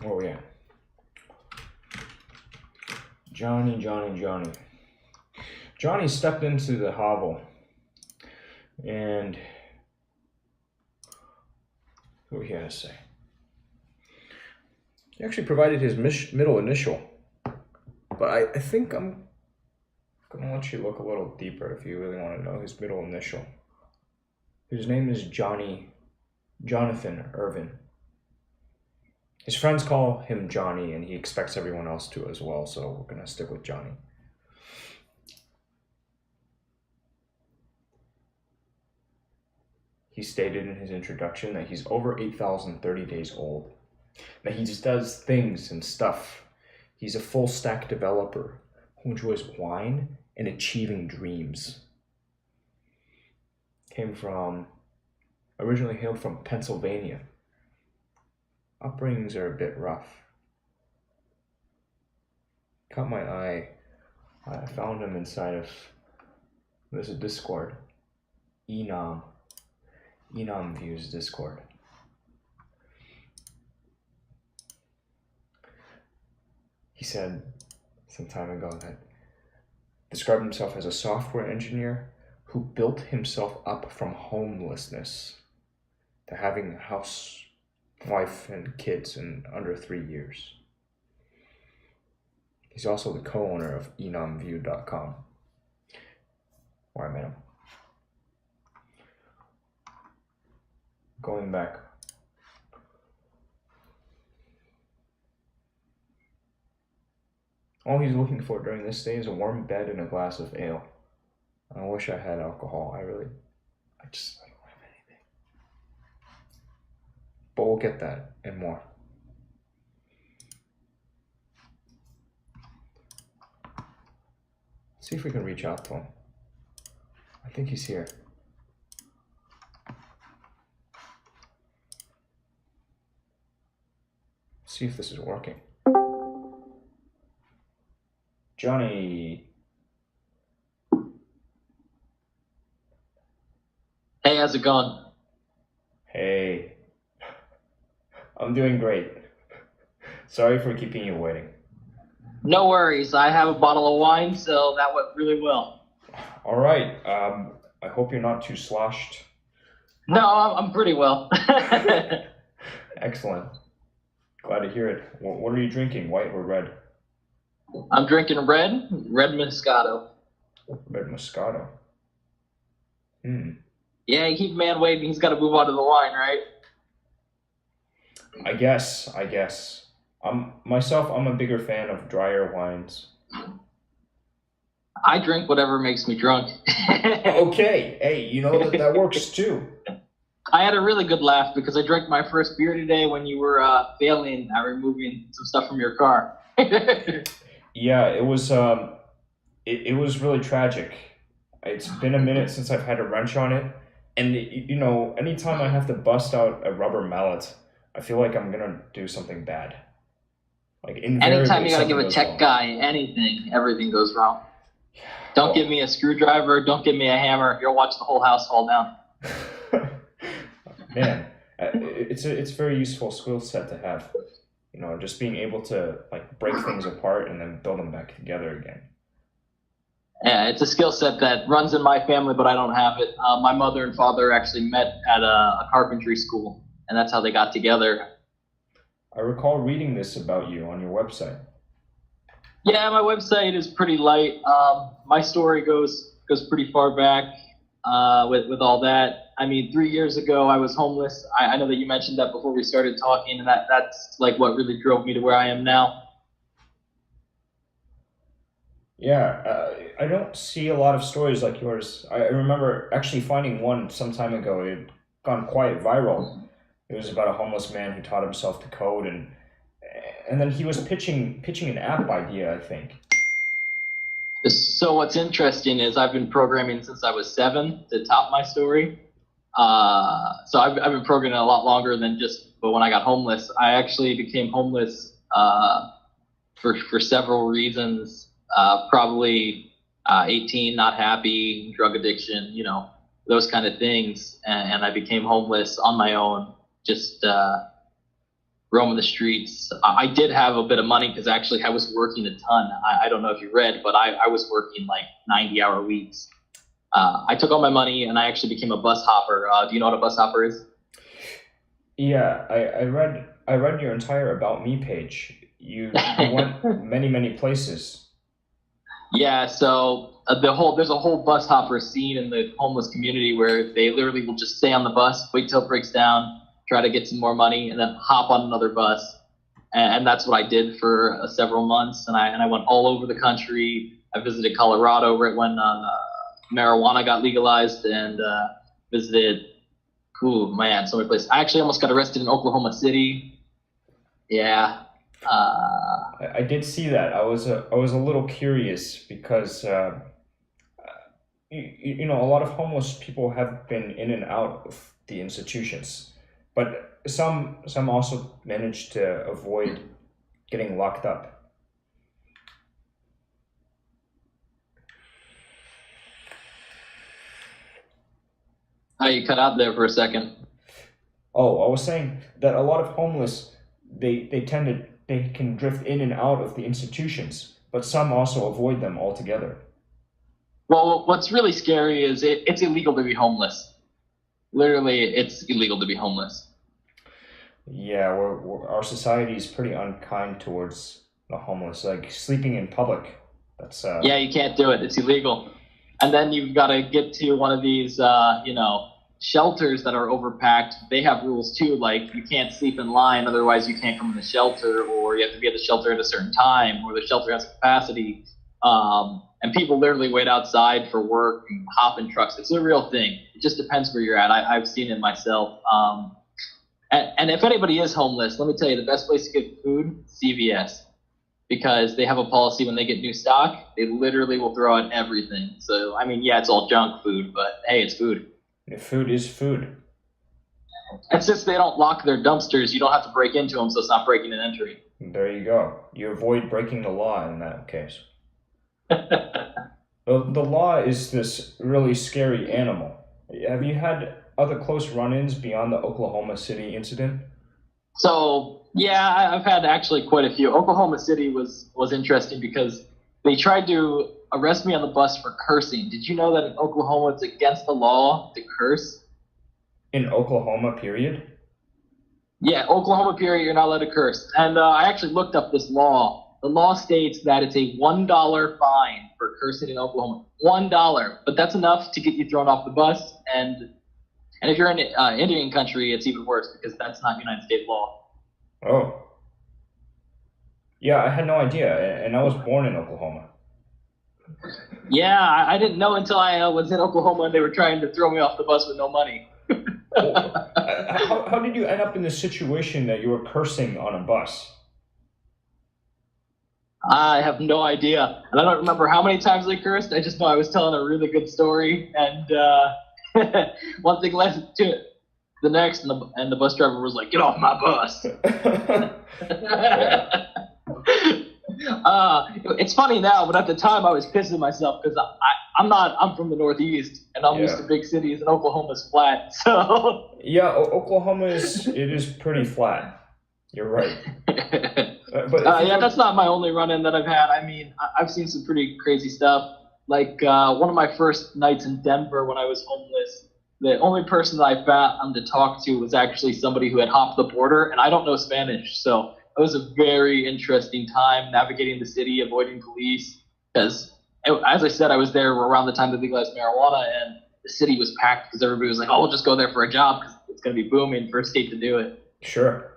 Oh yeah. Johnny. Johnny stepped into the hovel, and what he had to say. He actually provided his middle initial, but I think I'm gonna let you look a little deeper if you really want to know his middle initial. His name is Jonathan Irvin. His friends call him Johnny, and he expects everyone else to as well, so we're gonna stick with Johnny. He stated in his introduction that he's over 8,030 days old, that he just does things and stuff. He's a full stack developer who enjoys wine and achieving dreams. Originally hailed from Pennsylvania. Upbringings are a bit rough. Caught my eye. I found him inside of, there's a Discord, Enam Views Discord. He said some time ago that described himself as a software engineer who built himself up from homelessness to having a house, wife, and kids in under 3 years. He's also the co-owner of enamview.com, where I met him. Going back. All he's looking for during this stay is a warm bed and a glass of ale. I wish I had alcohol. I don't have anything. But we'll get that and more. See if we can reach out to him. I think he's here. See if this is working. Johnny. Hey, how's it going? Hey. I'm doing great. Sorry for keeping you waiting. No worries. I have a bottle of wine, so that went really well. All right. I hope you're not too sloshed. No, I'm pretty well. Excellent. Glad to hear it. What are you drinking, white or red? I'm drinking red Moscato. Red Moscato. Yeah, you keep a man waiting. He's got to move on to the wine, right? I guess. Myself, I'm a bigger fan of drier wines. I drink whatever makes me drunk. Okay. Hey, you know that works too. I had a really good laugh because I drank my first beer today when you were failing at removing some stuff from your car. Yeah, it was really tragic. It's been a minute since I've had a wrench on it, and anytime I have to bust out a rubber mallet, I feel like I'm gonna do something bad. Like anytime you gotta give a tech guy anything, everything goes wrong. Don't give me a screwdriver. Don't give me a hammer. You'll watch the whole house fall down. Man, it's a very useful skill set to have. Just being able to break things apart and then build them back together again. Yeah, it's a skill set that runs in my family, but I don't have it. My mother and father actually met at a carpentry school, and that's how they got together. I recall reading this about you on your website. Yeah, my website is pretty light. My story goes pretty far back with all that. I mean, 3 years ago, I was homeless. I know that you mentioned that before we started talking, and that's like what really drove me to where I am now. Yeah, I don't see a lot of stories like yours. I remember actually finding one some time ago. It had gone quite viral. It was about a homeless man who taught himself to code, and then he was pitching an app idea, I think. So what's interesting is I've been programming since I was 7 to top my story. So I've been programming a lot longer than but when I got homeless, I actually became homeless for several reasons. Probably 18, not happy, drug addiction, those kind of things. And I became homeless on my own, just roaming the streets. I did have a bit of money because actually I was working a ton. I don't know if you read, but I was working like 90-hour weeks. I took all my money and I actually became a bus hopper. Do you know what a bus hopper is? Yeah, I read your entire About Me page. You went many places. Yeah, so there's a whole bus hopper scene in the homeless community where they literally will just stay on the bus, wait till it breaks down, try to get some more money, and then hop on another bus. And that's what I did for several months. And I went all over the country. I visited Colorado right when marijuana got legalized, and visited, so many places. I actually almost got arrested in Oklahoma City. Yeah. I did see that. I was a little curious because you know, a lot of homeless people have been in and out of the institutions, but some also manage to avoid getting locked up. You cut out there for a second. Oh, I was saying that a lot of homeless they can drift in and out of the institutions, but some also avoid them altogether. Well, what's really scary is it's illegal to be homeless. Literally, it's illegal to be homeless. Yeah, our society is pretty unkind towards the homeless. Like sleeping in public, that's Yeah, you can't do it. It's illegal. And then you've got to get to one of these, shelters that are overpacked. They have rules too, like you can't sleep in line, otherwise you can't come in the shelter, or you have to be at the shelter at a certain time, or the shelter has capacity. And people literally wait outside for work and hop in trucks. It's a real thing. It just depends where you're at. I've seen it myself. And if anybody is homeless, let me tell you, the best place to get food, CVS. Because they have a policy when they get new stock, they literally will throw out everything. So, I mean, yeah, it's all junk food, but hey, it's food. If food is food. And since they don't lock their dumpsters, you don't have to break into them, so it's not breaking and entry. There you go. You avoid breaking the law in that case. The law is this really scary animal. Have you had other close run-ins beyond the Oklahoma City incident? So, yeah, I've had actually quite a few. Oklahoma City was interesting because they tried to arrest me on the bus for cursing. Did you know that in Oklahoma it's against the law to curse? In Oklahoma, period? Yeah, Oklahoma, period, you're not allowed to curse. And I actually looked up this law. The law states that it's a $1 fine for cursing in Oklahoma. $1. But that's enough to get you thrown off the bus. And if you're in Indian country, it's even worse because that's not United States law. Oh. Yeah, I had no idea, and I was born in Oklahoma. Yeah, I didn't know until I was in Oklahoma and they were trying to throw me off the bus with no money. How did you end up in the situation that you were cursing on a bus? I have no idea. And I don't remember how many times I cursed. I just know I was telling a really good story. And one thing led to the next, and the bus driver was like, "Get off my bus." It's funny now, but at the time I was pissing myself because I'm from the Northeast and I'm used to big cities, and Oklahoma's flat. So yeah, Oklahoma is pretty flat. You're right. Yeah, that's not my only run-in that I've had. I mean, I've seen some pretty crazy stuff. Like one of my first nights in Denver when I was homeless, the only person that I found to talk to was actually somebody who had hopped the border, and I don't know Spanish, so it was a very interesting time navigating the city, avoiding police, because, as I said, I was there around the time they legalized marijuana, and the city was packed because everybody was like, "Oh, we'll just go there for a job because it's going to be booming for a state to do it." Sure.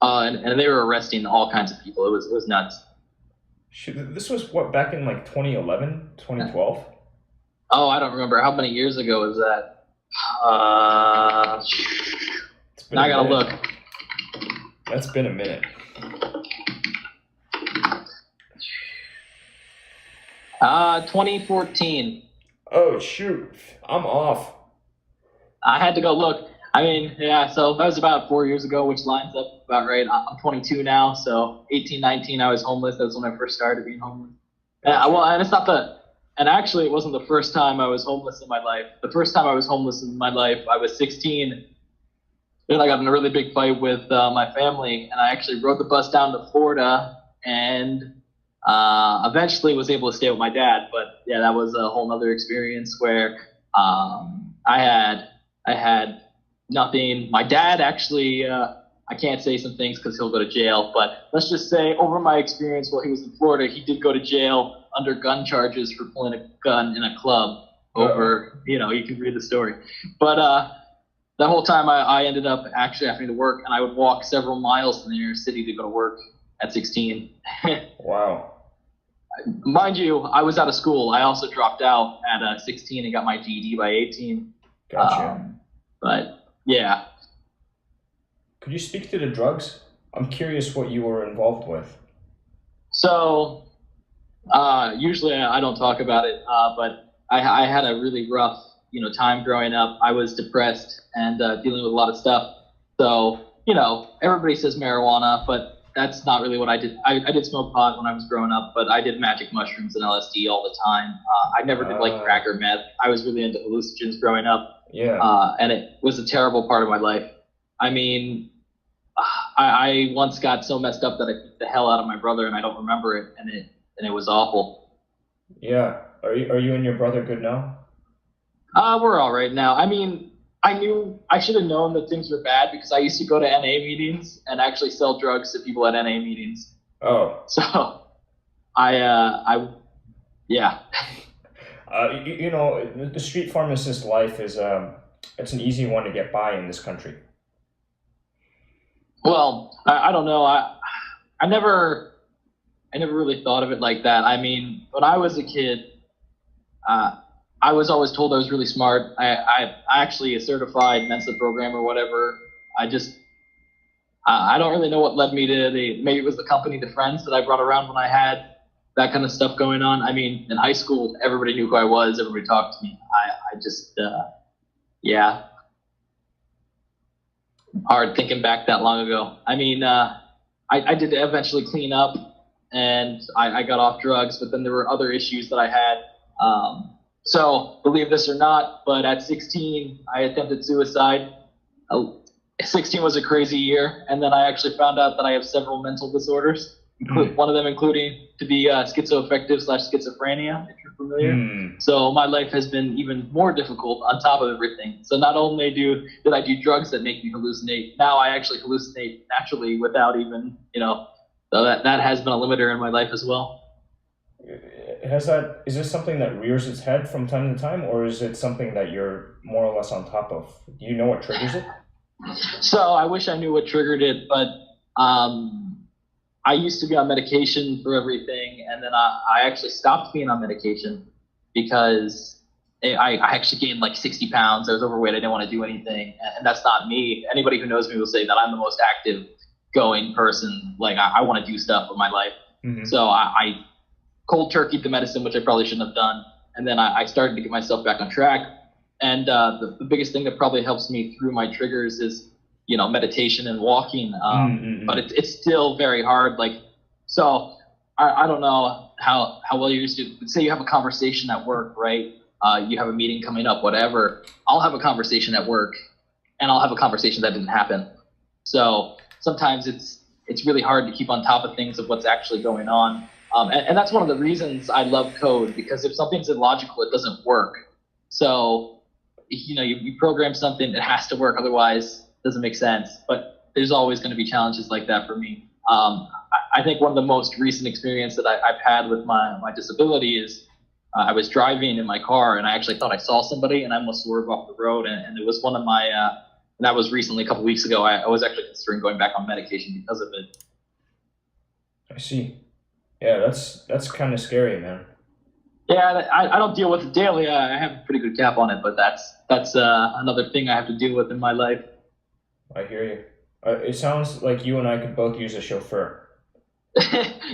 And they were arresting all kinds of people. It was nuts. This was what, back in like 2011, 2012? Oh, I don't remember. How many years ago was that? Now I gotta look. That's been a minute. 2014. Oh, shoot. I'm off. I had to go look. I mean, yeah, so that was about 4 years ago, which lines up about right. I'm 22 now, so 18, 19, I was homeless. That was when I first started being homeless. And it's not and actually it wasn't the first time I was homeless in my life. The first time I was homeless in my life, I was 16, then I got in a really big fight with my family, and I actually rode the bus down to Florida, and eventually was able to stay with my dad. But yeah, that was a whole other experience where I had nothing. My dad actually, I can't say some things because he'll go to jail, but let's just say over my experience while he was in Florida, he did go to jail under gun charges for pulling a gun in a club over, you can read the story. But the whole time I ended up actually having to work, and I would walk several miles to the nearest city to go to work at 16. Wow. Mind you, I was out of school. I also dropped out at 16 and got my GED by 18. Gotcha. But yeah. Could you speak to the drugs? I'm curious what you were involved with. So usually I don't talk about it, but I had a really rough time growing up. I was depressed and dealing with a lot of stuff. So everybody says marijuana, but that's not really what I did. I did smoke pot when I was growing up, but I did magic mushrooms and LSD all the time. I never did like crack or meth. I was really into hallucinogens growing up. Yeah. And it was a terrible part of my life. I mean, I once got so messed up that I beat the hell out of my brother, and I don't remember it, and it was awful. Yeah. Are you and your brother good now? We're all right now. I mean, I should have known that things were bad because I used to go to NA meetings and actually sell drugs to people at NA meetings. Oh. So, yeah. The street pharmacist life is it's an easy one to get by in this country. Well, I don't know. I never really thought of it like that. I mean, when I was a kid, I was always told I was really smart. I actually a certified Mensa program or whatever. I don't really know what led me to maybe it was the company, the friends that I brought around when I had that kind of stuff going on. I mean, in high school, everybody knew who I was. Everybody talked to me. I just, yeah. Hard thinking back that long ago. I mean, I did eventually clean up and I got off drugs, but then there were other issues that I had. So believe this or not, but at 16, I attempted suicide. 16 was a crazy year. And then I actually found out that I have several mental disorders, one of them including to be schizoaffective / schizophrenia, if you're familiar. So my life has been even more difficult on top of everything. So not only did I do drugs that make me hallucinate, now I actually hallucinate naturally without even, so that has been a limiter in my life as well. Is this something that rears its head from time to time, or is it something that you're more or less on top of? Do you know what triggers it? So I wish I knew what triggered it, but I used to be on medication for everything, and then I actually stopped being on medication because I actually gained like 60 pounds. I was overweight. I didn't want to do anything, and that's not me. Anybody who knows me will say that I'm the most active going person. Like I want to do stuff with my life. Mm-hmm. So I cold turkeyed the medicine, which I probably shouldn't have done. And then I started to get myself back on track. And the biggest thing that probably helps me through my triggers is, meditation and walking. But it's still very hard. Like, so I don't know how well you're used to, say you have a conversation at work, right? You have a meeting coming up, whatever. I'll have a conversation at work and I'll have a conversation that didn't happen. So sometimes it's really hard to keep on top of things of what's actually going on. And that's one of the reasons I love code, because if something's illogical, it doesn't work. So, you program something, it has to work, otherwise it doesn't make sense. But there's always going to be challenges like that for me. I think one of the most recent experience that I've had with my disability is I was driving in my car and I actually thought I saw somebody and I almost swerved off the road. And it was one of my, and that was recently, a couple weeks ago. I was actually considering going back on medication because of it. I see. Yeah, that's kind of scary, man. Yeah, I don't deal with it daily. I have a pretty good cap on it, but that's another thing I have to deal with in my life. I hear you. It sounds like you and I could both use a chauffeur.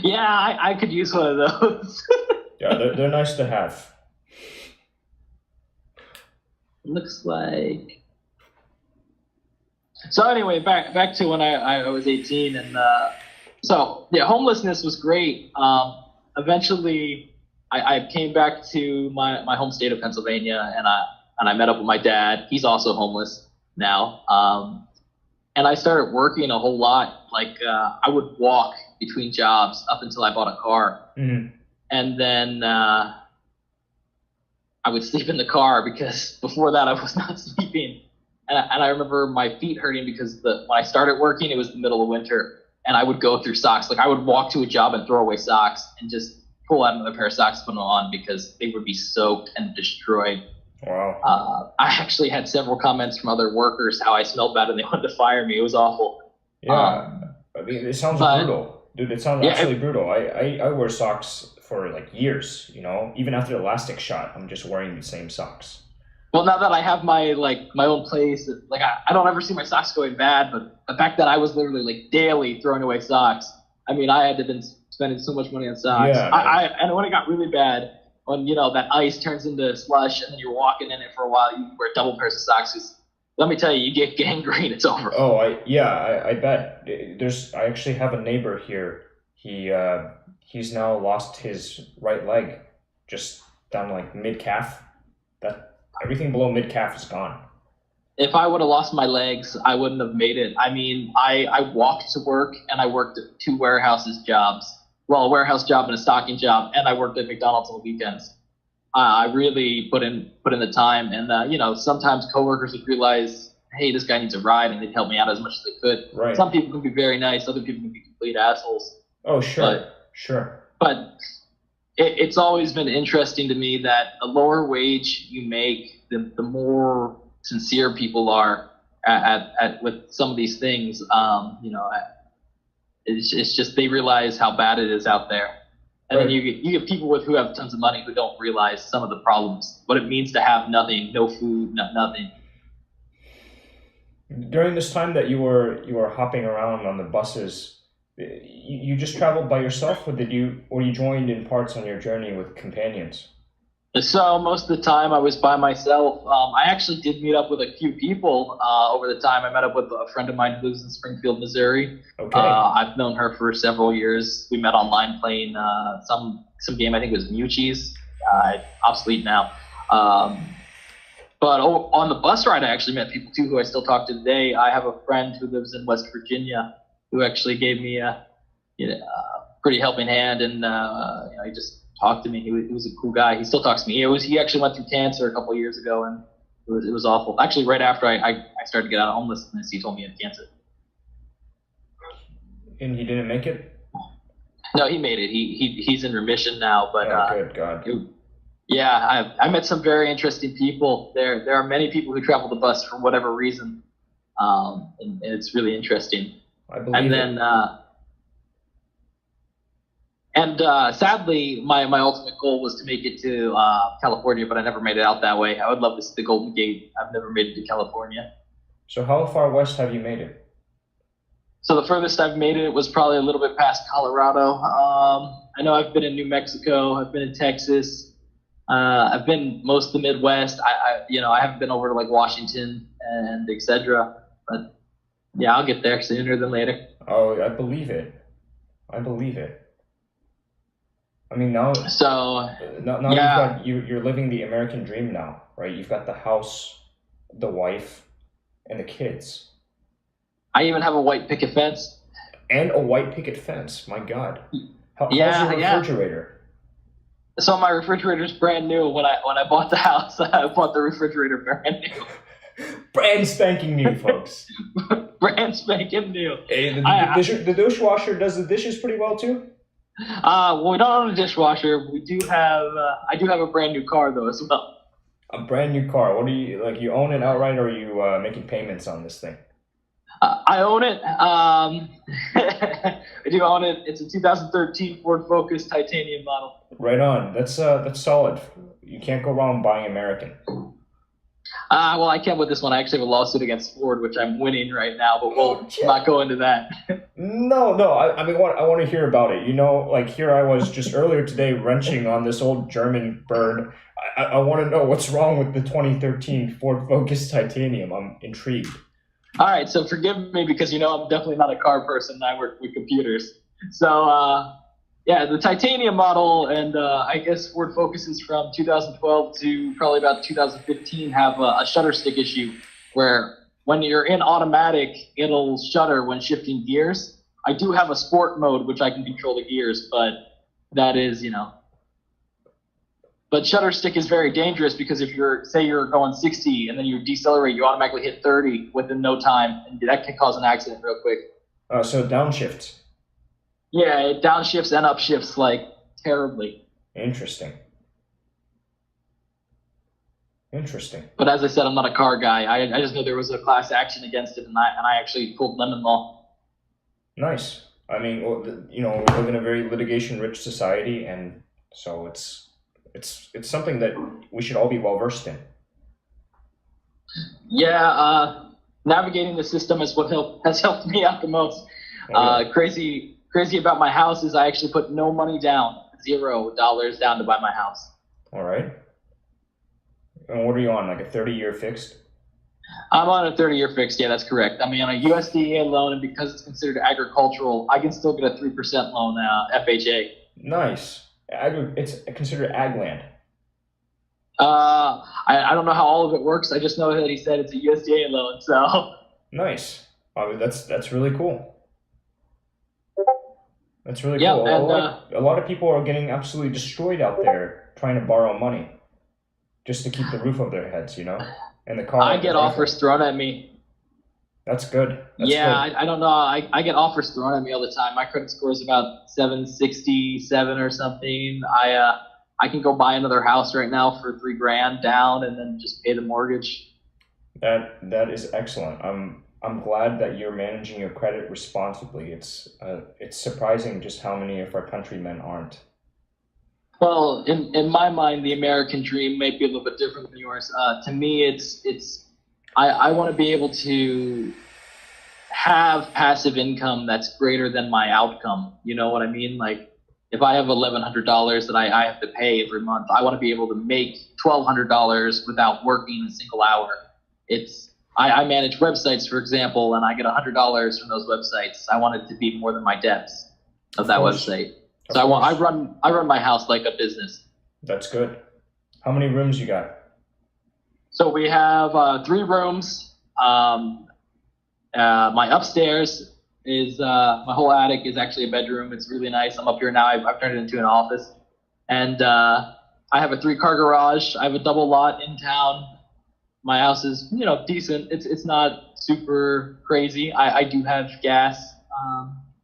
Yeah, I could use one of those. Yeah, they're nice to have. Looks like. So anyway, back to when I was 18, and so yeah, homelessness was great. Eventually, I came back to my home state of Pennsylvania, and I met up with my dad. He's also homeless now. and I started working a whole lot. Like I would walk between jobs up until I bought a car, and then I would sleep in the car because before that I was not sleeping. And I remember my feet hurting because when I started working, it was the middle of winter, and I would go through socks. Like I would walk to a job and throw away socks and just pull out another pair of socks, put them on because they would be soaked and destroyed. Wow. I actually had several comments from other workers how I smelled bad and they wanted to fire me. It was awful. Yeah. I mean, it sounds brutal. Dude, it sounds absolutely brutal. I wear socks for like years, you know? Even after the elastic shot, I'm just wearing the same socks. Well, now that I have my own place, like I don't ever see my socks going bad, but back then I was literally like daily throwing away socks. I mean, I had to been spending so much money on socks. Yeah, and when it got really bad, when that ice turns into slush and then you're walking in it for a while, you wear double pairs of socks. 'Cause let me tell you, you get gangrene, it's over. Oh, I bet. I actually have a neighbor here. He's now lost his right leg, just down like mid calf. Everything below mid calf is gone. If I would have lost my legs, I wouldn't have made it. I mean, I walked to work and I worked at 2 warehouses jobs. Well, a warehouse job and a stocking job, and I worked at McDonald's on the weekends. I really put in the time, and sometimes coworkers would realize, hey, this guy needs a ride, and they'd help me out as much as they could. Right. Some people can be very nice, other people can be complete assholes. Oh, sure, sure. But it's always been interesting to me that the lower wage you make, the more sincere people are at with some of these things. It's just they realize how bad it is out there. And then you get people who have tons of money who don't realize some of the problems, what it means to have nothing, no food, nothing. During this time that you were hopping around on the buses, you just traveled by yourself, or you joined in parts on your journey with companions? So most of the time I was by myself. I actually did meet up with a few people over the time. I met up with a friend of mine who lives in Springfield, Missouri. Okay. I've known her for several years. We met online playing some game. I think it was Mucci's. Obsolete now. But on the bus ride, I actually met people too who I still talk to today. I have a friend who lives in West Virginia who actually gave me a pretty helping hand, and he just talked to me. He was a cool guy. He still talks to me. He actually went through cancer a couple of years ago, and it was awful. Actually, right after I started to get out of homelessness, he told me he had cancer. And he didn't make it? No, he made it. He's in remission now. But good God. I met some very interesting people. There are many people who travel the bus for whatever reason, and it's really interesting. I believe it. And sadly, my ultimate goal was to make it to California, but I never made it out that way. I would love to see the Golden Gate. I've never made it to California. So how far west have you made it? So the furthest I've made it was probably a little bit past Colorado. I know I've been in New Mexico. I've been in Texas. I've been most of the Midwest. I haven't been over to like Washington and etc. But yeah, I'll get there sooner than later. Oh, I believe it. I mean, now yeah. you're living the American dream now, right? You've got the house, the wife, and the kids. I even have a white picket fence. And a white picket fence. My God. How's your refrigerator? So my refrigerator's brand new. When I bought the house, I bought the refrigerator brand new. Brand spanking new, folks. Brand spanking new. Hey, the dishwasher does the dishes pretty well too? Well, we don't own a dishwasher. We do have. I do have a brand new car though as well. A brand new car. What do you like? You own it outright, or are you making payments on this thing? I own it. I do own it. It's a 2013 Ford Focus titanium model. Right on. That's solid. You can't go wrong buying American. Well, I can't with this one. I actually have a lawsuit against Ford, which I'm winning right now, but we'll not go into that. No. I mean, I want to hear about it. Like here I was just earlier today wrenching on this old German bird. I want to know what's wrong with the 2013 Ford Focus titanium. I'm intrigued. All right, so forgive me because I'm definitely not a car person. I work with computers. So, the titanium model, and I guess Ford Focuses from 2012 to probably about 2015 have a shutter stick issue where when you're in automatic, it'll shutter when shifting gears. I do have a sport mode, which I can control the gears, but that is, But shutter stick is very dangerous because if say you're going 60 and then you decelerate, you automatically hit 30 within no time, and that can cause an accident real quick. So downshifts. Yeah, it downshifts and upshifts like terribly. Interesting. But as I said, I'm not a car guy. I just know there was a class action against it, and I actually pulled lemon law. Nice. I mean, we live in a very litigation-rich society, and so it's something that we should all be well versed in. Yeah, navigating the system is what has helped me out the most. Crazy about my house is I actually put no money down, $0 down to buy my house. All right. And what are you on, like a 30-year fixed? I'm on a 30-year fixed, yeah, that's correct. I mean, on a USDA loan, and because it's considered agricultural, I can still get a 3% loan, FHA. Nice. It's considered ag land. I don't know how all of it works. I just know that he said it's a USDA loan, so. Nice. That's really cool. That's really yeah, cool. And, a lot of people are getting absolutely destroyed out there trying to borrow money just to keep the roof over their heads, and the car. I get offers thrown at me. That's good. Good. I don't know. I get offers thrown at me all the time. My credit score is about 767 or something. I can go buy another house right now for $3,000 down and then just pay the mortgage. That is excellent. I'm glad that you're managing your credit responsibly. It's surprising just how many of our countrymen aren't. Well, in my mind, the American dream may be a little bit different than yours. To me, I want to be able to have passive income that's greater than my outcome. You know what I mean? Like, if I have $1,100 that I have to pay every month, I want to be able to make $1,200 without working a single hour. I manage websites, for example, and I get $100 from those websites. I want it to be more than my debts of that website. So I run my house like a business. That's good. How many rooms you got? So we have 3 rooms. My upstairs is my whole attic is actually a bedroom. It's really nice. I'm up here now. I've turned it into an office, and I have a 3-car garage. I have a double lot in town. My house is decent. It's not super crazy. I do have gas.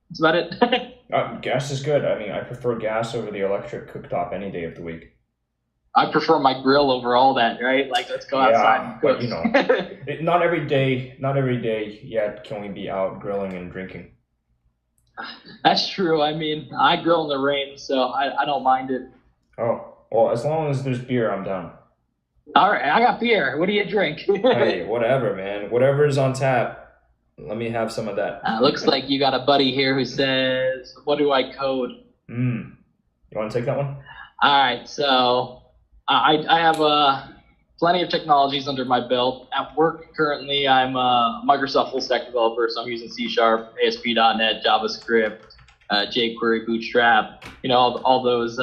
That's about it. Gas is good. I mean, I prefer gas over the electric cooktop any day of the week. I prefer my grill over all that, right? Like, let's go outside and cook. But not every day yet can we be out grilling and drinking. That's true. I mean, I grill in the rain, so I don't mind it. Oh, well, as long as there's beer, I'm down. All right, I got beer. What do you drink? Hey, whatever, man. Whatever is on tap. Let me have some of that. Looks like you got a buddy here who says, "What do I code?" You want to take that one? All right, so I have plenty of technologies under my belt. At work currently, I'm a Microsoft full stack developer, so I'm using C#, ASP.NET, JavaScript, jQuery, Bootstrap, all those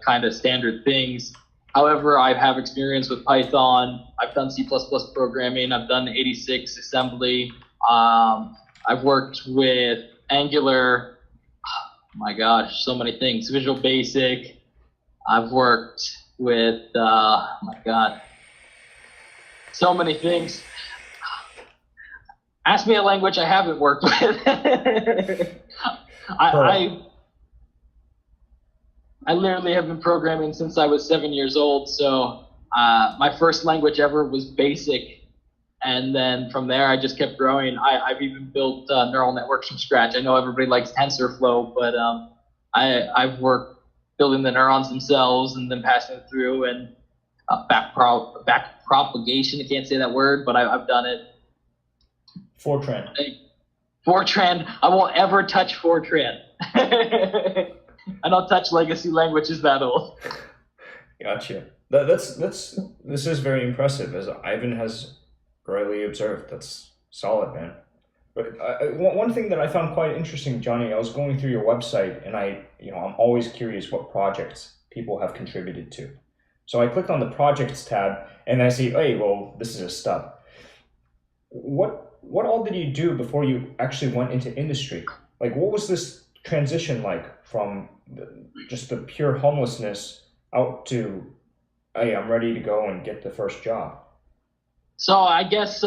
kind of standard things. However, I have experience with Python. I've done C++ programming. I've done 86 assembly. I've worked with Angular. Oh my gosh, so many things. Visual Basic. I've worked with, oh my God, so many things. Ask me a language I haven't worked with. I literally have been programming since I was 7 years old. So my first language ever was BASIC. And then from there, I just kept growing. I've even built neural networks from scratch. I know everybody likes TensorFlow, but I've worked building the neurons themselves and then passing it through, and back propagation. I can't say that word, but I've done it. Fortran. Fortran. I won't ever touch Fortran. I don't touch legacy languages that old. Gotcha. This is very impressive, as Ivan has rightly observed. That's solid, man. But one thing that I found quite interesting, Johnny, I was going through your website, and I'm always curious what projects people have contributed to. So I clicked on the projects tab, and I see, hey, well, this is a stub. what all did you do before you actually went into industry? Like, what was this transition like from just the pure homelessness out to, hey, I'm ready to go and get the first job? So I guess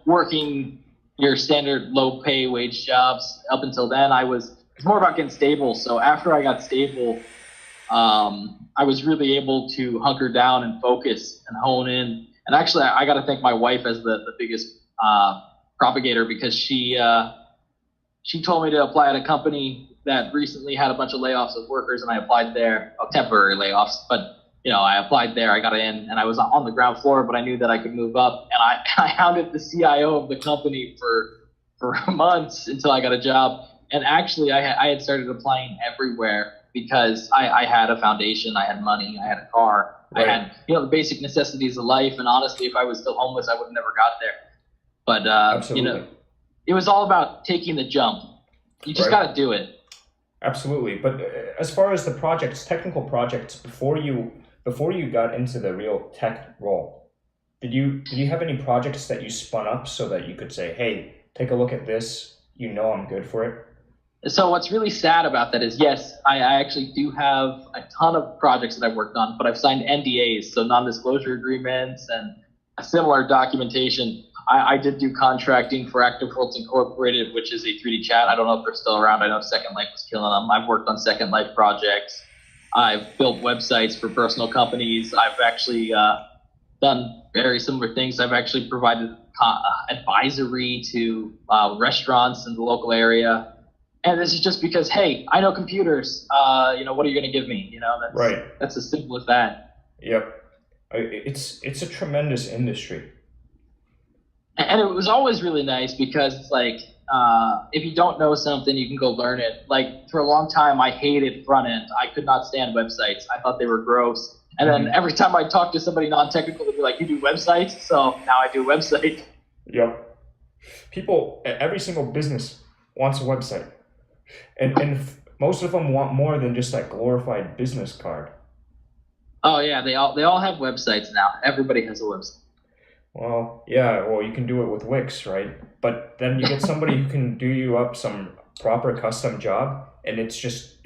working your standard low pay wage jobs up until then, it's more about getting stable. So after I got stable, I was really able to hunker down and focus and hone in. And actually, I got to thank my wife as the biggest propagator, because she told me to apply at a company that recently had a bunch of layoffs of workers, and I applied there, temporary layoffs, but I applied there, I got in, and I was on the ground floor, but I knew that I could move up, and I hounded the CIO of the company for months until I got a job. And actually, I had started applying everywhere because I had a foundation, I had money, I had a car, Right. I had the basic necessities of life, and honestly, if I was still homeless, I would have never got there. But Absolutely. it was all about taking the jump. You just Right. got to do it. Absolutely. But as far as the projects, technical projects, before you got into the real tech role, did you have any projects that you spun up so that you could say, hey, take a look at this, I'm good for it? So what's really sad about that is, yes, I actually do have a ton of projects that I've worked on, but I've signed NDAs, so non-disclosure agreements and a similar documentation. I did do contracting for Active Worlds Incorporated, which is a 3D chat. I don't know if they're still around. I know Second Life was killing them. I've worked on Second Life projects. I've built websites for personal companies. I've actually done very similar things. I've actually provided advisory to restaurants in the local area. And this is just because, hey, I know computers. What are you going to give me? Right. That's as simple as that. Yep. It's a tremendous industry. And it was always really nice because it's like, if you don't know something, you can go learn it. Like, for a long time, I hated front end. I could not stand websites. I thought they were gross. And then every time I talk to somebody non-technical, they'd be like, you do websites? So now I do websites. Yep. Every single business wants a website. And most of them want more than just that glorified business card. Oh yeah, they all have websites now. Everybody has a website. Well, yeah, well, you can do it with Wix, right? But then you get somebody who can do you up some proper custom job, and it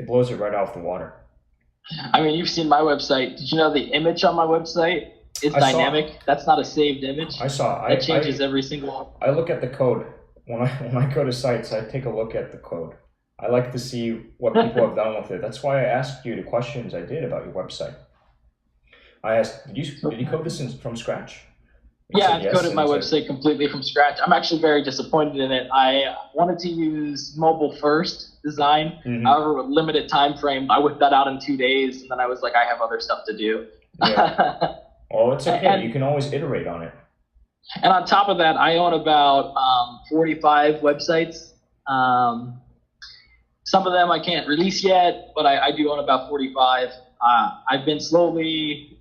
blows it right off the water. I mean, you've seen my website. Did you know the image on my website is dynamic? That's not a saved image. I saw. It changes every single. I look at the code when I go to sites. I take a look at the code. I like to see what people have done with it. That's why I asked you the questions I did about your website. I asked, did you code this from scratch? Yeah, I coded my website completely from scratch. I'm actually very disappointed in it. I wanted to use mobile first design. However, with limited time frame, I whipped that out in 2 days, and then I was like, I have other stuff to do. Yeah. Well, it's okay. You can always iterate on it. And on top of that, I own about 45 websites. Some of them I can't release yet, but I do own about 45. I've been slowly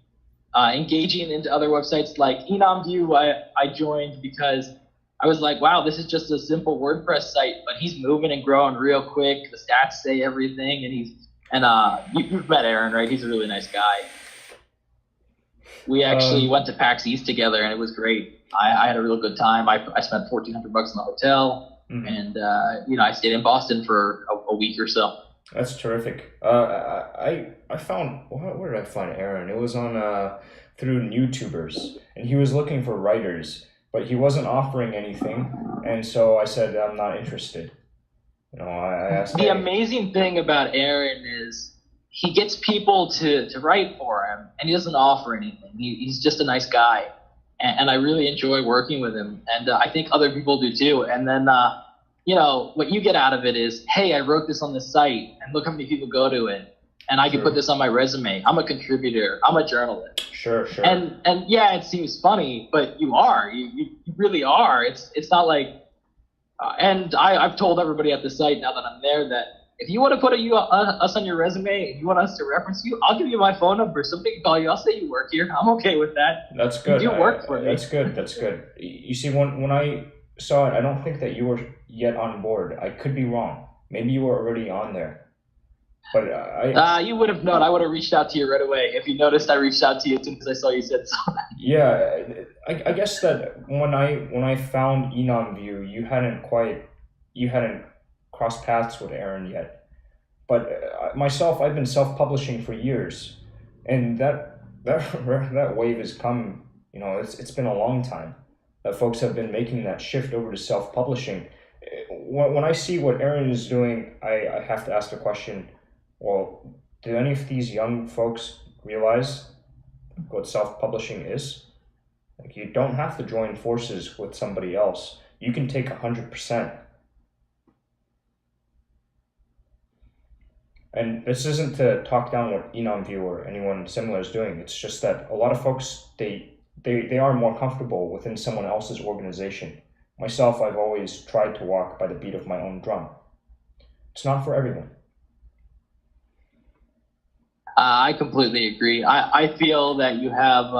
engaging into other websites like EnomView. I joined because I was like, wow, this is just a simple WordPress site, but he's moving and growing real quick. The stats say everything, and you've met Aaron, right? He's a really nice guy. We actually went to PAX East together, and it was great. I had a real good time. I spent $1,400 in the hotel, and I stayed in Boston for a week or so. That's terrific. I found, where did I find Aaron? It was on through YouTubers, and he was looking for writers, but he wasn't offering anything, and so I said I'm not interested. I asked. The amazing thing about Aaron is he gets people to write for him, and he doesn't offer anything. He's just a nice guy, and I really enjoy working with him, and I think other people do too. And then what you get out of it is, hey, I wrote this on this site, and look how many people go to it, and I can put this on my resume. I'm a contributor. I'm a journalist. Sure. And yeah, it seems funny, but you are. You really are. It's not like. And I've told everybody at the site now that I'm there that if you want to put us on your resume, and you want us to reference you, I'll give you my phone number. Somebody can call you. I'll say you work here. I'm okay with that. That's good. You do work for me. That's good. You see, when I saw it, I don't think that you were yet on board. I could be wrong. Maybe you were already on there. But you would have known. I would have reached out to you right away. If you noticed, I reached out to you as soon as I saw you said so. yeah, I guess that when I found Enon View, you hadn't crossed paths with Aaron yet. But myself, I've been self-publishing for years, and that wave has come. You know, it's been a long time that folks have been making that shift over to self-publishing. When I see what Aaron is doing, I have to ask the question, well, do any of these young folks realize what self-publishing is? Like, you don't have to join forces with somebody else. You can take 100%. And this isn't to talk down what Enon View or anyone similar is doing. It's just that a lot of folks, they are more comfortable within someone else's organization. Myself, I've always tried to walk by the beat of my own drum. It's not for everyone. I completely agree. I feel that you have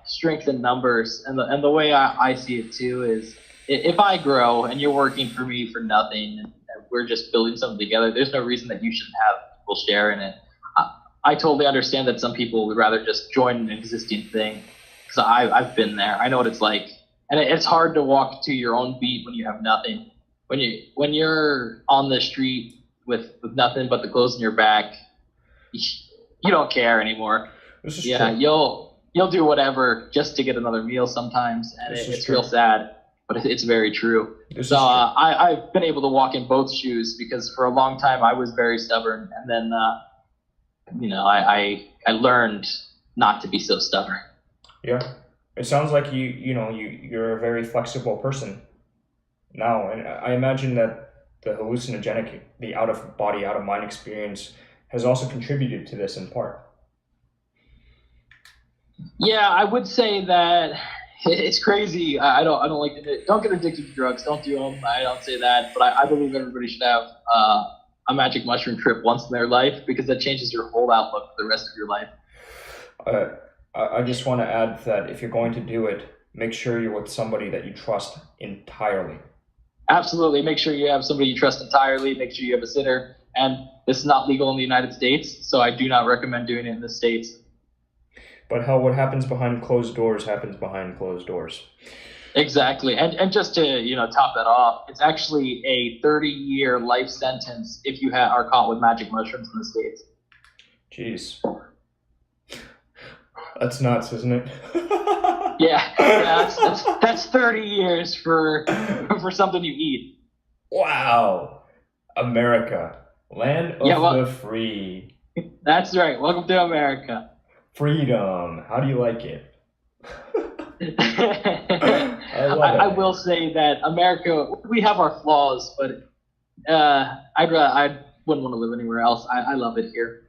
strength in numbers, and the way I see it too is if I grow and you're working for me for nothing, and we're just building something together, there's no reason that you shouldn't have people share in it. I totally understand that some people would rather just join an existing thing, because I've been there. I know what it's like, and it's hard to walk to your own beat when you have nothing. When you're on the street with nothing but the clothes on your back, you don't care anymore. This is yeah, true. you'll do whatever just to get another meal sometimes, and it's real sad, but it's very true. So I've been able to walk in both shoes, because for a long time I was very stubborn, and then I learned not to be so stubborn. Yeah, it sounds like you're a very flexible person now, and I imagine that the hallucinogenic, the out of body, out of mind experience has also contributed to this in part. Yeah, I would say that it's crazy. I don't like it. Don't get addicted to drugs. Don't do them. I don't say that, but I believe everybody should have a magic mushroom trip once in their life, because that changes your whole outlook for the rest of your life. I just want to add that if you're going to do it, make sure you're with somebody that you trust entirely. Absolutely. Make sure you have somebody you trust entirely. Make sure you have a sitter. And this is not legal in the United States, so I do not recommend doing it in the States. But hell, what happens behind closed doors happens behind closed doors. Exactly. And just to top that off, it's actually a 30-year life sentence if you are caught with magic mushrooms in the States. Jeez. That's nuts, isn't it? Yeah, that's 30 years for something you eat. Wow. America. Land of the free. That's right. Welcome to America. Freedom. How do you like it? I will say that America, we have our flaws, but I wouldn't want to live anywhere else. I love it here.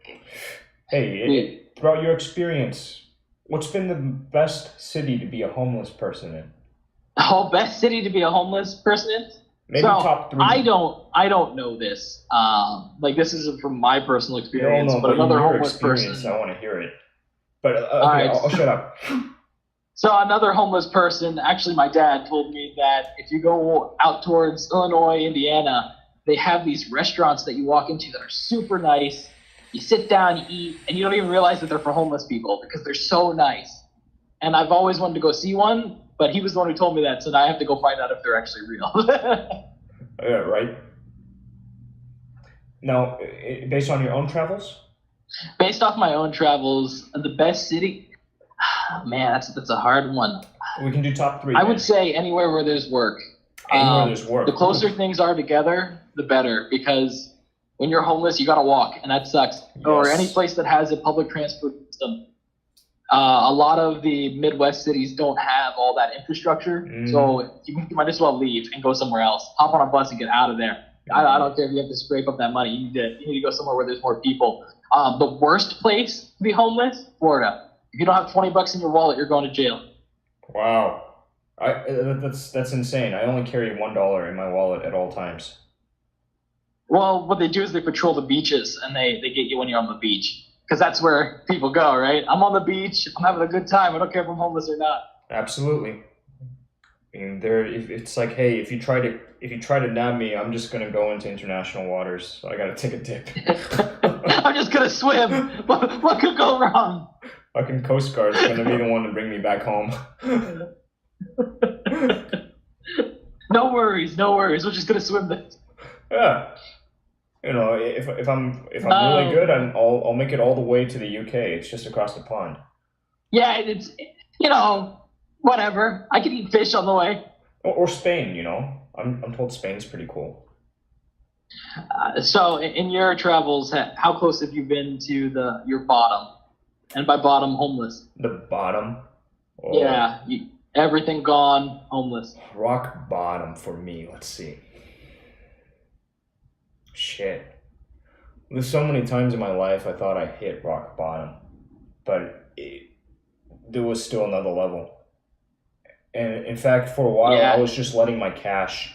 Hey, throughout your experience, what's been the best city to be a homeless person in? Oh, best city to be a homeless person in? Maybe top 3. I don't know this. This isn't from my personal experience, no, but another homeless person. person. I want to hear it. But okay, I'll shut up. So another homeless person, actually my dad told me that if you go out towards Illinois, Indiana, they have these restaurants that you walk into that are super nice. You sit down, you eat, and you don't even realize that they're for homeless people because they're so nice. And I've always wanted to go see one, but he was the one who told me that, so now I have to go find out if they're actually real. Yeah, right. Now, based on your own travels? Based off my own travels, the best city, man, that's a hard one. We can do top 3. I would say anywhere where there's work. Anywhere there's work. The closer things are together, the better, because when you're homeless, you gotta walk, and that sucks. Yes. Or any place that has a public transport system. A lot of the Midwest cities don't have all that infrastructure, so you might as well leave and go somewhere else. Hop on a bus and get out of there. I don't care if you have to scrape up that money. You need to go somewhere where there's more people. The worst place to be homeless, Florida. If you don't have $20 in your wallet, you're going to jail. Wow, that's insane. I only carry $1 in my wallet at all times. Well, what they do is they patrol the beaches, and they get you when you're on the beach, because that's where people go, right? I'm on the beach. I'm having a good time. I don't care if I'm homeless or not. Absolutely. And there, if it's like, hey, if you try to nab me, I'm just gonna go into international waters. So I gotta take a dip. I'm just gonna swim. What could go wrong? Fucking Coast Guard's gonna be the one to bring me back home. No worries. We're just gonna swim this. Yeah. You know, if I'm really good, I'll make it all the way to the UK. It's just across the pond. Yeah, it's whatever. I can eat fish on the way. Or Spain, you know. I'm told Spain's pretty cool. So in your travels, how close have you been to your bottom? And by bottom, homeless. The bottom? Oh. Yeah, everything gone, homeless. Rock bottom for me. Let's see. Shit. There's so many times in my life I thought I hit rock bottom, but there was still another level. And in fact, for a while, I was just letting my cash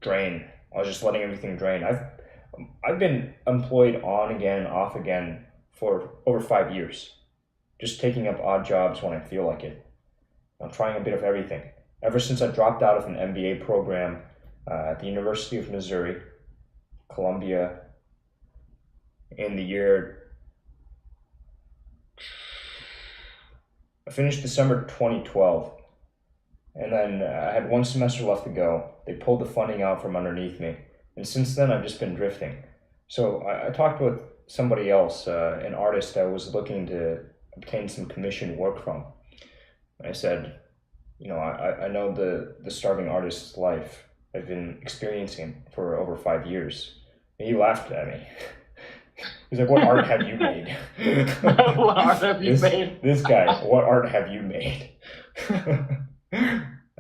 drain. I was just letting everything drain. I've been employed on again, off again for over 5 years, just taking up odd jobs when I feel like it. I'm trying a bit of everything. Ever since I dropped out of an MBA program at the University of Missouri, Columbia, in the year, I finished December 2012, and then I had 1 semester left to go. They pulled the funding out from underneath me, and since then I've just been drifting. So I talked with somebody else, an artist I was looking to obtain some commission work from. I said, you know, I know the starving artist's life. I've been experiencing it for over 5 years. And he laughed at me. He's like, what art have you made? What art have you made? This guy, what art have you made?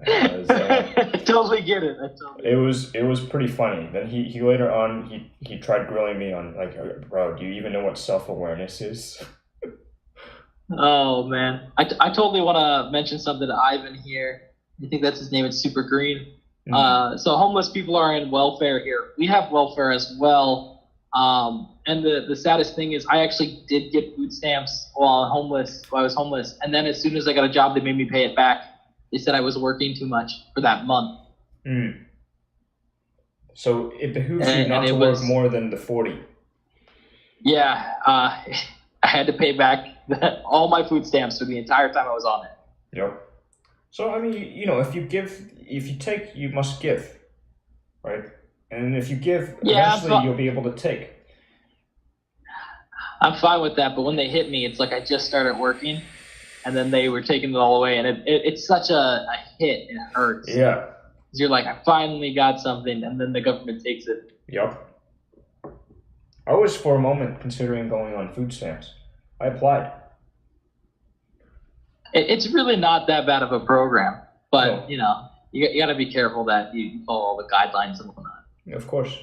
I totally get it. It was pretty funny. Then he later on, he tried grilling me on, like, bro, do you even know what self-awareness is? Oh, man. I totally want to mention something to Ivan here. I think that's his name. It's Super Green. So homeless people are in welfare here. We have welfare as well. And the saddest thing is I actually did get food stamps while I was homeless. And then as soon as I got a job, they made me pay it back. They said I was working too much for that month. So it behooves you not to work more than the 40. Yeah. I had to pay back all my food stamps for the entire time I was on it. Yep. So, I mean, you know, if you take, you must give, right? And if you give, eventually you'll be able to take. I'm fine with that, but when they hit me, it's like I just started working, and then they were taking it all away, and it's such a hit. It hurts. Yeah. You're like, I finally got something, and then the government takes it. Yep. I was, for a moment, considering going on food stamps. I applied. It's really not that bad of a program, but, you know, you got to be careful that you follow all the guidelines and whatnot. Of course.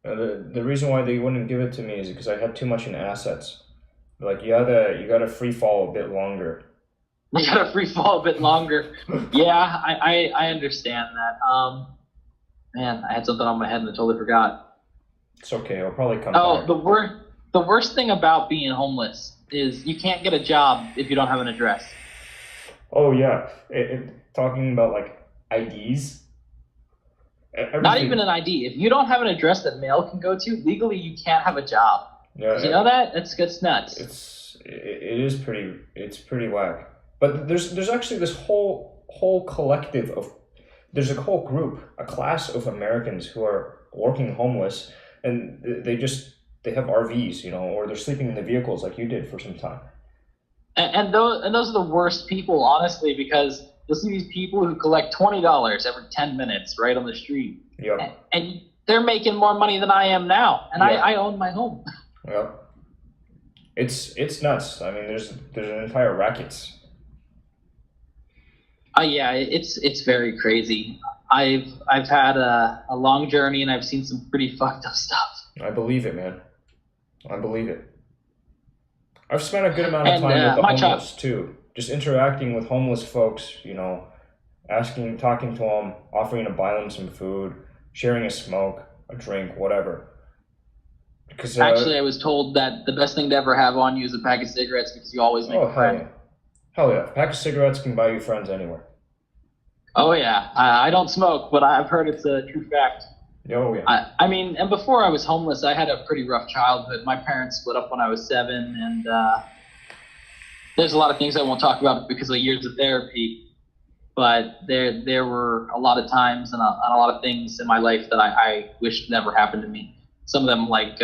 The reason why they wouldn't give it to me is because I had too much in assets. Like, you gotta free fall a bit longer. You gotta free fall a bit longer. Yeah, I understand that. Man, I had something on my head and I totally forgot. It's okay. I'll probably come back. Oh, the worst thing about being homeless is you can't get a job if you don't have an address. Oh yeah, talking about like IDs. Everything. Not even an ID. If you don't have an address that mail can go to, legally you can't have a job. Yeah, you know that? That's nuts. It's pretty whack. But there's actually this whole collective of, there's a whole group, a class of Americans who are working homeless, and they have RVs, you know, or they're sleeping in the vehicles like you did for some time. And those are the worst people, honestly, because you'll see these people who collect $20 every 10 minutes right on the street. Yep. And they're making more money than I am now, and I own my home. Yep. It's nuts. I mean, there's an entire rackets. Yeah, it's very crazy. I've had a long journey, and I've seen some pretty fucked up stuff. I believe it, man. I believe it. I've spent a good amount of time with the homeless too. Just interacting with homeless folks, you know, talking to them, offering to buy them some food, sharing a smoke, a drink, whatever. Because actually, I was told that the best thing to ever have on you is a pack of cigarettes because you always make a friend. Hell yeah. A pack of cigarettes can buy you friends anywhere. Oh yeah, I don't smoke, but I've heard it's a true fact. Oh yeah. I mean, and before I was homeless, I had a pretty rough childhood. My parents split up when I was 7, and there's a lot of things I won't talk about because of years of therapy. But there were a lot of times and a lot of things in my life that I wished never happened to me. Some of them, like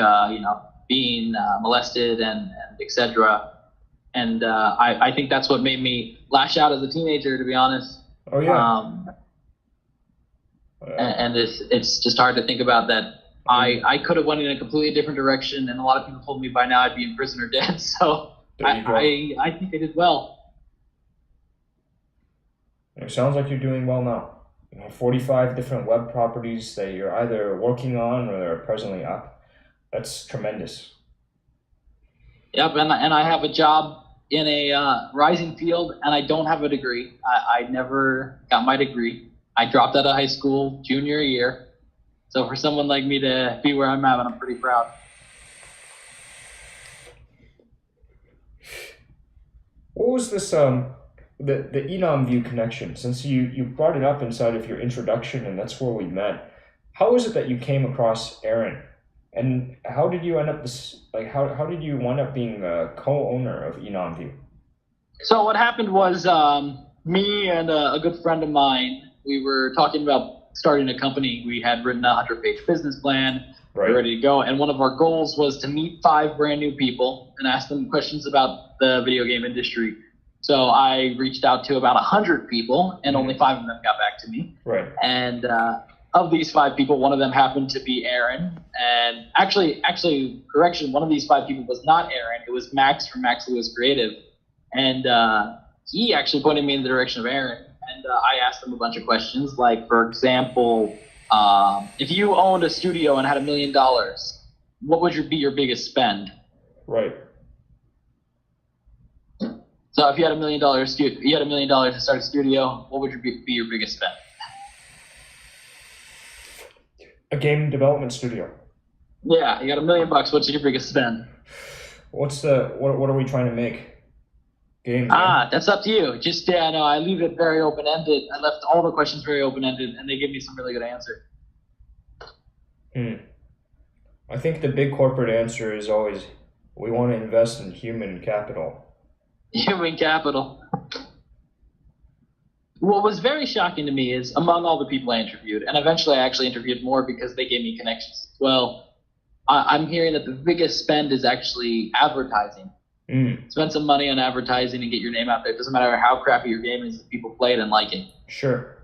being molested and etc. And I think that's what made me lash out as a teenager, to be honest. Oh yeah. And it's just hard to think about that. I could have went in a completely different direction, and a lot of people told me by now I'd be in prison or dead. So I think I did well. It sounds like you're doing well now. You have 45 different web properties that you're either working on or are presently up. That's tremendous. Yep, and I have a job in a rising field, and I don't have a degree. I never got my degree. I dropped out of high school junior year. So for someone like me to be where I'm at, I'm pretty proud. What was this the Enom View connection? Since you brought it up inside of your introduction, and that's where we met. How is it that you came across Aaron, and how did you end up how did you wind up being the co-owner of Enom View? So what happened was me and a good friend of mine, we were talking about starting a company. We had written a 100-page business plan. Right. We were ready to go, and one of our goals was to meet 5 brand new people and ask them questions about the video game industry. So I reached out to about 100 people, and only 5 of them got back to me. Right. And of these 5 people, one of them happened to be Aaron. And actually, correction, one of these 5 people was not Aaron. It was Max from Max Lewis Creative. And he actually pointed me in the direction of Aaron. And I asked him a bunch of questions, like, for example, if you owned a studio and had $1 million, what would be your biggest spend? Right. So if you had $1 million, you had $1 million to start a studio, what would be your biggest spend? A game development studio. Yeah, you got $1 million. What's your biggest spend? What are we trying to make? Games. That's up to you. Just no, I leave it very open ended. I left all the questions very open ended, and they give me some really good answer. I think the big corporate answer is always, we want to invest in human capital. Human capital. What was very shocking to me is, among all the people I interviewed, and eventually I actually interviewed more because they gave me connections as well, I'm hearing that the biggest spend is actually advertising. Spend some money on advertising and get your name out there. It doesn't matter how crappy your game is, if people play it and like it. Sure.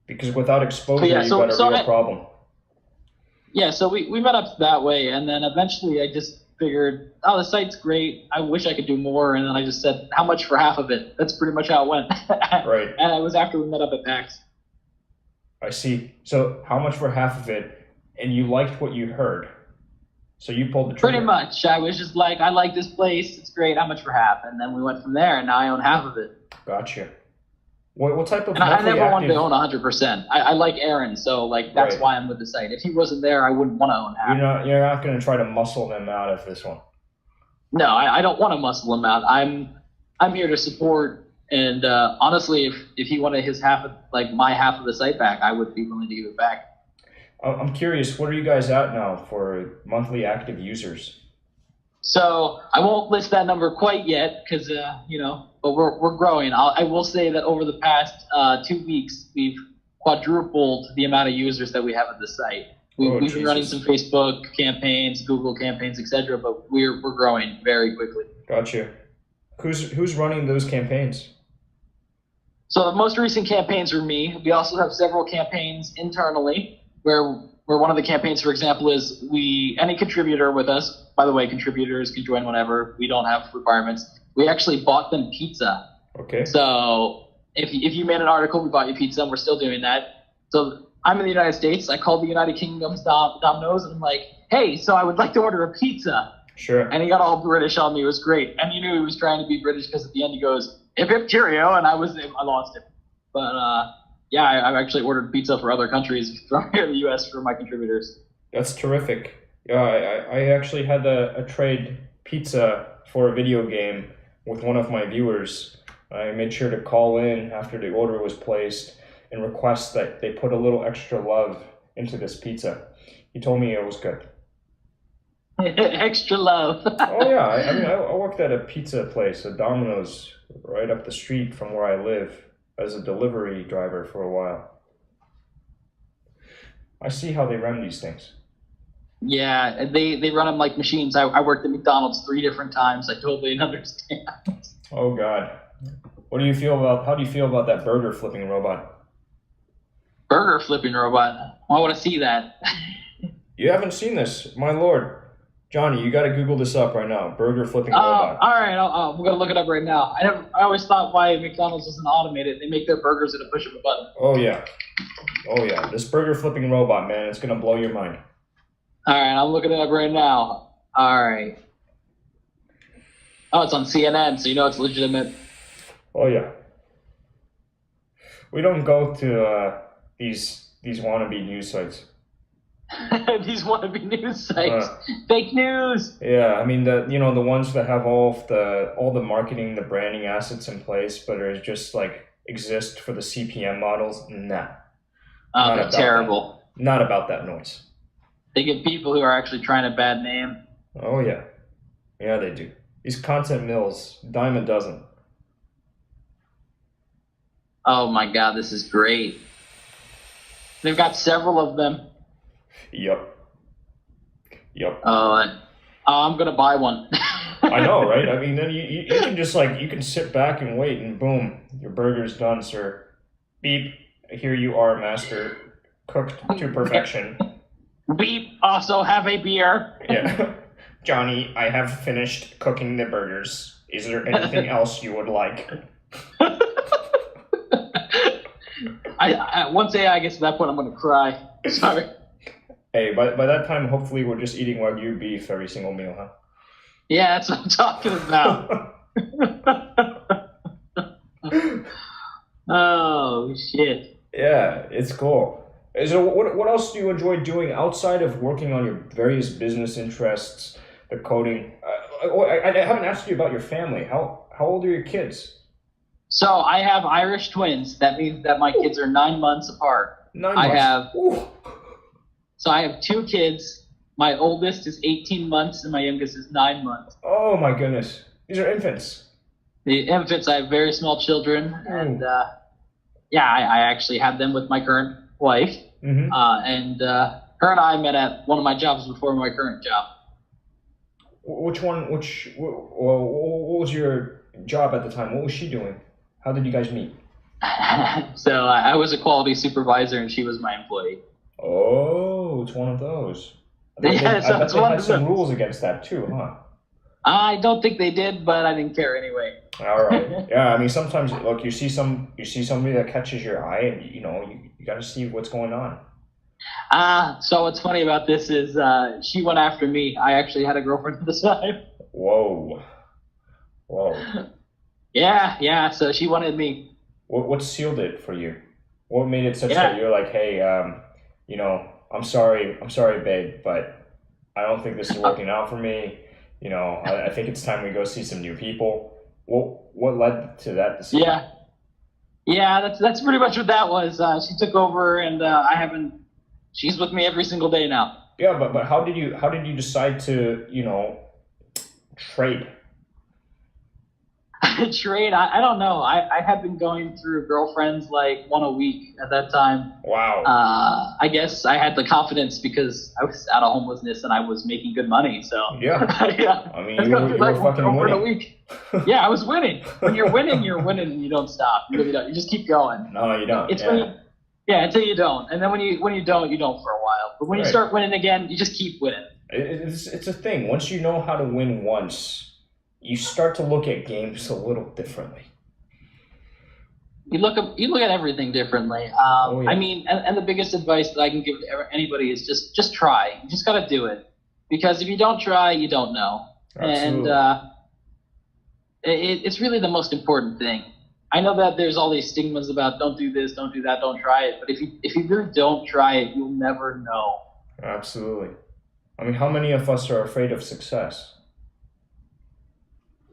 Because without exposure, you've got a real problem. Yeah, so we met up that way, and then eventually I just figured, oh, the site's great. I wish I could do more, and then I just said, how much for half of it? That's pretty much how it went. Right. And it was after we met up at PAX. I see. So how much for half of it, and you liked what you heard? So you pulled the trigger. Pretty much. I was just like, I like this place. It's great. How much for half? And then we went from there, and now I own half of it. Gotcha. What type of and I never wanted to own 100%. I like Aaron, so that's why I'm with the site. If he wasn't there, I wouldn't want to own half. You're not going to try to muscle him out of this one. No, I don't want to muscle him out. I'm here to support, and honestly, if he wanted his half, my half of the site back, I would be willing to give it back. I'm curious, what are you guys at now for monthly active users? So I won't list that number quite yet because, but we're growing. I will say that over the past 2 weeks, we've quadrupled the amount of users that we have at the site. We've been running some Facebook campaigns, Google campaigns, etc., but we're growing very quickly. Gotcha. Who's running those campaigns? So the most recent campaigns are me. We also have several campaigns internally where one of the campaigns, for example, is any contributor with us, by the way, contributors can join whenever. We don't have requirements. We actually bought them pizza. Okay. So if you made an article, we bought you pizza, and we're still doing that. So I'm in the United States. I called the United Kingdom's Domino's, and I'm like, hey, so I would like to order a pizza. Sure. And he got all British on me. It was great. And you knew he was trying to be British because at the end he goes, hip hip cheerio, and I lost it. But yeah, I've actually ordered pizza for other countries from here in the U.S. for my contributors. That's terrific. Yeah, I actually had a trade pizza for a video game with one of my viewers. I made sure to call in after the order was placed, and request that they put a little extra love into this pizza. He told me it was good. Extra love. Oh yeah, I worked at a pizza place, a Domino's, right up the street from where I live, as a delivery driver for a while. I see how they run these things. Yeah, they run them like machines. I worked at McDonald's 3 different times. I totally understand. Oh God, how do you feel about that burger flipping robot? Burger flipping robot. I want to see that. You haven't seen this, my lord. Johnny, you got to Google this up right now. Burger flipping robot. All right, I'm gonna look it up right now. I always thought why McDonald's wasn't automated. They make their burgers at a push of a button. Oh yeah. This burger flipping robot, man, it's gonna blow your mind. All right, I'm looking it up right now. All right. Oh, it's on CNN, so you know it's legitimate. Oh yeah. We don't go to these wannabe news sites. These wannabe news sites. Fake news. Yeah, I mean the ones that have all the marketing, the branding assets in place, but are just like exist for the CPM models. Nah. Oh, they're terrible. Not about that noise. They get people who are actually trying a bad name. Oh yeah. Yeah, they do. These content mills, dime a dozen. Oh my God, this is great. They've got several of them. Yep. I'm gonna buy one. I know, right? I mean, then you can just you can sit back and wait, and boom, your burger's done, sir. Beep. Here you are, master, cooked to perfection. Beep. Also have a beer. Yeah. Johnny, I have finished cooking the burgers. Is there anything else you would like? Once AI gets to that point, I'm gonna cry. Sorry. Hey, by that time, hopefully we're just eating Wagyu beef every single meal, huh? Yeah, that's what I'm talking about. Oh, shit. Yeah, it's cool. So what else do you enjoy doing outside of working on your various business interests, the coding? I haven't asked you about your family. How old are your kids? So I have Irish twins. That means that my kids are 9 months apart. 9 months. So I have 2 kids. My oldest is 18 months and my youngest is 9 months. Oh my goodness. These are infants. The infants, I have very small children. And I actually had them with my current wife. Mm-hmm. Her and I met at one of my jobs before my current job. What was your job at the time? What was she doing? How did you guys meet? So I was a quality supervisor and she was my employee. Oh, it's one of those. I bet they had some rules against that too, huh? I don't think they did, but I didn't care anyway. All right. Yeah, I mean, sometimes look, you see somebody that catches your eye, and you got to see what's going on. So what's funny about this is she went after me. I actually had a girlfriend at the time. Whoa. Yeah. So she wanted me. What sealed it for you? What made it such that you're like, hey, I'm sorry, babe, but I don't think this is working out for me. I think it's time we go see some new people. What led to that decision? Yeah. That's pretty much what that was. She took over, and she's with me every single day now. Yeah, but how did you decide to trade? Trade? I don't know. I had been going through girlfriends like one a week at that time. Wow. I guess I had the confidence because I was out of homelessness and I was making good money. So yeah. I mean, you were fucking winning. A week. Yeah, I was winning. When you're winning, and you don't stop. You really don't. You just keep going. No, you don't. Until you don't, and then when you don't, you don't for a while. But when you start winning again, you just keep winning. It's a thing. Once you know how to win once, you start to look at games a little differently. You look at everything differently. I mean, and the biggest advice that I can give to anybody is just try. You just got to do it, because if you don't try, you don't know. Absolutely. And it's really the most important thing. I know that there's all these stigmas about don't do this, don't do that, don't try it. But if you really don't try it, you'll never know. Absolutely. I mean, how many of us are afraid of success?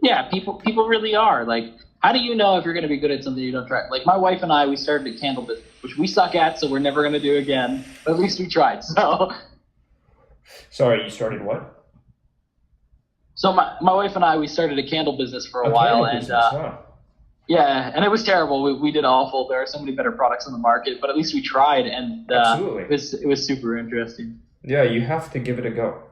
Yeah, people really are. Like, how do you know if you're going to be good at something you don't try? Like, my wife and I, we started a candle business. which we suck at, so we're never going to do again. But at least we tried. Sorry, you started what? So my wife and I, we started a candle business for a while, and yeah, and it was terrible. We did awful. There are so many better products on the market, but at least we tried, and Absolutely. it was super interesting. Yeah, you have to give it a go.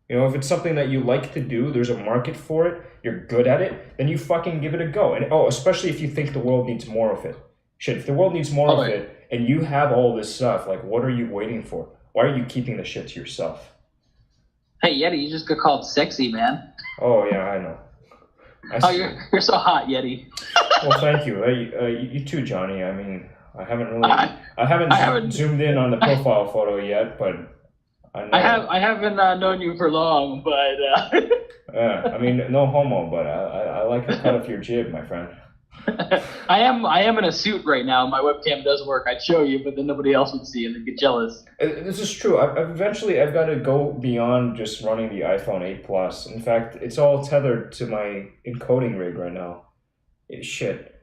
You know, if it's something that you like to do, there's a market for it, you're good at it, then you fucking give it a go. And especially if you think the world needs more of it. Shit, if the world needs more of it, and you have all this stuff, like, what are you waiting for? Why are you keeping the shit to yourself? Hey, Yeti, you just got called sexy, man. Oh, yeah, I know. You're so hot, Yeti. Well, thank you. You too, Johnny. I mean, I haven't zoomed in on the profile photo yet, but I haven't known you for long, but yeah, I mean, no homo, but I like the cut of your jib, my friend. I am in a suit right now. My webcam does work. I'd show you, but then nobody else would see and they'd get jealous. This is true. Eventually I've got to go beyond just running the iPhone 8 Plus. In fact, it's all tethered to my encoding rig right now. Shit.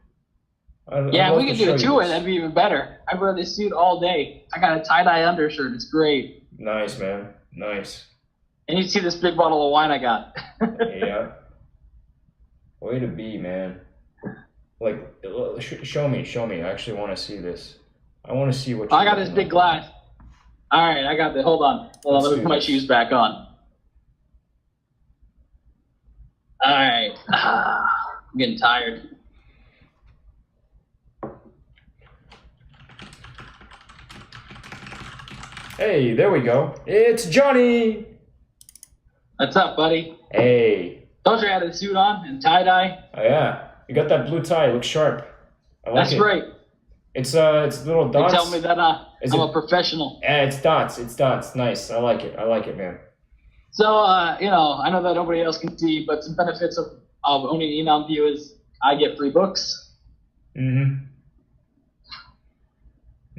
Yeah, we could do a tour. That'd be even better. I wear this suit all day. I got a tie-dye undershirt. It's great. Nice, man. Nice. And you see this big bottle of wine I got. Yeah. Way to be, man. Like, show me. I actually want to see this. I want to see what. I got this big glass. All right, I got the. Hold on. Let me put my shoes back on. All right. I'm getting tired. Hey, there we go. It's Johnny. What's up, buddy? Hey. Told you I had a suit on and tie-dye. Oh, yeah. You got that blue tie. It looks sharp. I like That's right. It's little dots. They tell me that I'm a professional. Yeah, it's dots. Nice. I like it, man. So, I know that nobody else can see, but some benefits of owning Enom View is I get free books. Mm-hmm.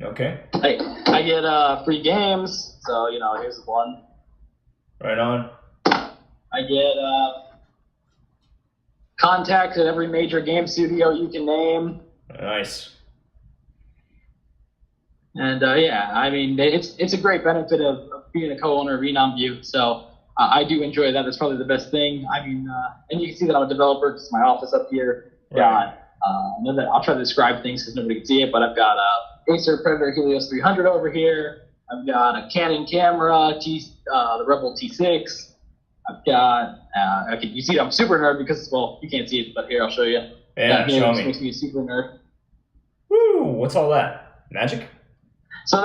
Okay. I get free games. So, here's one. Right on. I get contacts at every major game studio you can name. Nice. And yeah, I mean, it's a great benefit of being a co-owner of Enom View. So I do enjoy that. That's probably the best thing. I mean, and you can see that I'm a developer because my office up here. Right. I'll try to describe things because nobody can see it, but I've got Acer Predator Helios 300 over here. I've got a Canon camera, the Rebel T6. I've got, you see I'm super nerd because, well, you can't see it, but here, I'll show you. Yeah, show me. Makes me a super nerd. Woo, what's all that? Magic? So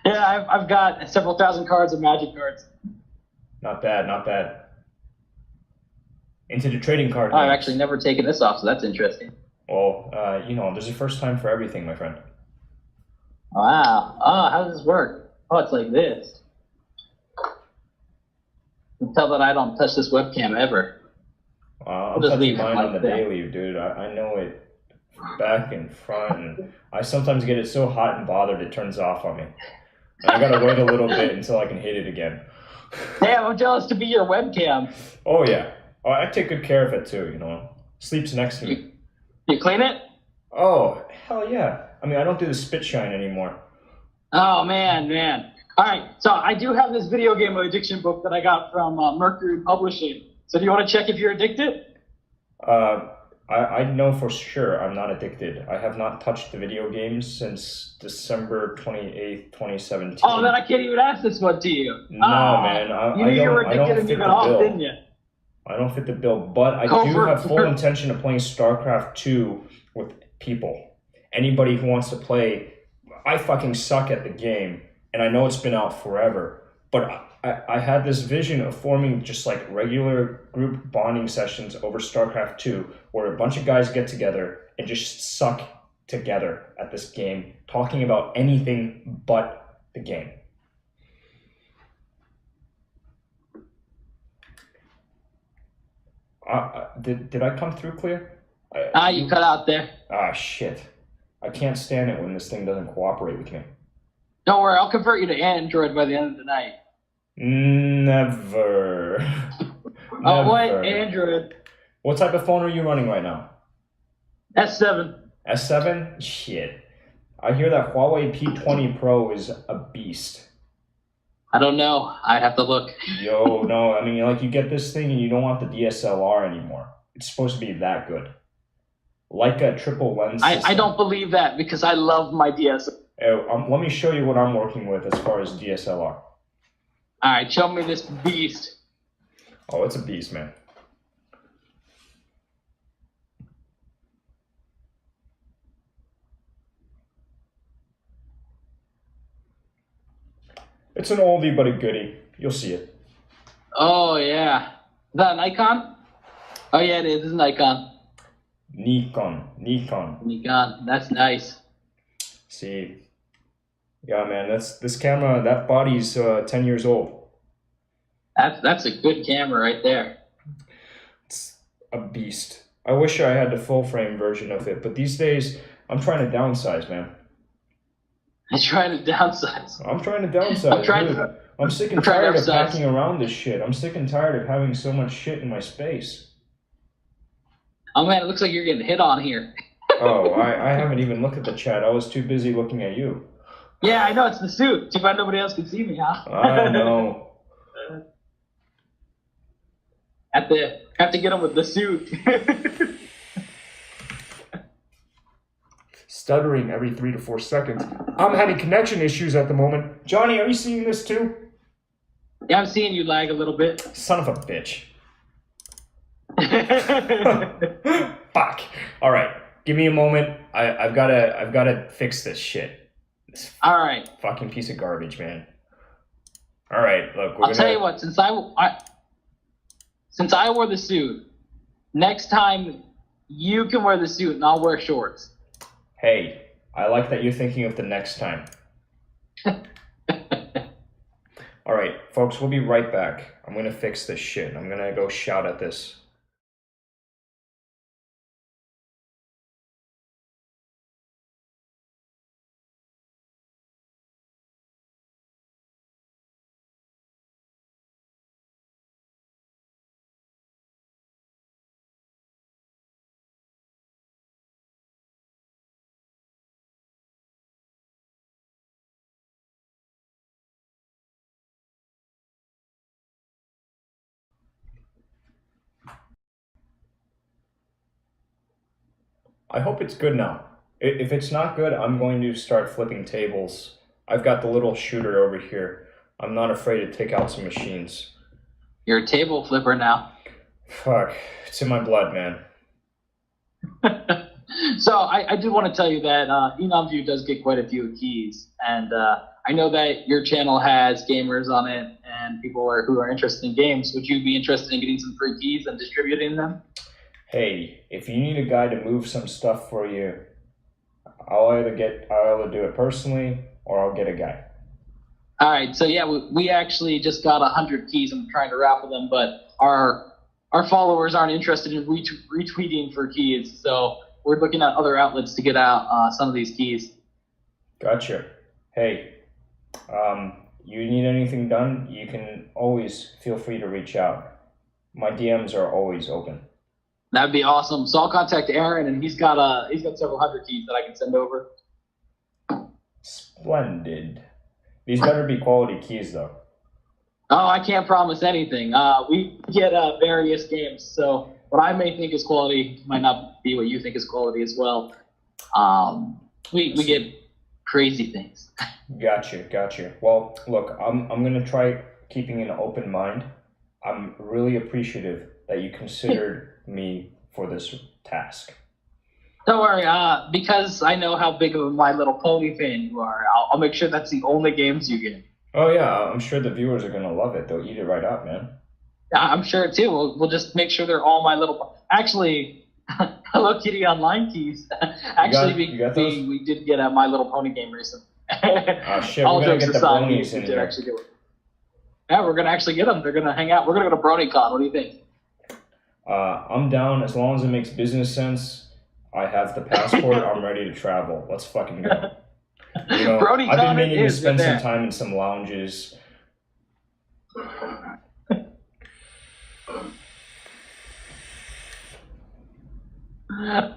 I've got several thousand cards of Magic cards. Not bad. Into the trading card. I've actually never taken this off, so that's interesting. Well, there's a first time for everything, my friend. Wow. Oh, how does this work? Oh, it's like this. You can tell that I don't touch this webcam ever. I'm touching mine on the daily, dude. I know it back and front, and I sometimes get it so hot and bothered it turns off on me. And I gotta wait a little bit until I can hit it again. Damn, I'm jealous to be your webcam. Oh yeah. Oh, I take good care of it too. Sleeps next to me. You clean it? Oh hell yeah. I mean, I don't do the spit shine anymore. Oh man. All right, so I do have this video game addiction book that I got from Mercury Publishing. So do you want to check if you're addicted? I know for sure I'm not addicted. I have not touched the video games since December 28th, 2017. Oh, then I can't even ask this one to you. No, man. You were addicted and you got off, didn't you? I don't fit the bill, but I do have full intention of playing StarCraft 2 with people. Anybody who wants to play, I fucking suck at the game. And I know it's been out forever, but I had this vision of forming just like regular group bonding sessions over StarCraft 2, where a bunch of guys get together and just suck together at this game, talking about anything but the game. Did I come through clear? You cut out there. Ah, shit. I can't stand it when this thing doesn't cooperate with me. Don't worry, I'll convert you to Android by the end of the night. Never. Oh, wait, Android. What type of phone are you running right now? S7. S7? Shit. I hear that Huawei P20 Pro is a beast. I don't know. I'd have to look. Yo, no, I mean, like, you get this thing and you don't want the DSLR anymore. It's supposed to be that good. Like a triple lens system. I don't believe that because I love my DSLR. Let me show you what I'm working with as far as DSLR. All right, show me this beast. Oh, it's a beast, man. It's an oldie but a goodie. You'll see it. Oh, yeah. Is that an Nikon? Oh, yeah, it is. It's a Nikon. Nikon. That's nice. See. Yeah, man, this camera, that body's 10 years old. That's a good camera right there. It's a beast. I wish I had the full frame version of it, but these days, I'm trying to downsize, man. I'm trying to downsize. I'm trying to downsize. I'm sick and tired of packing around this shit. I'm sick and tired of having so much shit in my space. Oh man, it looks like you're getting hit on here. Oh, I haven't even looked at the chat. I was too busy looking at you. Yeah, I know, it's the suit. Too bad nobody else can see me, huh? I know. Have to get him with the suit. Stuttering every 3 to 4 seconds. I'm having connection issues at the moment. Johnny, are you seeing this too? Yeah, I'm seeing you lag a little bit. Son of a bitch. Fuck. All right, give me a moment. I've gotta fix this shit. This all right. Fucking piece of garbage, man. All right, look. I'll tell you what. Since I wore the suit, next time you can wear the suit and I'll wear shorts. Hey, I like that you're thinking of the next time. All right, folks, we'll be right back. I'm gonna fix this shit. I'm gonna go shout at this. I hope it's good now. If it's not good, I'm going to start flipping tables. I've got the little shooter over here. I'm not afraid to take out some machines. You're a table flipper now. Fuck, it's in my blood, man. So I do want to tell you that EnomView does get quite a few keys, and I know that your channel has gamers on it and people who are interested in games. Would you be interested in getting some free keys and distributing them? Hey, if you need a guy to move some stuff for you, I'll either do it personally or I'll get a guy. All right, so yeah, we actually just got 100 keys. I'm trying to raffle them, but our followers aren't interested in retweeting for keys, so we're looking at other outlets to get out some of these keys. Gotcha. Hey, you need anything done, you can always feel free to reach out. My DMs are always open. That'd be awesome. So I'll contact Aaron, and he's got several hundred keys that I can send over. Splendid. These better be quality keys, though. Oh, I can't promise anything. We get various games, so what I may think is quality might not be what you think is quality as well. We get crazy things. Gotcha. Well, look, I'm gonna try keeping an open mind. I'm really appreciative that you considered me for this task. Don't worry, because I know how big of a My Little Pony fan you are, I'll make sure that's the only games you get. Oh yeah, I'm sure the viewers are gonna love it. They'll eat it right up, man. I'm sure too. We'll just make sure they're all My Little. Actually, Hello Kitty Online keys. Actually, you got those? we did get a My Little Pony game recently. Oh shit, we're gonna get the bronies in here. Yeah, we're gonna actually get them. They're gonna hang out. We're gonna go to BronyCon. What do you think? I'm down as long as it makes business sense. I have the passport. I'm ready to travel. Let's fucking go. You know, I've been meaning to spend some time in some lounges.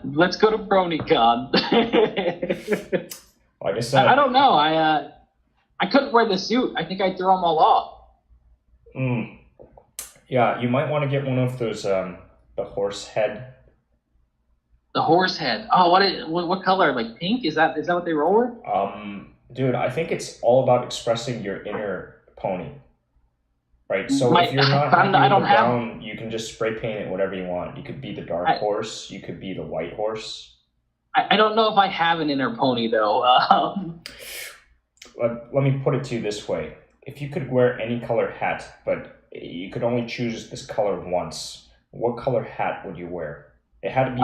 Let's go to BronyCon. Like I said, I don't know. I couldn't wear the suit. I think I'd throw them all off. Yeah, you might want to get one of those the horse head. The horse head. Oh, what color? Like pink? Is that what they roll with? Dude, I think it's all about expressing your inner pony. Right, so if you're not happy with the brown, you can just spray paint it whatever you want. You could be the dark horse. You could be the white horse. I don't know if I have an inner pony, though. Let me put it to you this way. If you could wear any color hat, but you could only choose this color once, what color hat would you wear? It had to be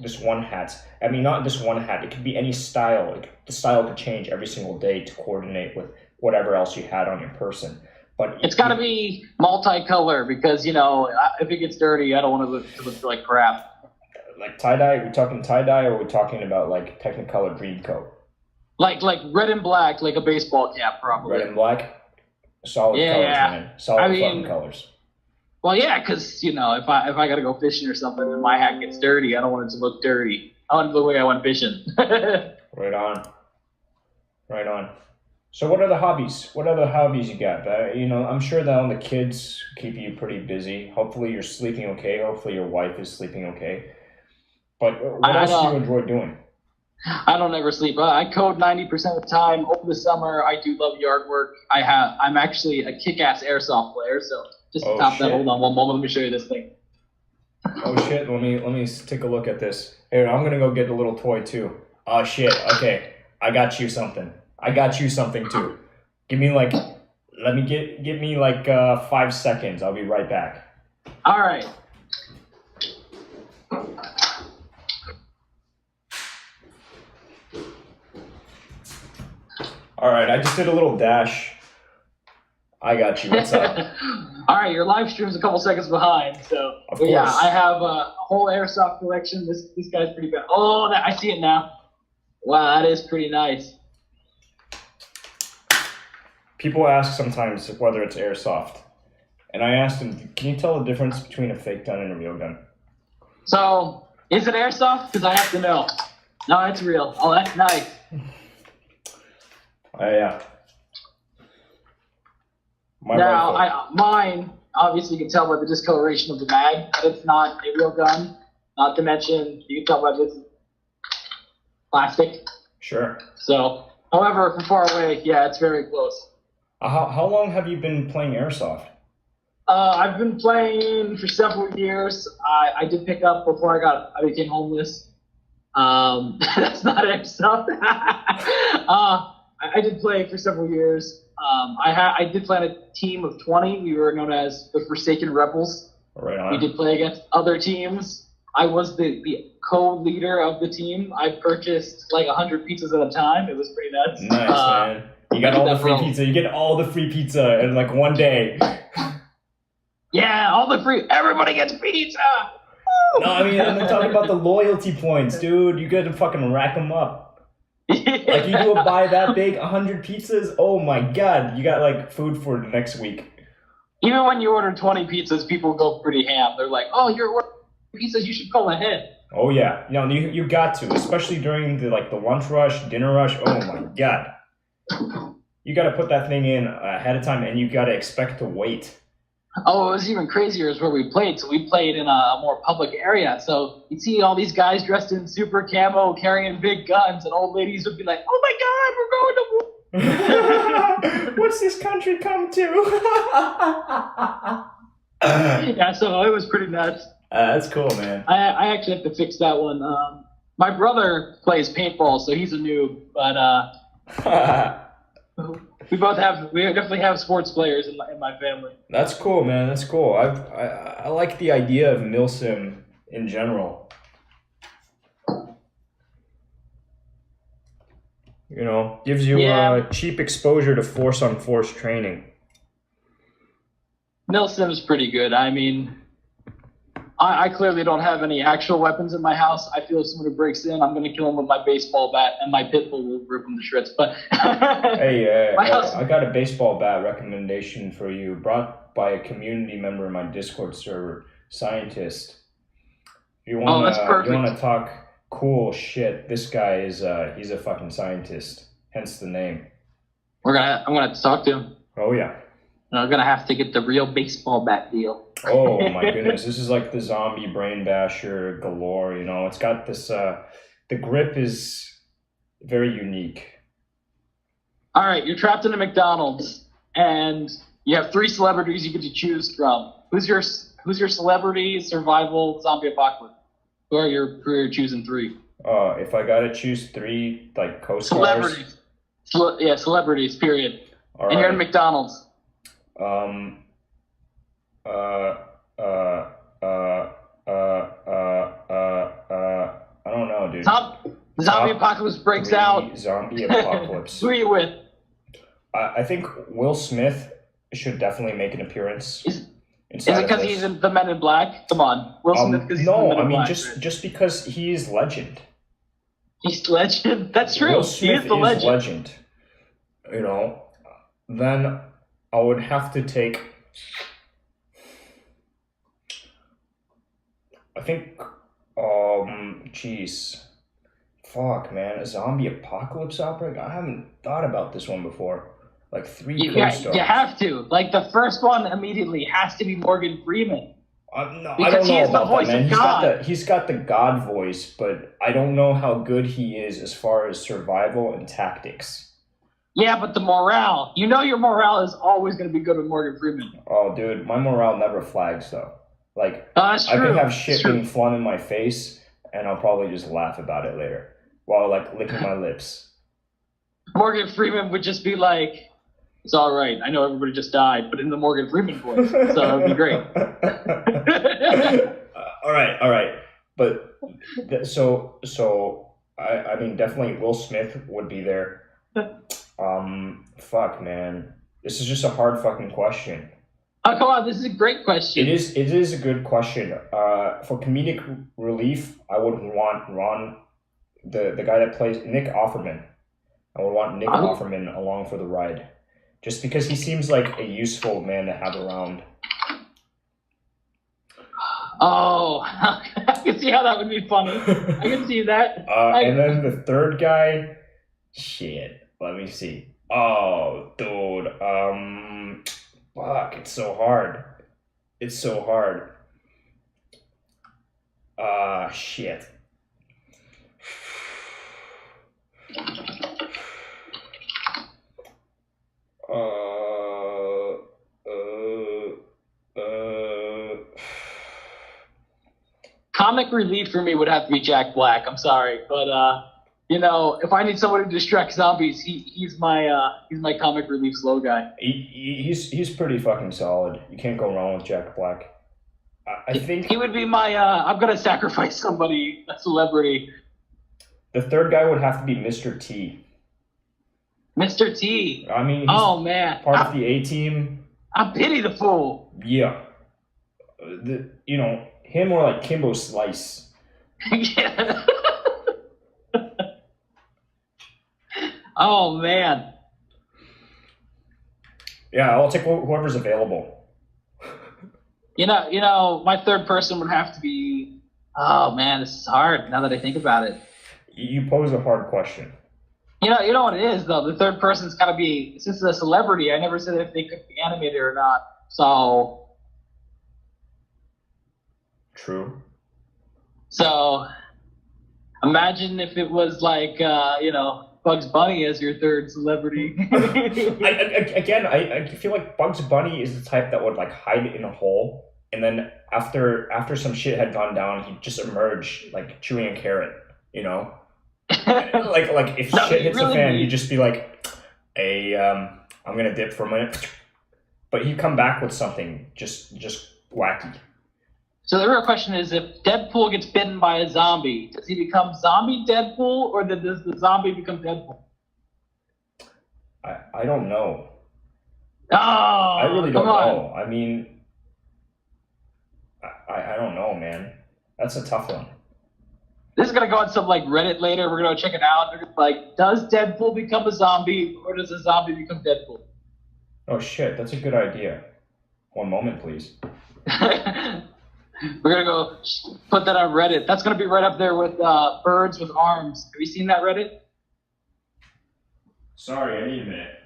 this one hat. I mean, not this one hat. It could be any style. The style could change every single day to coordinate with whatever else you had on your person. But it's got to be multicolor because, if it gets dirty, I don't want to look like crap. Like tie-dye? Are we talking tie-dye or are we talking about like Technicolor dream coat? Like red and black, like a baseball cap, probably. Red and black? Solid colors, man. Solid fucking colors. Well, yeah, because, if I got to go fishing or something and my hat gets dirty, I don't want it to look dirty. I want it to look like I went fishing. Right on. Right on. So what are the hobbies? What other hobbies you got? I'm sure that the kids keep you pretty busy. Hopefully you're sleeping okay. Hopefully your wife is sleeping okay. But what else do you enjoy doing? I don't ever sleep. I code 90% of the time. Over the summer, I do love yard work. I'm actually a kick-ass airsoft player. So just to top that, hold on one moment. Let me show you this thing. Oh shit! Let me take a look at this. Here, I'm gonna go get a little toy too. Oh shit! Okay, I got you something. Too. Give me give me 5 seconds. I'll be right back. All right. All right, I just did a little dash. I got you. What's up? All right, your live stream's a couple seconds behind, so yeah, I have a whole airsoft collection. This guy's pretty bad. Oh, I see it now. Wow, that is pretty nice. People ask sometimes whether it's airsoft, and I asked them, "Can you tell the difference between a fake gun and a real gun?" So, is it airsoft? Because I have to know. No, it's real. Oh, that's nice. Yeah. Mine, obviously you can tell by the discoloration of the mag that it's not a real gun. Not to mention, you can tell by this plastic. Sure. So, however, from far away, yeah, it's very close. How long have you been playing airsoft? I've been playing for several years. I did pick up before I became homeless. That's not airsoft. I did play for several years. I did play on a team of 20. We were known as the Forsaken Rebels. Right on. We did play against other teams. I was the co-leader of the team. I purchased 100 pizzas at a time. It was pretty nuts. Nice, man. You got all the free pizza. You get all the free pizza in one day. Yeah, all the free. Everybody gets pizza. No, I mean, I'm talking about the loyalty points, dude. You got to fucking rack them up. Like you do a buy that big, 100 pizzas. Oh my god, you got food for the next week. Even when you order 20 pizzas, people go pretty ham. They're like, "Oh, you're ordering pizzas. You should call ahead." Oh yeah, you got to, especially during the lunch rush, dinner rush. Oh my god, you got to put that thing in ahead of time, and you got to expect to wait. Oh, it was even crazier is where we played. So we played in a more public area. So you'd see all these guys dressed in super camo carrying big guns, and old ladies would be like, "Oh my God, we're going to war." What's this country come to? Yeah, so it was pretty nuts. That's cool, man. I actually have to fix that one. My brother plays paintball, so he's a noob, but we definitely have sports players in my family. That's cool, man. That's cool. I like the idea of milsim in general. Gives you cheap exposure to force-on-force training. Milsim's pretty good. I mean, I clearly don't have any actual weapons in my house. I feel if somebody breaks in, I'm going to kill him with my baseball bat, and my pit bull will rip him to shreds. But hey, I got a baseball bat recommendation for you, brought by a community member in my Discord server, Scientist. You want to talk Cool shit. This guy is he's a fucking scientist. Hence the name. I'm gonna have to talk to him. Oh yeah. And I'm gonna have to get the real baseball bat deal. Oh my goodness. This is like the zombie brain basher galore, you know. It's got this the grip is very unique. All right, you're trapped in a McDonald's, and you have 3 celebrities you get to choose from. Who's your celebrity survival zombie apocalypse? Who are you choosing 3? If I gotta choose 3 like co-stars. Celebrities. Celebrities. Period. All and you're right. in McDonald's. I don't know, dude. Zombie apocalypse breaks out. Zombie apocalypse. Who are you with? I think Will Smith should definitely make an appearance. Is it because he's in the Men in Black? Come on, Will Smith because he's in the Men in Black. just because he is legend. He's legend. That's true. Will Smith he is the legend. You know, then I would have to take. I think, jeez, fuck, man, a zombie apocalypse outbreak. I haven't thought about this one before. Like 3 co-stars. You have to. Like the first one immediately has to be Morgan Freeman. No, because I don't know he is about the voice that, man. of God. He's got the God voice, but I don't know how good he is as far as survival and tactics. Yeah, but the morale. You know your morale is always going to be good with Morgan Freeman. Oh, dude, my morale never flags, though. Like, that's true. I could have shit being flung in my face, and I'll probably just laugh about it later while, like, licking my lips. Morgan Freeman would just be like, it's all right. I know everybody just died, but in the Morgan Freeman voice. So it'd be great. All right. But so I mean, definitely Will Smith would be there. Fuck, man. This is just a hard fucking question. Oh, come on. This is a great question. It is a good question. For comedic relief, I would want Ron, the guy that plays Nick Offerman. I would want Nick Offerman along for the ride. Just because he seems like a useful man to have around. Oh, I can see how that would be funny. I can see that. And then the third guy, shit, let me see. Oh, dude, fuck, it's so hard. Shit. Comic relief for me would have to be Jack Black. I'm sorry, but if I need someone to distract zombies, he's my comic relief slow guy. He's pretty fucking solid. You can't go wrong with Jack Black. I think he would be my. I'm gonna sacrifice somebody, a celebrity. The third guy would have to be Mr. T. Mr. T. I mean, man, part of the A-Team. I pity the fool. Yeah. Him or like Kimbo Slice. Yeah. Oh man. Yeah, I'll take whoever's available. My third person would have to be. Oh man, this is hard. Now that I think about it. You pose a hard question. You know what it is though. The third person's got to be, since it's a celebrity. I never said if they could be animated or not. So. True. So, imagine if it was like Bugs Bunny as your third celebrity. I feel like Bugs Bunny is the type that would like hide in a hole, and then after some shit had gone down, he'd just emerge like chewing a carrot. Like if shit hits the fan, he'd just be like, "Hey, I'm gonna dip for a minute," but he'd come back with something just wacky. So the real question is, if Deadpool gets bitten by a zombie, does he become zombie Deadpool, or does the zombie become Deadpool? I don't know. Oh, I really don't know. On. I mean, I don't know, man. That's a tough one. This is gonna go on some like Reddit later. We're gonna check it out. They're gonna be like, does Deadpool become a zombie, or does a zombie become Deadpool? Oh shit, that's a good idea. One moment, please. We're gonna go put that on Reddit. That's gonna be right up there with birds with arms. Have you seen that Reddit? Sorry, I need a minute.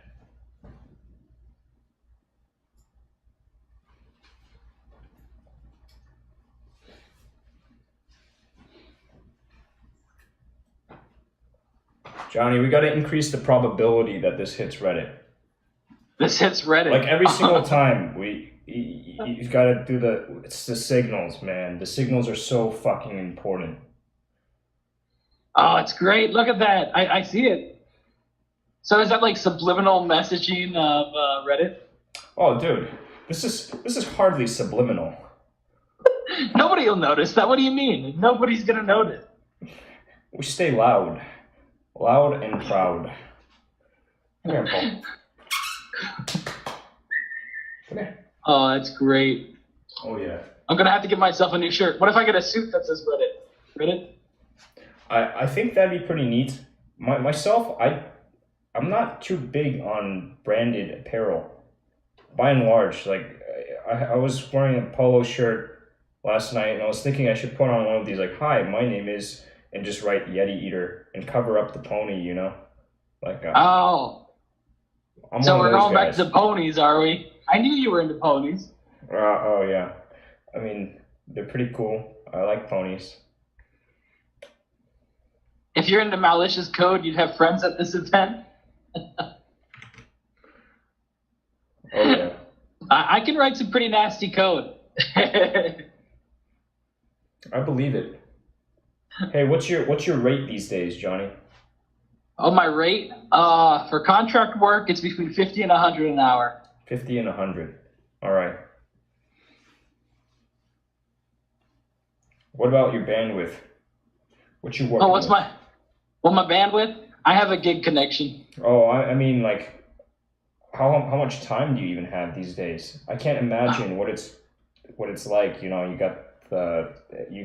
Johnny, we got to increase the probability that this hits Reddit. This hits Reddit. Like every single time, you got to do it's the signals, man. The signals are so fucking important. Oh, it's great. Look at that. I see it. So is that like subliminal messaging of Reddit? Oh, dude, this is hardly subliminal. Nobody will notice that. What do you mean? Nobody's gonna notice. We stay loud and proud. Come here, Paul. Come here. Oh, that's great. Oh yeah. I'm gonna have to get myself a new shirt. What if I get a suit that says Reddit? Reddit? I think that'd be pretty neat. Myself, I'm not too big on branded apparel. By and large, like I was wearing a polo shirt last night, and I was thinking I should put on one of these, like, "Hi, my name is," and just write "yetieater" and cover up the pony, you know, like. Oh. I'm So one of we're those going back guys. to the ponies, are we? I knew you were into ponies. Oh yeah, I mean they're pretty cool. I like ponies. If you're into malicious code, you'd have friends at this event. Oh yeah. I can write some pretty nasty code. I believe it. Hey, what's your rate these days, Johnny? Oh, my rate? For contract work, it's between 50 and 100 an hour. 50 and 100. All right. What about your bandwidth? What you working with? My bandwidth? I have a gig connection. Oh, I mean, like, how much time do you even have these days? I can't imagine what it's like. You know, you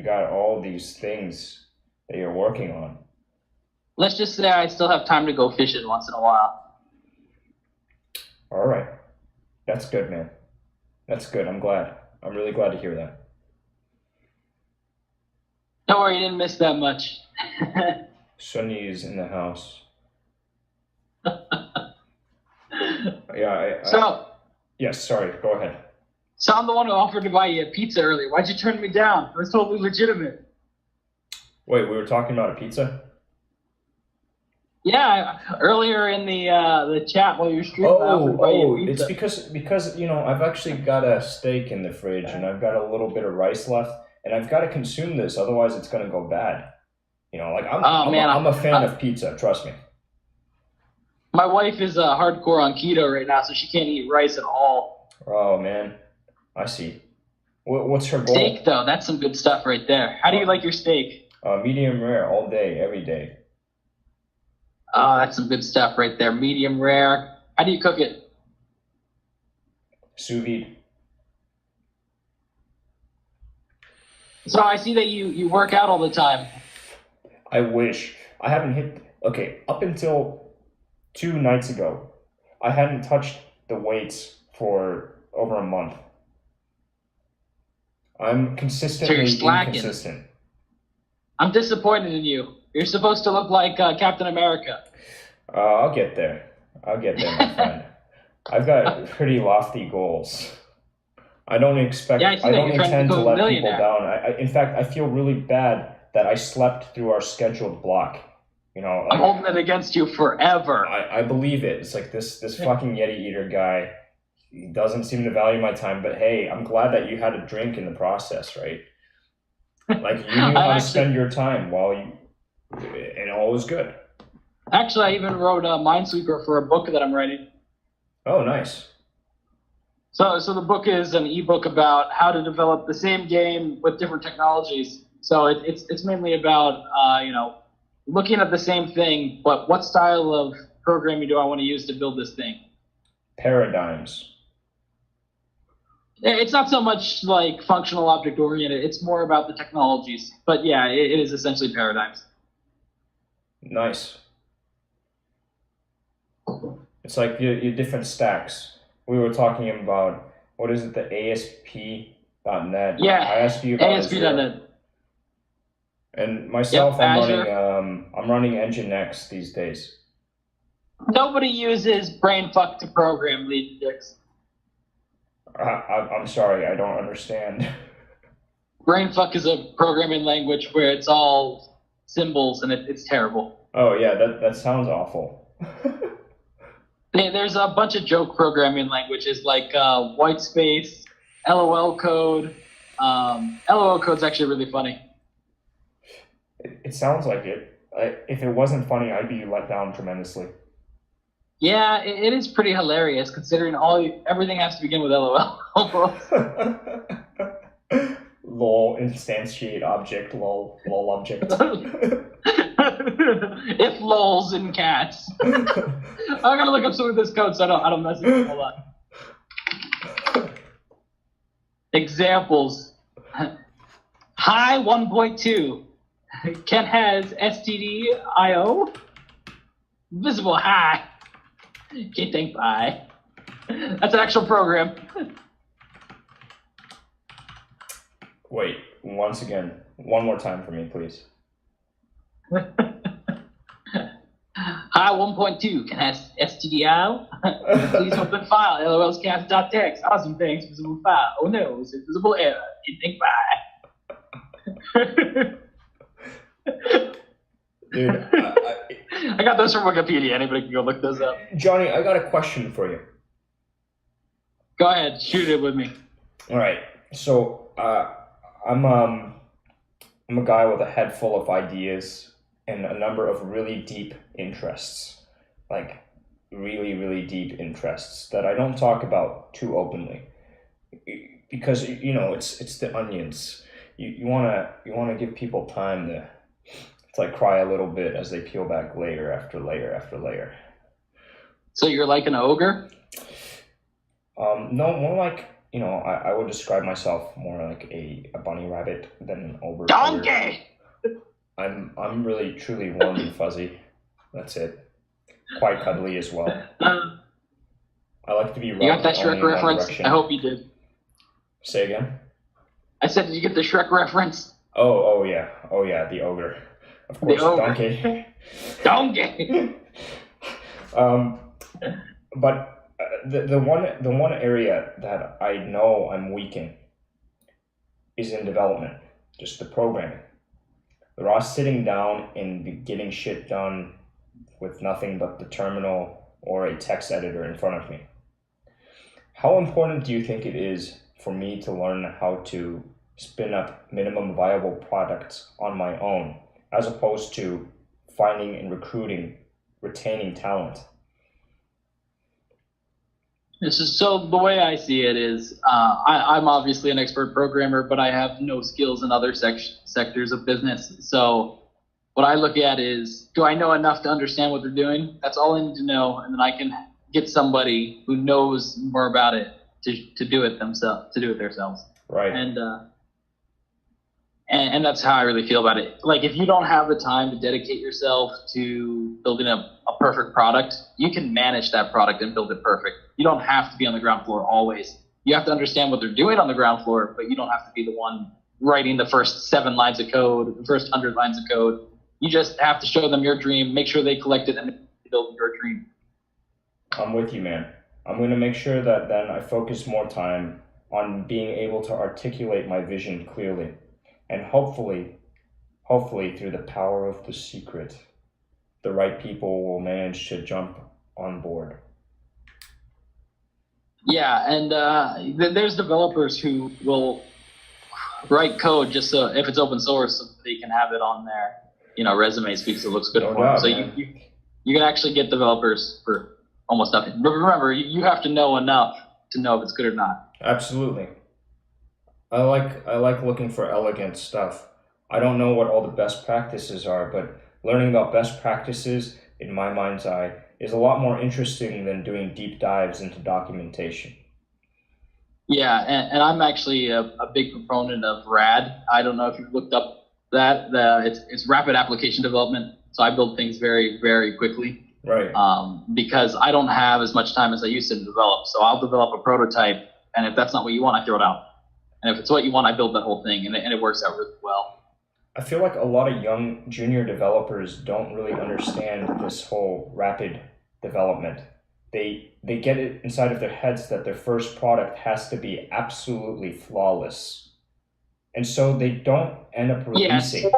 got all these things that you're working on. Let's just say I still have time to go fishing once in a while. All right. That's good, man. That's good. I'm glad. I'm really glad to hear that. Don't worry, you didn't miss that much. Sunny is in the house. Yeah. Yes, sorry. Go ahead. So I'm the one who offered to buy you a pizza earlier. Why'd you turn me down? It was totally legitimate. Wait, we were talking about a pizza? Yeah, earlier in the chat while you were streaming, I offered to buy you a pizza. It's because you know, I've actually got a steak in the fridge and I've got a little bit of rice left, and I've got to consume this, otherwise it's gonna go bad. You know, like I'm a fan of pizza. Trust me. My wife is hardcore on keto right now, so she can't eat rice at all. Oh man, I see. What's her goal? Steak though, that's some good stuff right there. How do you like your steak? Medium rare, all day, every day. Oh, that's some good stuff right there. Medium rare. How do you cook it? Sous vide. So I see that you work out all the time. I wish. I haven't hit. Okay, up until 2 nights ago, I hadn't touched the weights for over a month. I'm consistently inconsistent. I'm disappointed in you. You're supposed to look like Captain America. I'll get there. My friend. I've got pretty lofty goals. I don't intend to let people down. In fact, I feel really bad that I slept through our scheduled block. You know, I'm holding it against you forever. I believe it. It's like this fucking Yeti-eater guy. He doesn't seem to value my time, but hey, I'm glad that you had a drink in the process, right? Like you knew how to spend your time and all was good. Actually, I even wrote a Minesweeper for a book that I'm writing. Oh, nice. So the book is an ebook about how to develop the same game with different technologies. So it's mainly about looking at the same thing, but what style of programming do I want to use to build this thing? Paradigms. It's not so much like functional object oriented. It's more about the technologies. But yeah, it is essentially paradigms. Nice. It's like your different stacks. We were talking about, what is it, the ASP .net. Yeah, I asked you about Azure. ASP.NET. And myself, Yep, Azure. I'm running Nginx these days. Nobody uses brainfuck to program Linux. I'm sorry, I don't understand. Brainfuck is a programming language where it's all symbols and it's terrible. Oh yeah, that sounds awful. There's a bunch of joke programming languages like Whitespace, LOL code. LOL code's actually really funny. It sounds like it. If it wasn't funny, I'd be let down tremendously. Yeah, it is pretty hilarious considering everything has to begin with LOL almost. Lol instantiate object, lol object. If lols in cats. I'm gonna look up some of this code so I don't mess it up. Hold on. Examples. Hi 1.2. Ken has stdio. Visible hi. Can't think bye. That's an actual program. Wait, once again, one more time for me, please. Hi 1.2 can have stdio. Please open file. lolscast.txt. Awesome, thanks. Visible file. Oh no, it's a visible error. Can't think bye. Dude, I got those from Wikipedia. Anybody can go look those up. Johnny, I got a question for you. Go ahead, shoot it with me. All right. So I'm a guy with a head full of ideas and a number of really deep interests, like really, really deep interests that I don't talk about too openly, because it's the onions. You wanna give people time to like cry a little bit as they peel back layer after layer after layer. So you're like an ogre? No, more like, I would describe myself more like a bunny rabbit than an ogre. Donkey! I'm really truly warm and fuzzy. That's it. Quite cuddly as well. I like to be rubbed. You got that only Shrek in one reference? direction. I hope you did. Say again? I said, did you get the Shrek reference? Oh yeah, the ogre. Of course, the ogre. donkey. Donkey! But the one area that I know I'm weak in is in development, just the programming. The raw sitting down and getting shit done with nothing but the terminal or a text editor in front of me. How important do you think it is for me to learn how to spin up minimum viable products on my own, as opposed to finding and retaining talent? So the way I see it is, I'm obviously an expert programmer, but I have no skills in other sectors of business. So what I look at is, do I know enough to understand what they're doing? That's all I need to know, and then I can get somebody who knows more about it to do it themselves. Right. And that's how I really feel about it. Like, if you don't have the time to dedicate yourself to building a perfect product, you can manage that product and build it perfect. You don't have to be on the ground floor always. You have to understand what they're doing on the ground floor, but you don't have to be the one writing the first 7 lines of code, the first 100 lines of code. You just have to show them your dream, make sure they collect it, and build your dream. I'm with you, man. I'm going to make sure that then I focus more time on being able to articulate my vision clearly. And hopefully through the power of the secret, the right people will manage to jump on board. Yeah, and there's developers who will write code just so if it's open source, so they can have it on their resumes because it looks good for them. So you can actually get developers for almost nothing. But remember, you have to know enough to know if it's good or not. Absolutely. I like looking for elegant stuff. I don't know what all the best practices are, but learning about best practices, in my mind's eye, is a lot more interesting than doing deep dives into documentation. Yeah, and I'm actually a big proponent of RAD. I don't know if you've looked up that. It's rapid application development. So I build things very, very quickly. Right. Because I don't have as much time as I used to develop. So I'll develop a prototype, and if that's not what you want, I throw it out. And if it's what you want, I build that whole thing, and it works out really well. I feel like a lot of young junior developers don't really understand this whole rapid development. They get it inside of their heads that their first product has to be absolutely flawless. And so they don't end up releasing. Yes.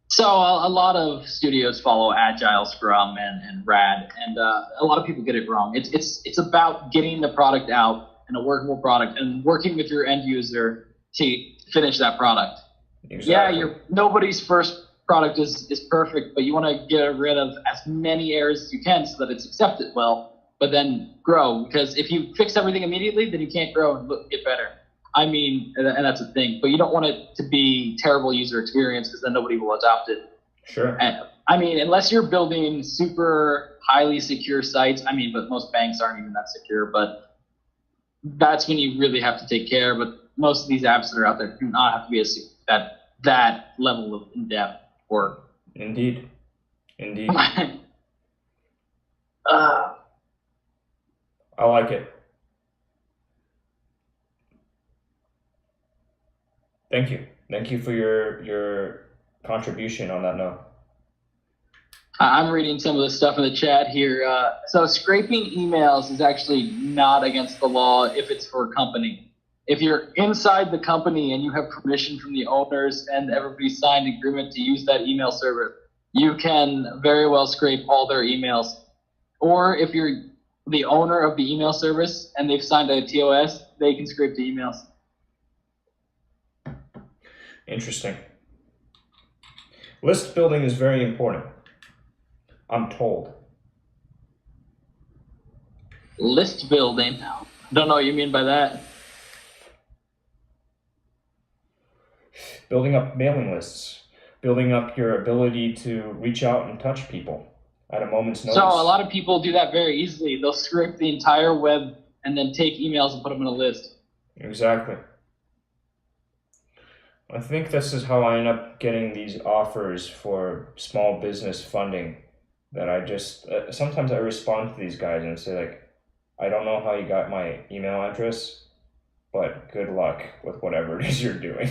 So a lot of studios follow Agile, Scrum, and Rad, and a lot of people get it wrong. It's about getting the product out and a workable product, and working with your end user to finish that product. Exactly. Yeah, nobody's first product is perfect, but you want to get rid of as many errors as you can so that it's accepted well, but then grow. Because if you fix everything immediately, then you can't grow and get better. I mean, and that's the thing. But you don't want it to be terrible user experience, because then nobody will adopt it. Sure. And, I mean, unless you're building super highly secure sites, I mean, but most banks aren't even that secure, but that's when you really have to take care. But most of these apps that are out there do not have to be that level of in-depth work. Indeed. I like it. Thank you for your contribution on that note. I'm reading some of the stuff in the chat here. So scraping emails is actually not against the law if it's for a company. If you're inside the company and you have permission from the owners and everybody signed an agreement to use that email server, you can very well scrape all their emails. Or if you're the owner of the email service and they've signed a TOS, they can scrape the emails. Interesting. List building is very important, I'm told. List building? Don't know what you mean by that. Building up mailing lists, building up your ability to reach out and touch people at a moment's notice. So a lot of people do that very easily. They'll script the entire web and then take emails and put them in a list. Exactly. I think this is how I end up getting these offers for small business funding, that I just, sometimes I respond to these guys and say, like, I don't know how you got my email address, but good luck with whatever it is you're doing.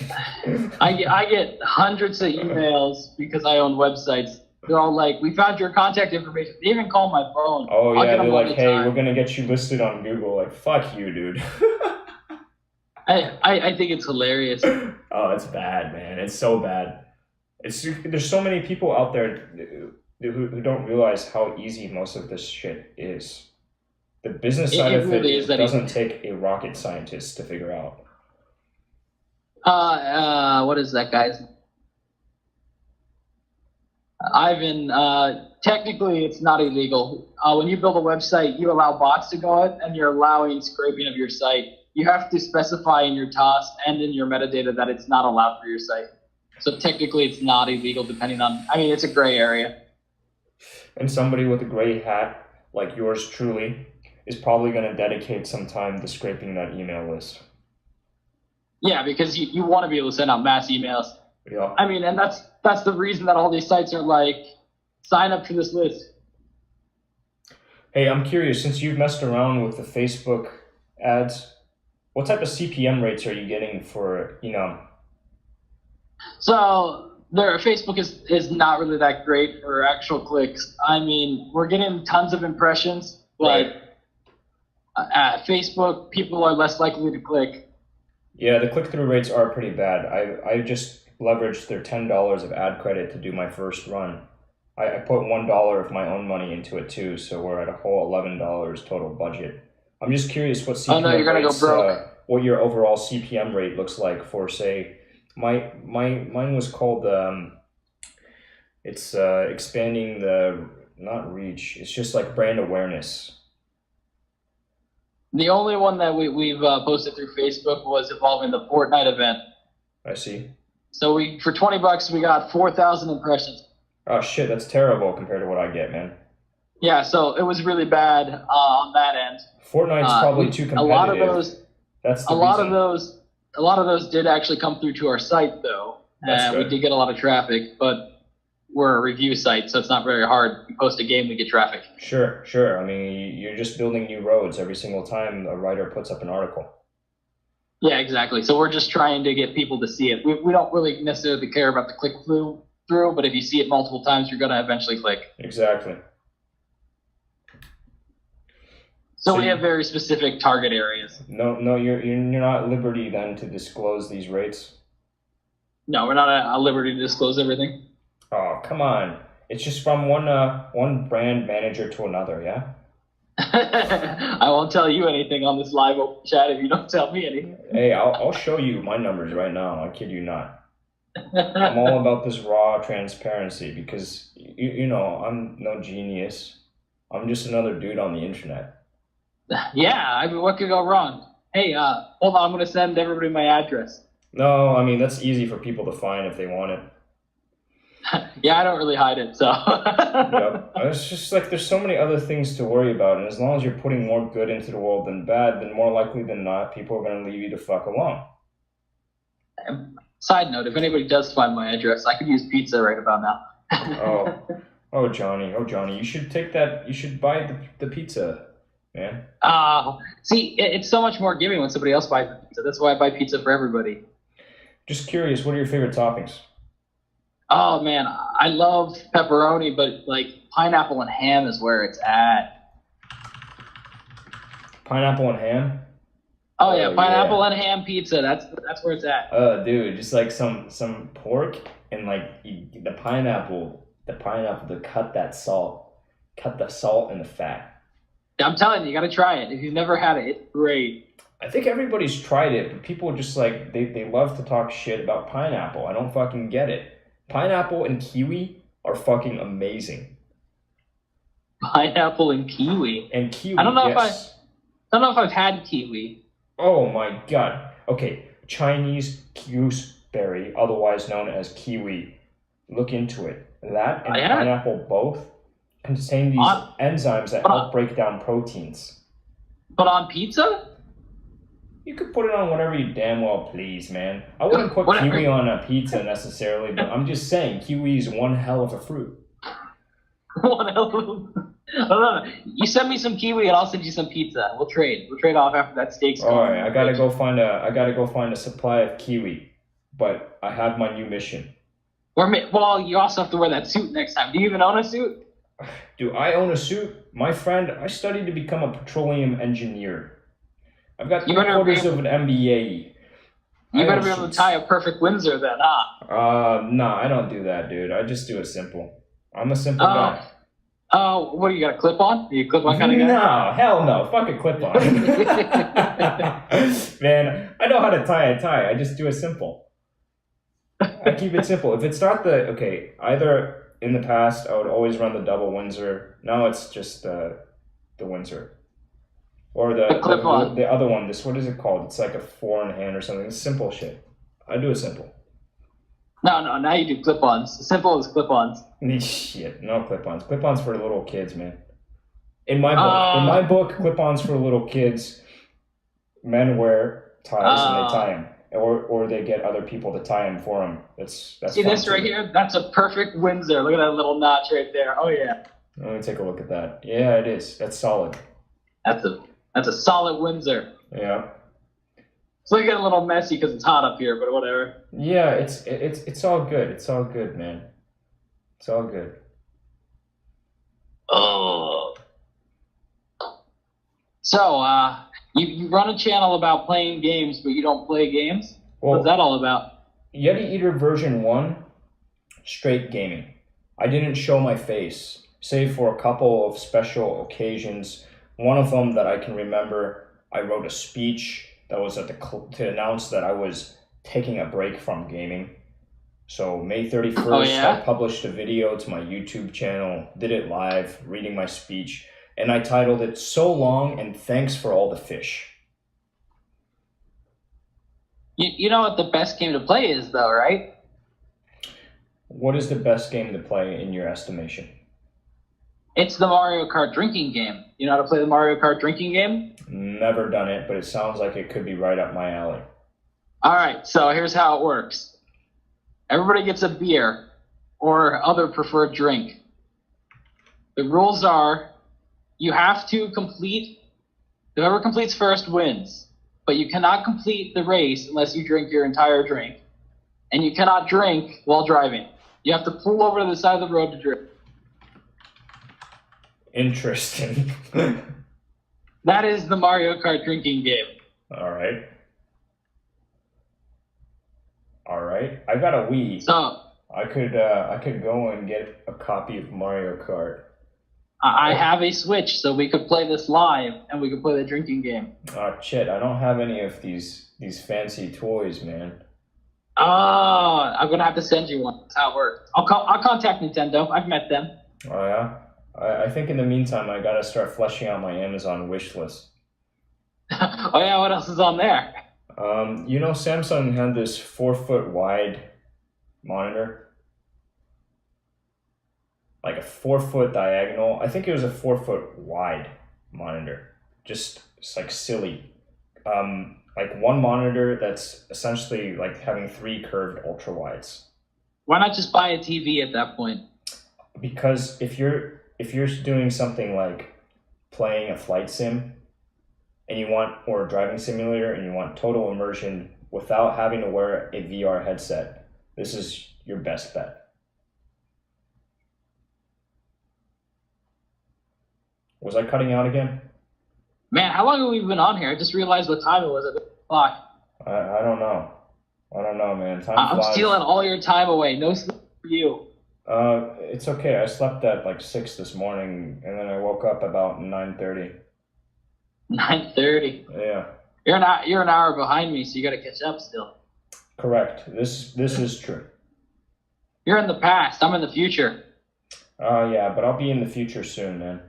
I get hundreds of emails because I own websites. They're all like, we found your contact information. They even call my phone. Oh yeah, they're like, hey, we're going to get you listed on Google. Like, fuck you, dude. I think it's hilarious. Oh, it's bad, man. It's so bad. There's so many people out there who don't realize how easy most of this shit is. The business side of really it doesn't take a rocket scientist to figure out. What is that guy's name? Ivan, technically it's not illegal. When you build a website, you allow bots to go in and you're allowing scraping of your site. You have to specify in your TOS and in your metadata that it's not allowed for your site. So technically it's not illegal depending on, I mean, it's a gray area. And somebody with a gray hat, like yours truly, is probably going to dedicate some time to scraping that email list. Yeah, because you want to be able to send out mass emails. Yeah. I mean, and that's the reason that all these sites are like, sign up for this list. Hey, I'm curious, since you've messed around with the Facebook ads, what type of CPM rates are you getting for, So Facebook is not really that great for actual clicks. I mean, we're getting tons of impressions, but at Facebook, people are less likely to click. Yeah, the click-through rates are pretty bad. I just leveraged their $10 of ad credit to do my first run. I put $1 of my own money into it too, so we're at a whole $11 total budget. I'm just curious what CPM you're gonna rates, go broke. What your overall CPM rate looks like for, say, mine was called it's expanding the, not reach, it's just like brand awareness. The only one that we've posted through Facebook was involving the Fortnite event. I see. So for $20 we got 4,000 impressions. Oh shit, that's terrible compared to what I get, man. Yeah, so it was really bad on that end. Fortnite's probably too competitive. A lot of those, that's the a lot of those did actually come through to our site though, and we did get a lot of traffic. But we're a review site, so it's not very hard. We post a game, we get traffic. Sure. I mean, you're just building new roads every single time a writer puts up an article. Yeah, exactly. So we're just trying to get people to see it. We don't really necessarily care about the click-through, but if you see it multiple times, you're going to eventually click. Exactly. So we have very specific target areas. No, you're not at liberty then to disclose these rates? No, we're not at liberty to disclose everything. Oh, come on. It's just from one brand manager to another, yeah? I won't tell you anything on this live open chat if you don't tell me anything. Hey, I'll show you my numbers right now. I kid you not. I'm all about this raw transparency because, you know, I'm no genius. I'm just another dude on the internet. Yeah, I mean, what could go wrong? Hey, hold on, I'm going to send everybody my address. No, I mean, that's easy for people to find if they want it. Yeah, I don't really hide it, so. Yep. It's just like there's so many other things to worry about, and as long as you're putting more good into the world than bad, then more likely than not, people are going to leave you the fuck alone. Side note, if anybody does find my address, I could use pizza right about now. Oh, Johnny, you should take that, you should buy the pizza, man. See, it's so much more giving when somebody else buys the pizza. That's why I buy pizza for everybody. Just curious, what are your favorite toppings? Oh, man, I love pepperoni, but, like, pineapple and ham is where it's at. Pineapple and ham? Oh, yeah, pineapple and ham pizza. That's where it's at. Dude, just like some pork and, like, the pineapple to cut the salt and the fat. I'm telling you, you got to try it. If you've never had it, it's great. I think everybody's tried it, but people just, like, they love to talk shit about pineapple. I don't fucking get it. Pineapple and kiwi are fucking amazing. Pineapple and kiwi. And kiwi. I don't know yes. if I've had kiwi. Oh my god. Okay, Chinese gooseberry, otherwise known as kiwi. Look into it. That and pineapple both contain these enzymes that help break down proteins. But on pizza? You could put it on whatever you damn well please, man. I wouldn't put kiwi on a pizza necessarily, but I'm just saying, kiwi is one hell of a fruit. One hell of a... I don't know. You send me some kiwi and I'll send you some pizza. We'll trade. We'll trade off after that steak's gone. Alright, I gotta go find a supply of kiwi. But I have my new mission. Well, you also have to wear that suit next time. Do you even own a suit? Do I own a suit? My friend, I studied to become a petroleum engineer. I've got 3/4 of an MBA. You better be able to tie a perfect Windsor then, huh? Nah, I don't do that, dude. I just do it simple. I'm a simple guy. Oh, what do you got, a clip-on? Are you a clip-on kind of guy? No, hell no. Fuck a clip-on. Man, I know how to tie a tie. I just do it simple. I keep it simple. If it's not either in the past, I would always run the double Windsor. Now it's just the Windsor. Or the other one, what is it called? It's like a 4-in-hand or something. It's simple shit. I do it simple. No, now you do clip-ons. Simple as clip-ons. Shit, no clip-ons. Clip-ons for little kids, man. In my book, clip-ons for little kids. Men wear ties and they tie them. Or they get other people to tie them for them. That's see this right here? That's a perfect Windsor. Look at that little notch right there. Oh, yeah. Let me take a look at that. Yeah, it is. That's solid. That's a solid Windsor. Yeah. It's looking a little messy because it's hot up here, but whatever. Yeah, it's all good. It's all good, man. It's all good. Oh. So, you run a channel about playing games, but you don't play games? Well, what's that all about? Yetieater version 1, straight gaming. I didn't show my face, save for a couple of special occasions. One of them that I can remember, I wrote a speech that was to announce that I was taking a break from gaming. So May 31st, I published a video to my YouTube channel, did it live, reading my speech, and I titled it, "So Long and Thanks for All the Fish." You know what the best game to play is, though, right? What is the best game to play in your estimation? It's the Mario Kart drinking game. You know how to play the Mario Kart drinking game? Never done it, but it sounds like it could be right up my alley. All right, so here's how it works. Everybody gets a beer or other preferred drink. The rules are you have to complete, whoever completes first wins. but you cannot complete the race unless you drink your entire drink. And you cannot drink while driving. You have to pull over to the side of the road to drink. Interesting. That is the Mario Kart drinking game. All right. I got a Wii. So I could go and get a copy of Mario Kart. I have a Switch, so we could play this live, and we could play the drinking game. Shit, I don't have any of these fancy toys, man. I'm gonna have to send you one. That's how it works. I'll contact Nintendo. I've met them. Oh yeah. I think in the meantime I gotta start fleshing out my Amazon wish list. Oh yeah, what else is on there? Samsung had this 4-foot wide monitor. Like a 4-foot diagonal. I think it was a 4-foot wide monitor. Just it's like silly. Like one monitor that's essentially like having 3 curved ultra wides. Why not just buy a TV at that point? Because if you're doing something like playing a flight sim or a driving simulator and you want total immersion without having to wear a VR headset, this is your best bet. Was I cutting out again? Man, how long have we been on here? I just realized what time it was at the clock. I don't know. I don't know, man. Time I'm flies. stealing all your time away. No sleep for you. It's okay. I slept at like 6 this morning, and then I woke up about 9:30. 9:30. Yeah. You're an hour behind me, so you got to catch up still. Correct. This is true. You're in the past. I'm in the future. Yeah, but I'll be in the future soon, man.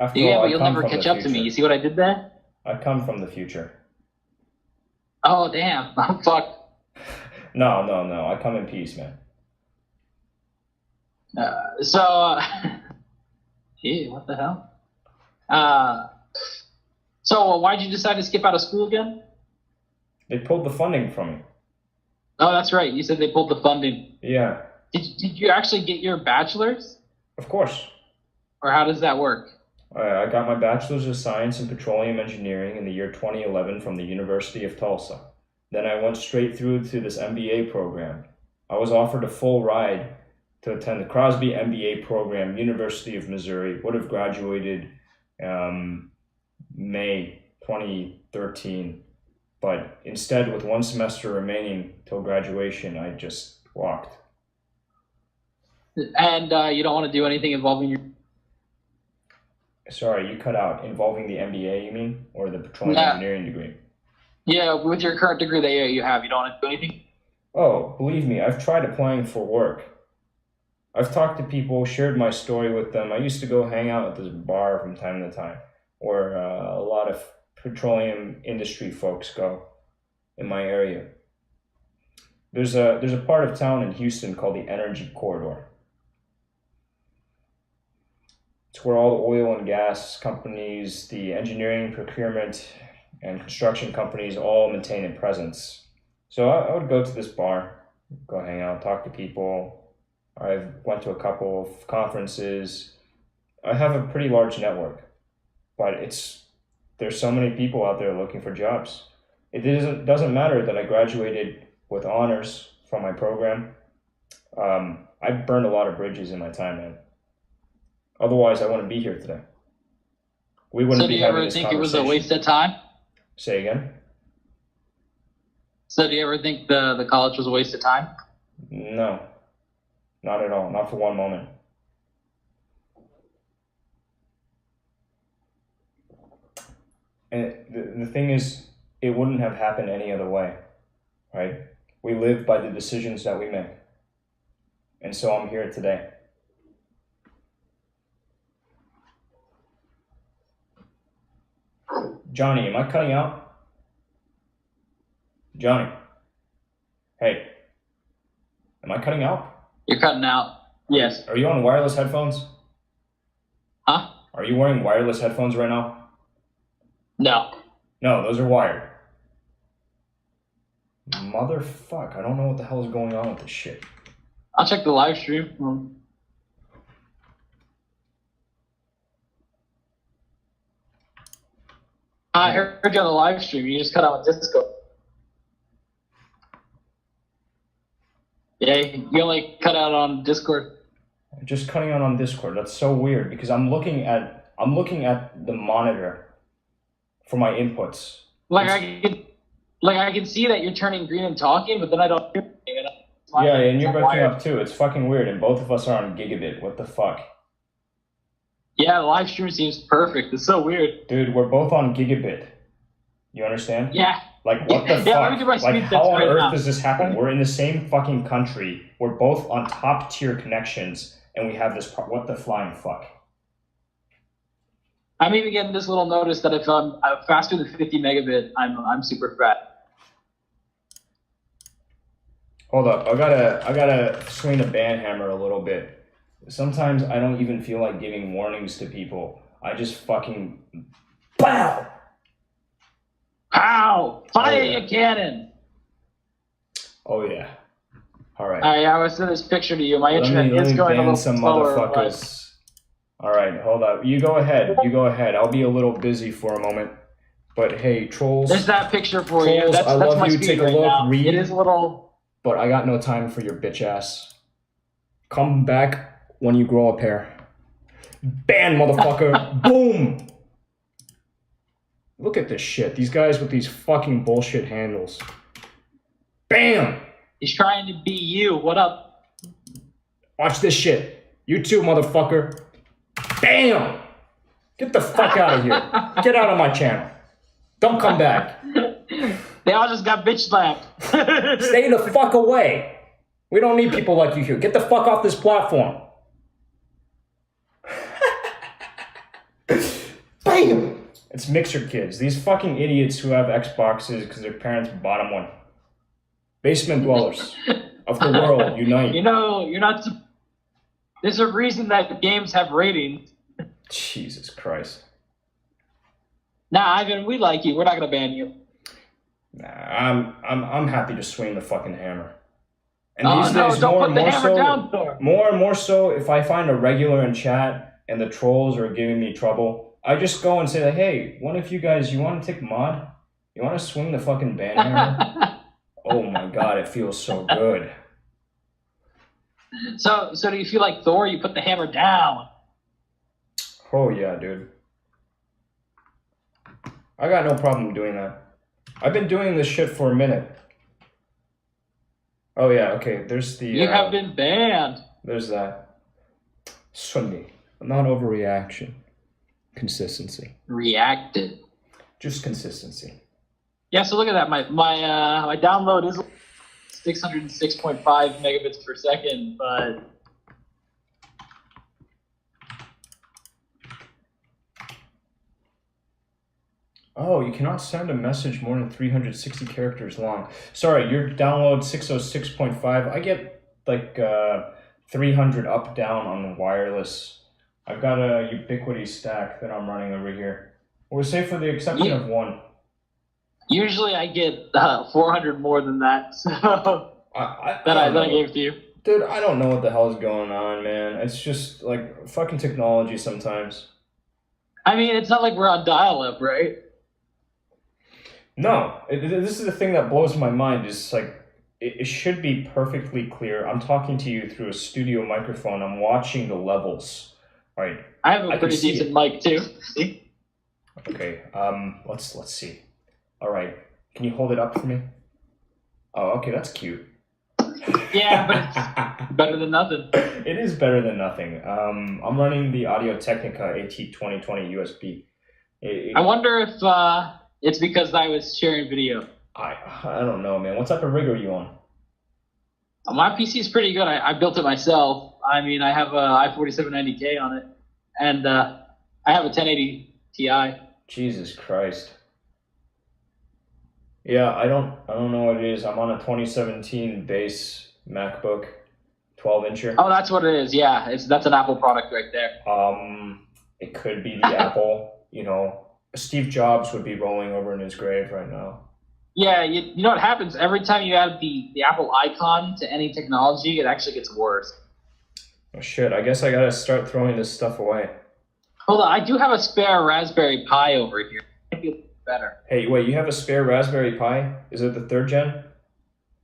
After Yeah, all, but I you'll come never from catch the up to me. future. You see what I did there? I come from the future. Oh damn! I'm fucked. No. I come in peace, man. Gee, what the hell? So why'd you decide to skip out of school again? They pulled the funding from me. Oh, that's right. You said they pulled the funding. Yeah. Did you actually get your bachelor's? Of course. Or how does that work? I got my Bachelor's of Science in Petroleum Engineering in the year 2011 from the University of Tulsa. Then I went straight through to this MBA program. I was offered a full ride to attend the Crosby MBA program, University of Missouri. Would have graduated May 2013. But instead, with 1 semester remaining till graduation, I just walked. And you don't want to do anything involving your... Sorry, you cut out. Involving the MBA, you mean? Or the petroleum engineering degree? Yeah, with your current degree that you have, you don't want to do anything? Oh, believe me, I've tried applying for work. I've talked to people, shared my story with them. I used to go hang out at this bar from time to time, where a lot of petroleum industry folks go in my area. There's a part of town in Houston called the Energy Corridor. It's where all the oil and gas companies, the engineering, procurement, and construction companies all maintain a presence. So I would go to this bar, go hang out, talk to people. I went to a couple of conferences. I have a pretty large network, but there's so many people out there looking for jobs. It doesn't matter that I graduated with honors from my program. I burned a lot of bridges in my time, man. Otherwise, I wouldn't be here today. We wouldn't be having this conversation. So do you ever think it was a waste of time? Say again? So do you ever think the college was a waste of time? No, not at all. Not for one moment. And the thing is, it wouldn't have happened any other way, right? We live by the decisions that we make. And so I'm here today. Johnny, am I cutting out? Johnny. Hey. Am I cutting out? You're cutting out. Yes. Are you on wireless headphones? Huh? Are you wearing wireless headphones right now? No. No, those are wired. Motherfuck, I don't know what the hell is going on with this shit. I'll check the live stream. I heard you on the live stream. You just cut out on Discord. Yeah, you only cut out on Discord. Just cutting out on Discord. That's so weird because I'm looking at the monitor for my inputs. I can see that you're turning green and talking, but then I don't hear anything. Yeah, and you're breaking up too. It's fucking weird, and both of us are on gigabit. What the fuck? Yeah, the live stream seems perfect. It's so weird. Dude, we're both on gigabit. You understand? Yeah. Like, what the Yeah, fuck? let me do my Like, speed how test on right earth now. does this happen? We're in the same fucking country. We're both on top tier connections, and we have this. What the flying fuck? I'm even getting this little notice that if I'm faster than 50 megabit, I'm super fat. Hold up, I gotta swing the band hammer a little bit. Sometimes I don't even feel like giving warnings to people. I just fucking BOW! Pow! Fire yeah. your cannon! Oh yeah. Alright. I will send this picture to you. My internet Let is me going a ban little some slower. motherfuckers. Alright, hold up. You go ahead. I'll be a little busy for a moment. But hey, trolls. There's that picture for you. Trolls, That's I love my you. speed Take a right look, now. read. It is a little. But I got no time for your bitch ass. Come back when you grow a pair. Ban, motherfucker. Boom. Look at this shit. These guys with these fucking bullshit handles. Bam. He's trying to be you. What up? Watch this shit. You too, motherfucker. Bam. Get the fuck out of here. Get out of my channel. Don't come back. They all just got bitch slapped. Stay the fuck away. We don't need people like you here. Get the fuck off this platform. Bam! It's Mixer kids. These fucking idiots who have Xboxes because their parents bought them one. Basement dwellers of the world, unite. You know, you're not. There's a reason that the games have ratings. Jesus Christ. Nah, Ivan, we like you. We're not gonna ban you. Nah, I'm happy to swing the fucking hammer. And Oh these no! days, Don't more put and the more hammer so, down, Thor. more and more so, if I find a regular in chat and the trolls are giving me trouble, I just go and say like, hey, one of you guys, you want to take mod? You want to swing the fucking ban hammer? Oh my god, it feels so good. So do you feel like Thor? You put the hammer down. Oh yeah, dude. I got no problem doing that. I've been doing this shit for a minute. Oh yeah, okay, there's the... You have been banned. There's that. Sunday. Not overreaction. Consistency. Reacted. Just consistency. Yeah, so look at that. My download is 606.5 megabits per second, but Oh, you cannot send a message more than 360 characters long. Sorry, your download 606.5. I get like 300 up down on wireless. I've got a Ubiquity stack that I'm running over here. We'll say for the exception of one. usually I get 400 more than that. So I gave to you. Dude, I don't know what the hell is going on, man. It's just like fucking technology sometimes. I mean, it's not like we're on dial-up, right? No, this is the thing that blows my mind. Is like it should be perfectly clear. I'm talking to you through a studio microphone. I'm watching the levels. All right. I have a pretty decent mic too. See? Okay. Let's see. All right. Can you hold it up for me? Oh, okay. That's cute. Yeah, but it's better than nothing. It is better than nothing. I'm running the Audio Technica AT2020 USB. I wonder if it's because I was sharing video. I don't know, man. What type of rig are you on? My PC is pretty good. I built it myself. I mean, I have a i4790K on it, and I have a 1080 Ti. Jesus Christ. Yeah, I don't know what it is. I'm on a 2017 base MacBook, 12-incher. Oh, that's what it is. Yeah, that's an Apple product right there. It could be the Apple. You know, Steve Jobs would be rolling over in his grave right now. Yeah, you know what happens? Every time you add the Apple icon to any technology, it actually gets worse. Oh shit, I guess I gotta start throwing this stuff away. Hold on, I do have a spare Raspberry Pi over here. Might be better. Hey, wait, you have a spare Raspberry Pi? Is it the 3rd gen?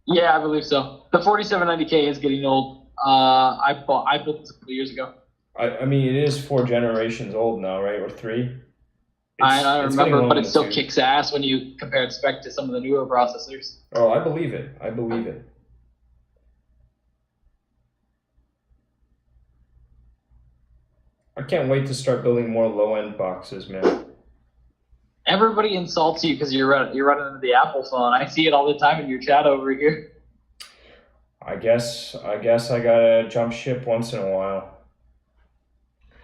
Yeah, I believe so. The 4790K is getting old. I built this a couple years ago. I mean, it is 4 generations old now, right? Or 3? I don't remember, but it still tooth. kicks ass when you compare it spec to some of the newer processors. Oh, I believe it. I believe it. I can't wait to start building more low-end boxes, man. Everybody insults you because you're running the Apple phone. I see it all the time in your chat over here. I guess I gotta jump ship once in a while.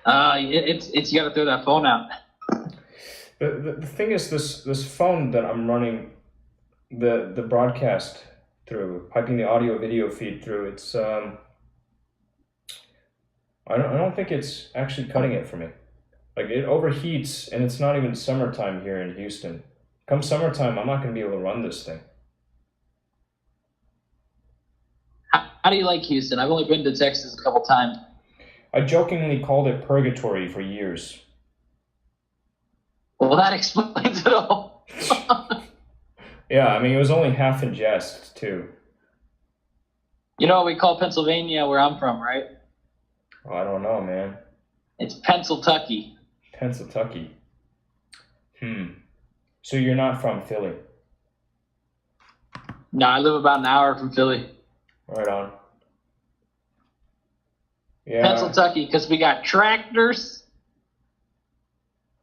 It's you gotta throw that phone out. The thing is, this phone that I'm running the broadcast through, piping the audio video feed through, it's I don't think it's actually cutting it for me. Like, it overheats, and it's not even summertime here in Houston. Come summertime, I'm not gonna be able to run this thing. How do you like Houston? I've only been to Texas a couple times. I jokingly called it purgatory for years. Well, that explains it all. Yeah, I mean, it was only half in jest, too. You know what we call Pennsylvania where I'm from, right? Oh, I don't know, man. It's Pennsyltucky. Pennsyltucky. So you're not from Philly? No, I live about an hour from Philly. Right on. Yeah. Pennsyltucky, because we got tractors.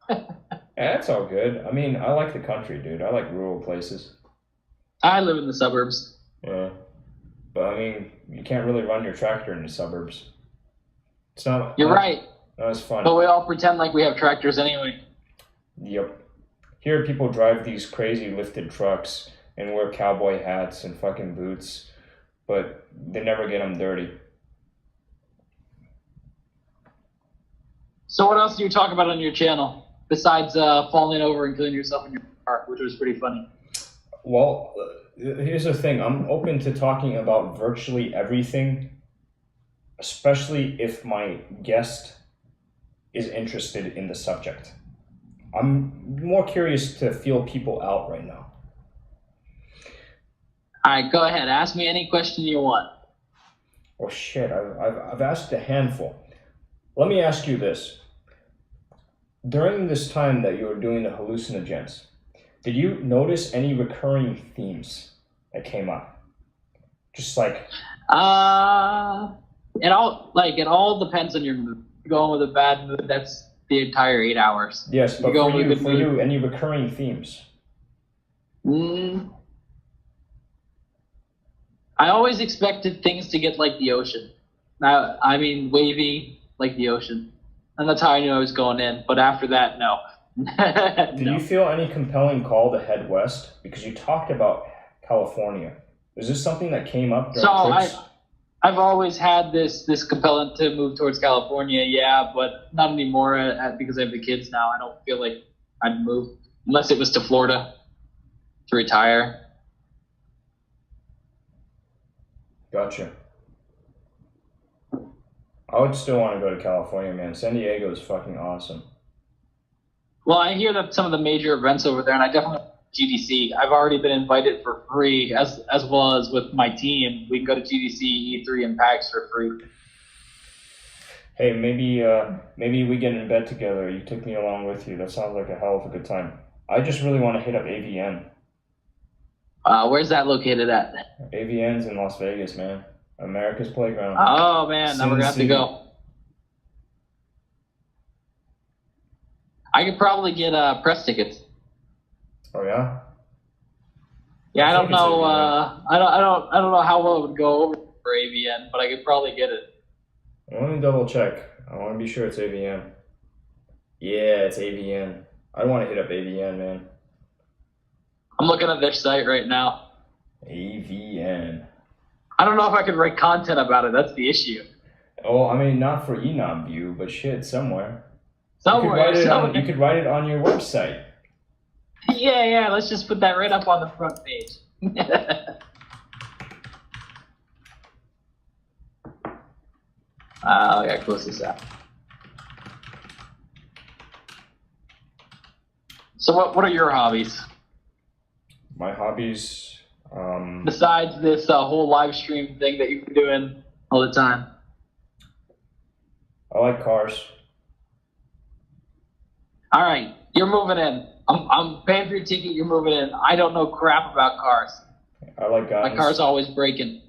Yeah, that's all good. I mean, I like the country, dude. I like rural places. I live in the suburbs. Yeah. But, I mean, you can't really run your tractor in the suburbs. It's not... You're right. Not as fun. But we all pretend like we have tractors anyway. Yep. Here people drive these crazy lifted trucks and wear cowboy hats and fucking boots, but they never get them dirty. So what else do you talk about on your channel besides falling over and killing yourself in your car, which was pretty funny? Well, here's the thing. I'm open to talking about virtually everything, especially if my guest is interested in the subject. I'm more curious to feel people out right now. All right, go ahead. Ask me any question you want. Oh shit, I've asked a handful. Let me ask you this. During this time that you were doing the hallucinogens, did you notice any recurring themes that came up? Just like... It all depends on your mood. If you're going with a bad mood, that's the entire 8 hours. Yes, but for you, any recurring themes? I always expected things to get like the ocean. I mean, wavy like the ocean. And that's how I knew I was going in. But after that, no. Did you feel any compelling call to head west? Because you talked about California. Is this something that came up during trips? I've always had this compelling to move towards California, yeah, but not anymore because I have the kids now. I don't feel like I'd move unless it was to Florida to retire. Gotcha. I would still want to go to California, man. San Diego is fucking awesome. Well, I hear that some of the major events over there, and I definitely GDC. I've already been invited for free, as well as with my team. We can go to GDC, E3, and PAX for free. Hey, maybe we get in bed together. You take me along with you. That sounds like a hell of a good time. I just really want to hit up AVN. Where's that located at? AVN's in Las Vegas, man. America's Playground. Oh, man, now we're going to have to go. I could probably get press tickets. Oh, yeah? Yeah, I don't know. I don't know how well it would go over for AVN, but I could probably get it. Let me double check. I want to be sure it's AVN. Yeah, it's AVN. I want to hit up AVN, man. I'm looking at their site right now. AVN. I don't know if I could write content about it. That's the issue. Oh, I mean, not for Enom View, but shit, somewhere. Somewhere. You could write it on your website. Yeah. Let's just put that right up on the front page. I gotta close this out. So what are your hobbies? My hobbies. Besides this whole live stream thing that you've been doing all the time. I like cars. All right, you're moving in. I'm paying for your ticket. You're moving in. I don't know crap about cars. I like guns. My car's always breaking.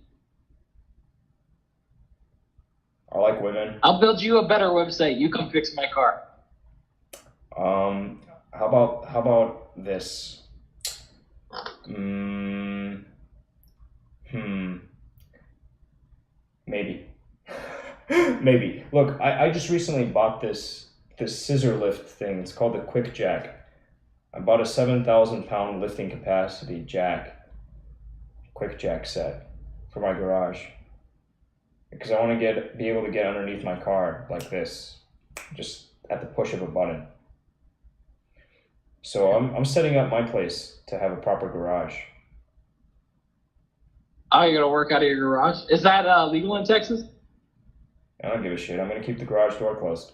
I like women. I'll build you a better website. You come fix my car. How about this? Maybe. Maybe. Look, I just recently bought this scissor lift thing. It's called the Quick Jack. I bought a 7,000 pound lifting capacity Quick Jack set for my garage. Because I want to be able to get underneath my car like this, just at the push of a button. So I'm setting up my place to have a proper garage. Oh, you're gonna work out of your garage? Is that legal in Texas? I don't give a shit. I'm gonna keep the garage door closed.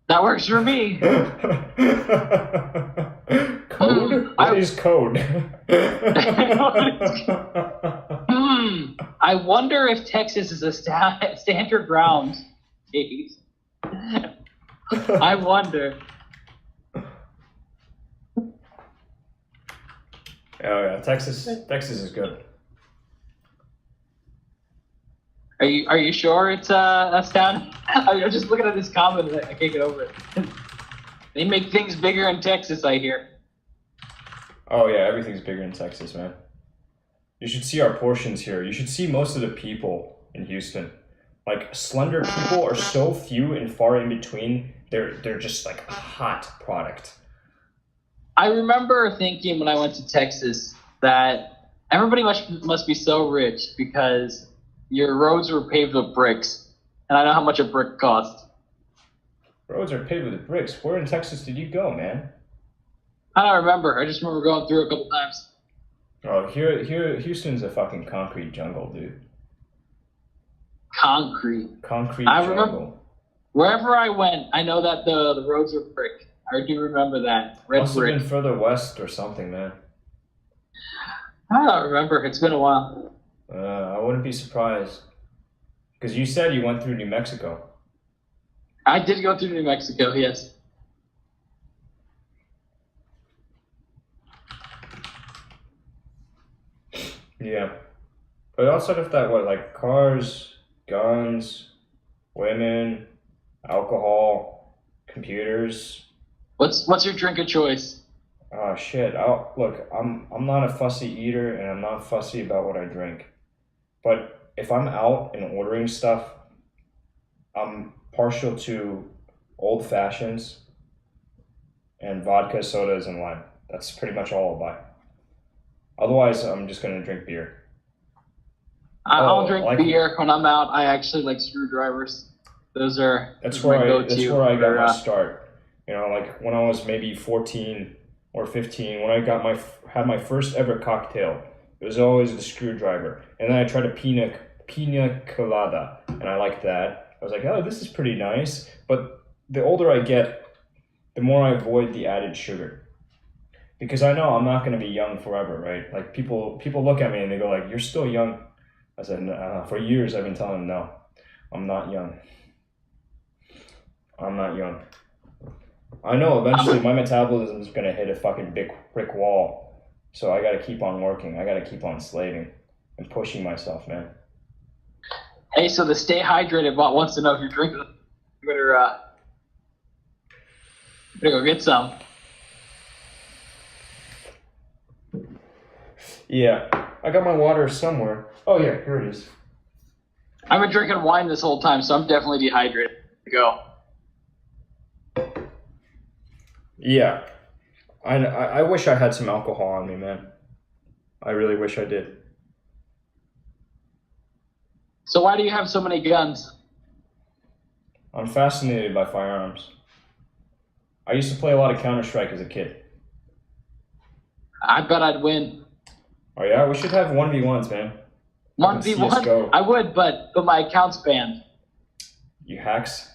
That works for me. Code? What is code? I wonder if Texas is a standard ground state. I wonder. Oh yeah, Texas is good. Are you sure it's a town? I'm just looking at this comment and I can't get over it. They make things bigger in Texas, I hear. Oh yeah, everything's bigger in Texas, man. You should see our portions here. You should see most of the people in Houston. Like, slender people are so few and far in between. They're just like a hot product. I remember thinking when I went to Texas that everybody must be so rich because your roads were paved with bricks, and I know how much a brick costs. Roads are paved with bricks. Where in Texas did you go, man? I don't remember. I just remember going through it a couple times. Oh, here, Houston's a fucking concrete jungle, dude. Concrete jungle. Remember, wherever I went, I know that the roads were brick. I do remember that. Must have been further west or something, man. I don't remember. It's been a while. I wouldn't be surprised. Because you said you went through New Mexico. I did go through New Mexico, yes. Yeah. But outside of that, what, like cars, guns, women, alcohol, computers? What's your drink of choice? Oh shit. Look, I'm not a fussy eater and I'm not fussy about what I drink. But if I'm out and ordering stuff, I'm partial to old fashions and vodka, sodas, and wine. That's pretty much all I'll buy. Otherwise, I'm just gonna drink beer. I'll drink beer when I'm out. I actually like screwdrivers. That's where I got my start. You know, like when I was maybe 14 or 15, when I had my first ever cocktail, it was always the screwdriver. And then I tried a pina colada, and I liked that. I was like, oh, this is pretty nice. But the older I get, the more I avoid the added sugar. Because I know I'm not going to be young forever, right? Like people look at me and they go like, you're still young. I said, for years I've been telling them, no, I'm not young. I'm not young. I know eventually my metabolism is going to hit a fucking big brick wall. So I got to keep on working. I got to keep on slaving and pushing myself, man. Hey, so the Stay Hydrated bot wants to know if you're drinking. You better go get some. Yeah, I got my water somewhere. Oh yeah, here it is. I've been drinking wine this whole time, so I'm definitely dehydrated. Go. Yeah, I wish I had some alcohol on me, man. I really wish I did. So why do you have so many guns? I'm fascinated by firearms. I used to play a lot of Counter-Strike as a kid. I bet I'd win. Oh yeah, we should have 1v1s, man. 1v1? I would, but my account's banned. You hacks?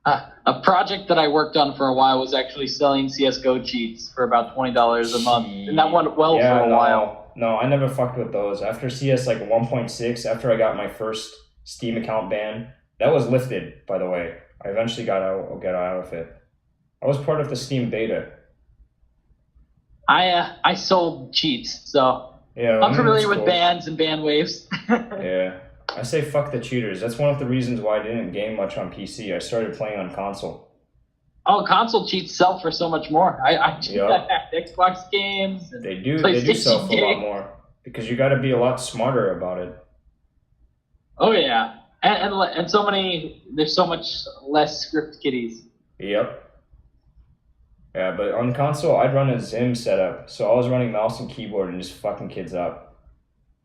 A project that I worked on for a while was actually selling CS:GO cheats for about $20 a month, and that went well for a while. No, I never fucked with those. After CS like 1.6, after I got my first Steam account ban, that was lifted, by the way. I eventually got out of it. I was part of the Steam beta. I sold cheats, so Yeah, I'm familiar cool. with bans and ban waves. Yeah. I say fuck the cheaters. That's one of the reasons why I didn't game much on PC. I started playing on console. Oh, console cheats sell for so much more. I Yep. Xbox games. And They do sell for a lot more because you got to be a lot smarter about it. Oh yeah, and so many. There's so much less script kiddies. Yep. Yeah, but on console, I'd run a Zim setup, so I was running mouse and keyboard and just fucking kids up,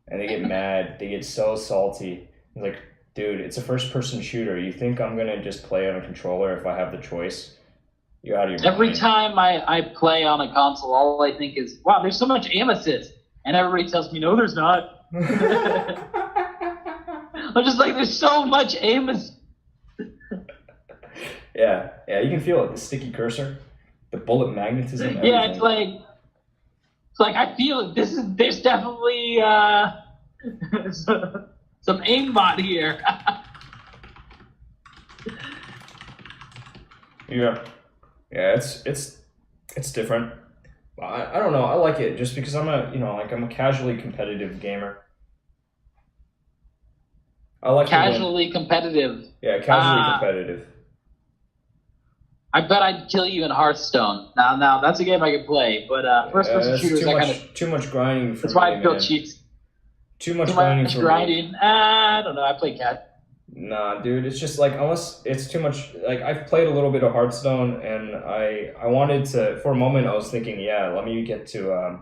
and they get mad. They get so salty. It's like, dude, it's a first-person shooter. You think I'm gonna just play on a controller if I have the choice? You're out of your mind. Every time I play on a console, all I think is, wow, there's so much aim assist. And everybody tells me, no, there's not. I'm just like, there's so much aim assist. Yeah, you can feel it. The sticky cursor, the bullet magnetism. Everything. Yeah, it's like I feel it. There's definitely some aimbot here. Yeah, it's different. I don't know. I like it just because I'm a casually competitive gamer. I like casually competitive. Yeah, casually competitive. I bet I'd kill you in Hearthstone. Now that's a game I could play, but first-person shooters, too much grinding. That's why I built cheats. Too much grinding for me. I don't know. I play cat. Nah, dude, it's just like, unless it's too much, like, I've played a little bit of Hearthstone, and I wanted to, for a moment, I was thinking, yeah, let me get to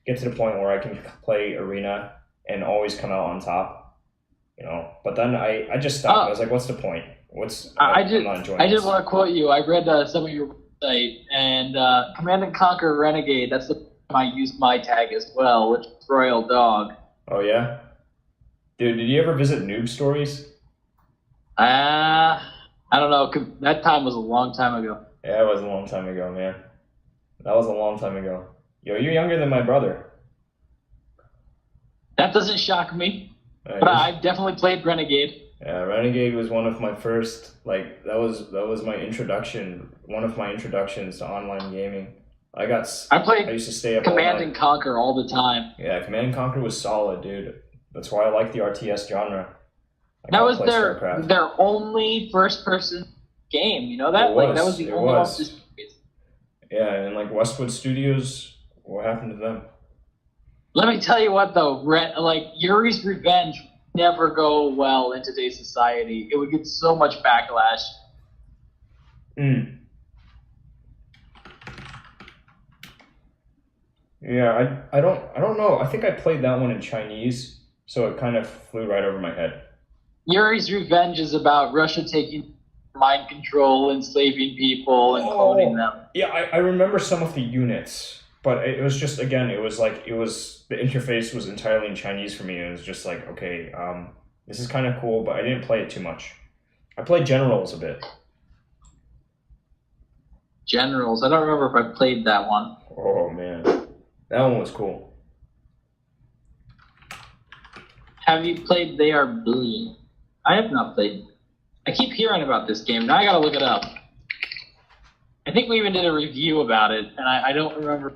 the point where I can play Arena and always come out on top, but then I just stopped. I was like, what's the point? I did want to quote you. I read some of your website, and Command and Conquer Renegade, that's the time I used my tag as well, which is Royal Dog. Oh, yeah? Dude, did you ever visit Noob Stories? I don't know. That time was a long time ago. Yeah, it was a long time ago, man. That was a long time ago. Yo, you're younger than my brother. That doesn't shock me. But I've definitely played Renegade. Yeah, Renegade was one of my first, that was my introduction, one of my introductions to online gaming. I used to stay up Command and Conquer all the time. Yeah, Command and Conquer was solid, dude. That's why I like the RTS genre. That was their only first-person game. You know that? That was the only one. Yeah, and Westwood Studios, what happened to them? Let me tell you what, though. Yuri's Revenge would never go well in today's society. It would get so much backlash. Yeah, I don't know. I think I played that one in Chinese, so it kind of flew right over my head. Yuri's Revenge is about Russia taking mind control, enslaving people, and cloning them. Yeah, I remember some of the units, but it was just, again, it was the interface was entirely in Chinese for me. It was just like, okay, this is kind of cool, but I didn't play it too much. I played Generals a bit. Generals? I don't remember if I played that one. Oh, man. That one was cool. Have you played They Are Billion? I have not played. I keep hearing about this game. Now I gotta look it up. I think we even did a review about it, and I don't remember.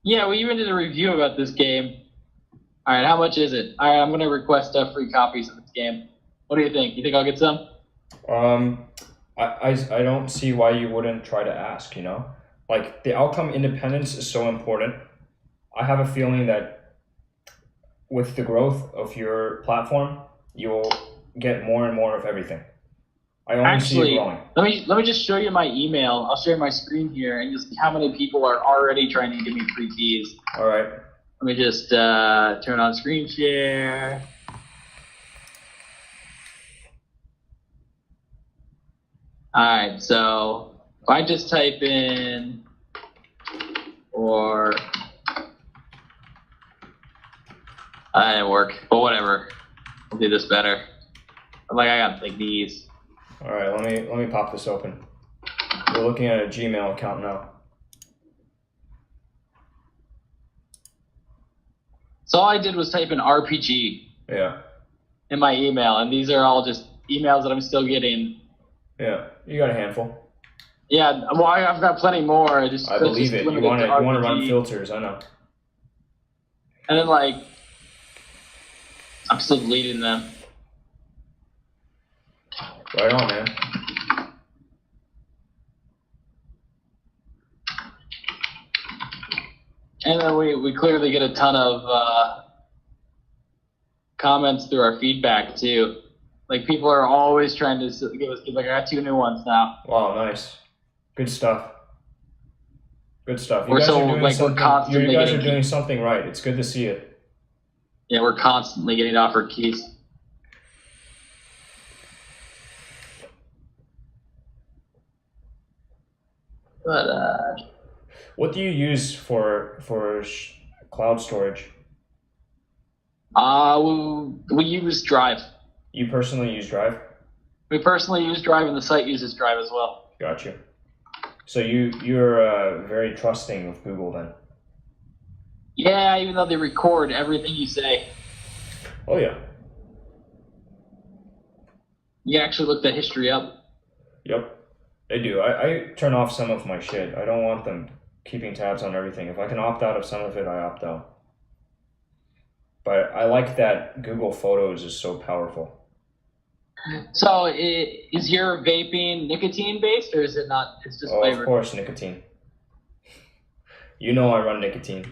Yeah, we even did a review about this game. All right, how much is it? All right, I'm gonna request free copies of this game. What do you think? You think I'll get some? I don't see why you wouldn't try to ask. The outcome independence is so important. I have a feeling that with the growth of your platform, you'll get more and more of everything. I only see it growing. Let me just show you my email. I'll share my screen here, and you'll see how many people are already trying to give me free keys. All right. Let me just turn on screen share. All right, so if I just type in that didn't work, but whatever. We'll do this better. Like I got like these. All right, let me pop this open. We're looking at a Gmail account now. So all I did was type in RPG. Yeah. In my email, and these are all just emails that I'm still getting. Yeah, you got a handful. Yeah, well, I've got plenty more. I believe it. You want to run filters, I know. And then like, I'm still deleting them. Right on, man. And then we clearly get a ton of comments through our feedback too. Like people are always trying to give us feedback. I got 2 new ones now. Wow, nice. Good stuff. Good stuff. You guys are doing something right. It's good to see it. Yeah, we're constantly getting offered keys. But what do you use for cloud storage? We use Drive. You personally use Drive? We personally use Drive, and the site uses Drive as well. Gotcha. So you're very trusting of Google then? Yeah, even though they record everything you say. Oh yeah. You actually look the history up. Yep, they do. I turn off some of my shit. I don't want them keeping tabs on everything. If I can opt out of some of it, I opt out. But I like that Google Photos is so powerful. So is your vaping nicotine based, or is it not? It's just flavored? Of course, nicotine. You know I run nicotine.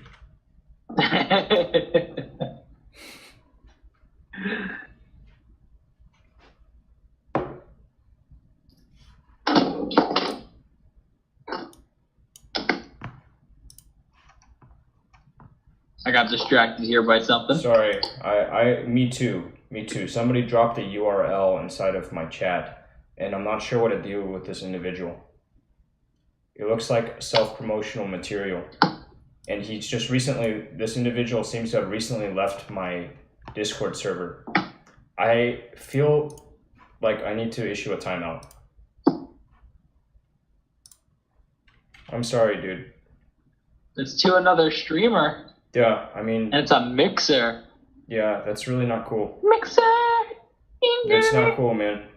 I got distracted here by something. Sorry, me too. Somebody dropped a URL inside of my chat, and I'm not sure what to do with this individual. It looks like self-promotional material, and this individual seems to have recently left my Discord server. I feel like I need to issue a timeout. I'm sorry, dude. It's to another streamer. Yeah, I mean... And it's a mixer. Yeah, that's really not cool. Mixer! That's not cool, man.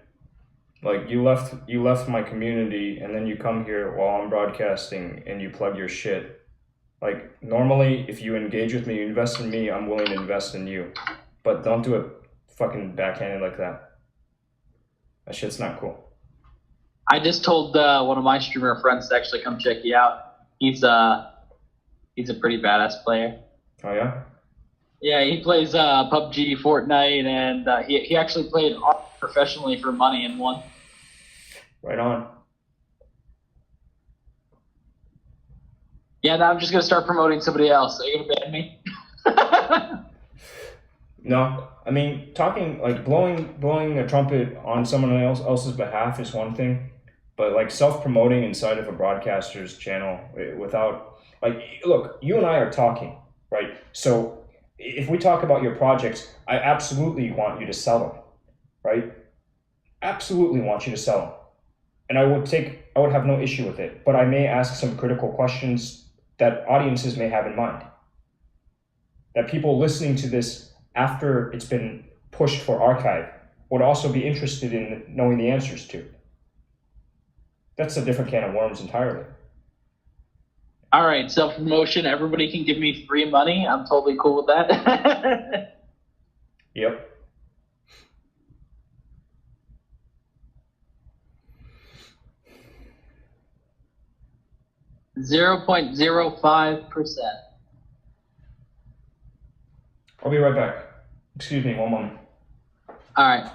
Like, you left my community, and then you come here while I'm broadcasting, and you plug your shit. Like, normally, if you engage with me, you invest in me, I'm willing to invest in you. But don't do it fucking backhanded like that. That shit's not cool. I just told one of my streamer friends to actually come check you out. He's a pretty badass player. Oh yeah? Yeah, he plays PUBG, Fortnite, and he actually played professionally for money and won. Right on. Yeah, now I'm just gonna start promoting somebody else. Are you gonna ban me? No, I mean blowing a trumpet on someone else's behalf is one thing, but like self-promoting inside of a broadcaster's channel without look, you and I are talking, right? So if we talk about your projects, I absolutely want you to sell them, right? Absolutely want you to sell them. And I would have no issue with it, but I may ask some critical questions that audiences may have in mind. That people listening to this after it's been pushed for archive would also be interested in knowing the answers to. That's a different can of worms entirely. All right, self-promotion. Everybody can give me free money. I'm totally cool with that. Yep. .05%. I'll be right back. Excuse me, one moment. All right.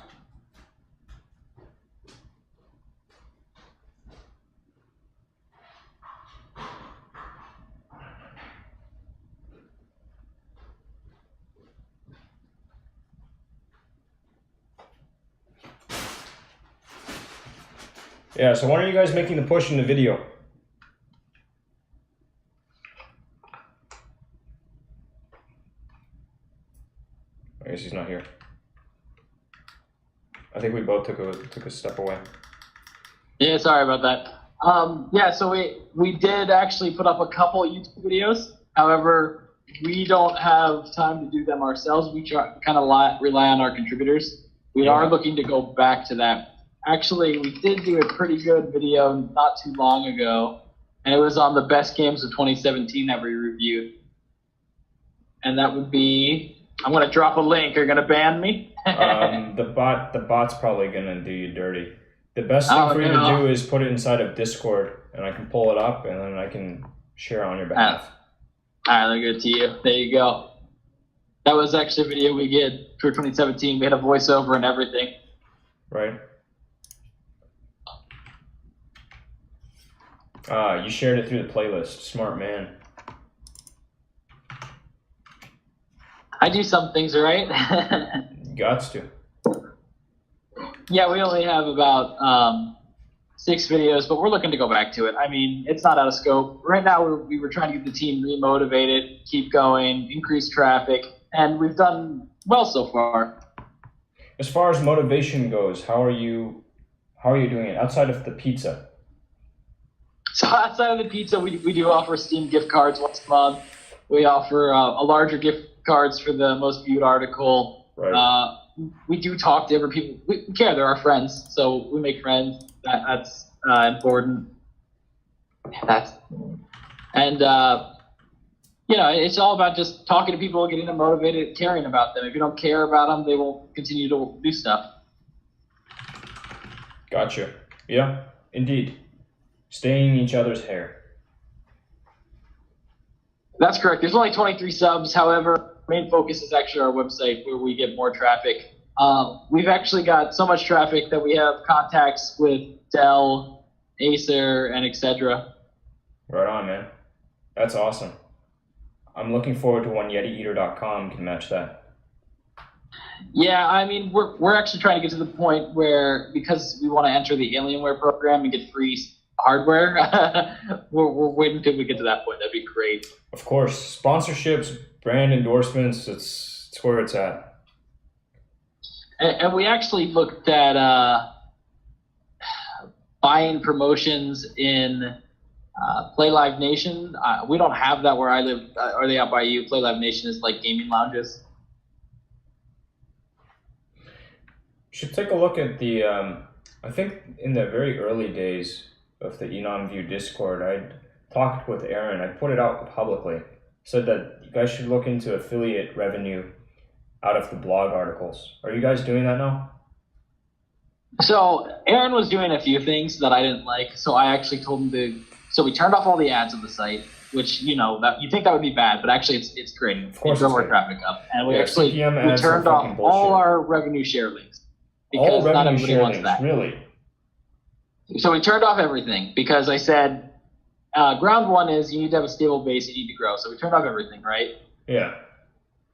Yeah, so when are you guys making the push in the video? I guess he's not here. I think we both took a step away. Yeah, sorry about that. So we did actually put up a couple YouTube videos. However, we don't have time to do them ourselves. We kind of rely on our contributors. We are looking to go back to that. Actually, we did do a pretty good video not too long ago, and it was on the best games of 2017 that we reviewed. And that would be, I'm going to drop a link. Are you going to ban me? The bot's probably going to do you dirty. The best thing for you to do is put it inside of Discord, and I can pull it up, and then I can share on your behalf. All right, look good to you. There you go. That was actually a video we did for 2017. We had a voiceover and everything. Right. You shared it through the playlist. Smart man. I do some things right. Gots to. Yeah, we only have about 6 videos, but we're looking to go back to it. I mean, it's not out of scope. Right now, we were trying to get the team remotivated, keep going, increase traffic, and we've done well so far. As far as motivation goes, how are you doing it outside of the pizza? So outside of the pizza, we do offer Steam gift cards once a month. We offer a larger gift cards for the most viewed article. Right. We do talk to other people. We care. They're our friends, so we make friends. That's important. It's all about just talking to people, getting them motivated, caring about them. If you don't care about them, they won't continue to do stuff. Gotcha. Yeah, indeed. Staying in each other's hair. That's correct. There's only 23 subs. However, main focus is actually our website where we get more traffic. We've actually got so much traffic that we have contacts with Dell, Acer, and etc. Right on, man. That's awesome. I'm looking forward to when yetieater.com can match that. Yeah, I mean, we're actually trying to get to the point where, because we want to enter the Alienware program and get free hardware, we're waiting until we get to that point. That'd be great. Of course, sponsorships, brand endorsements, it's where it's at. And we actually looked at buying promotions in Play Live Nation. We don't have that where I live. Are they out by you? Play Live Nation is like gaming lounges. Should take a look at the, I think in the very early days of the Enon View Discord, I talked with Aaron. I put it out publicly, said that you guys should look into affiliate revenue out of the blog articles. Are you guys doing that now? So Aaron was doing a few things that I didn't like. So I actually told him to. So we turned off all the ads on the site, which that you think that would be bad, but actually it's great. Of course, it's more traffic up, and we turned off bullshit. all our revenue share links because not everybody wants links, that. Really? So we turned off everything because I said, ground one is you need to have a stable base, you need to grow. So we turned off everything, right? Yeah.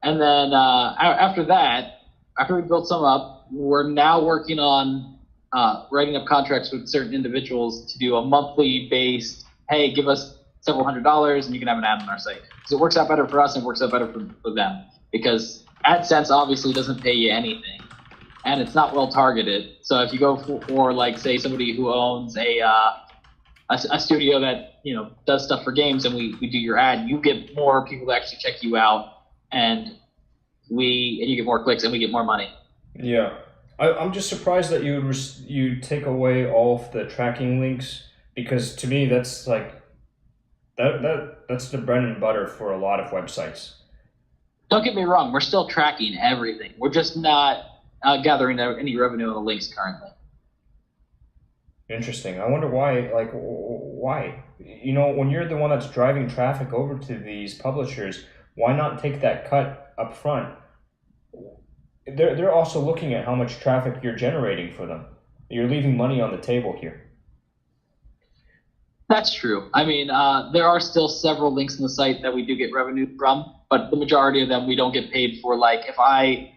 And then after we built some up, we're now working on writing up contracts with certain individuals to do a monthly based, hey, give us several $100s and you can have an ad on our site. So it works out better for us and it works out better for them, because AdSense obviously doesn't pay you anything. And it's not well targeted. So if you go for like, say, somebody who owns a studio that does stuff for games, and we do your ad, you get more people to actually check you out, and you get more clicks, and we get more money. Yeah, I'm just surprised that you take away all of the tracking links, because to me that's like that's the bread and butter for a lot of websites. Don't get me wrong, we're still tracking everything. We're just not gathering any revenue on the links currently. Interesting. I wonder why. Like, why? When you're the one that's driving traffic over to these publishers, why not take that cut up front? They're also looking at how much traffic you're generating for them. You're leaving money on the table here. That's true. I mean, there are still several links on the site that we do get revenue from, but the majority of them we don't get paid for. Like if I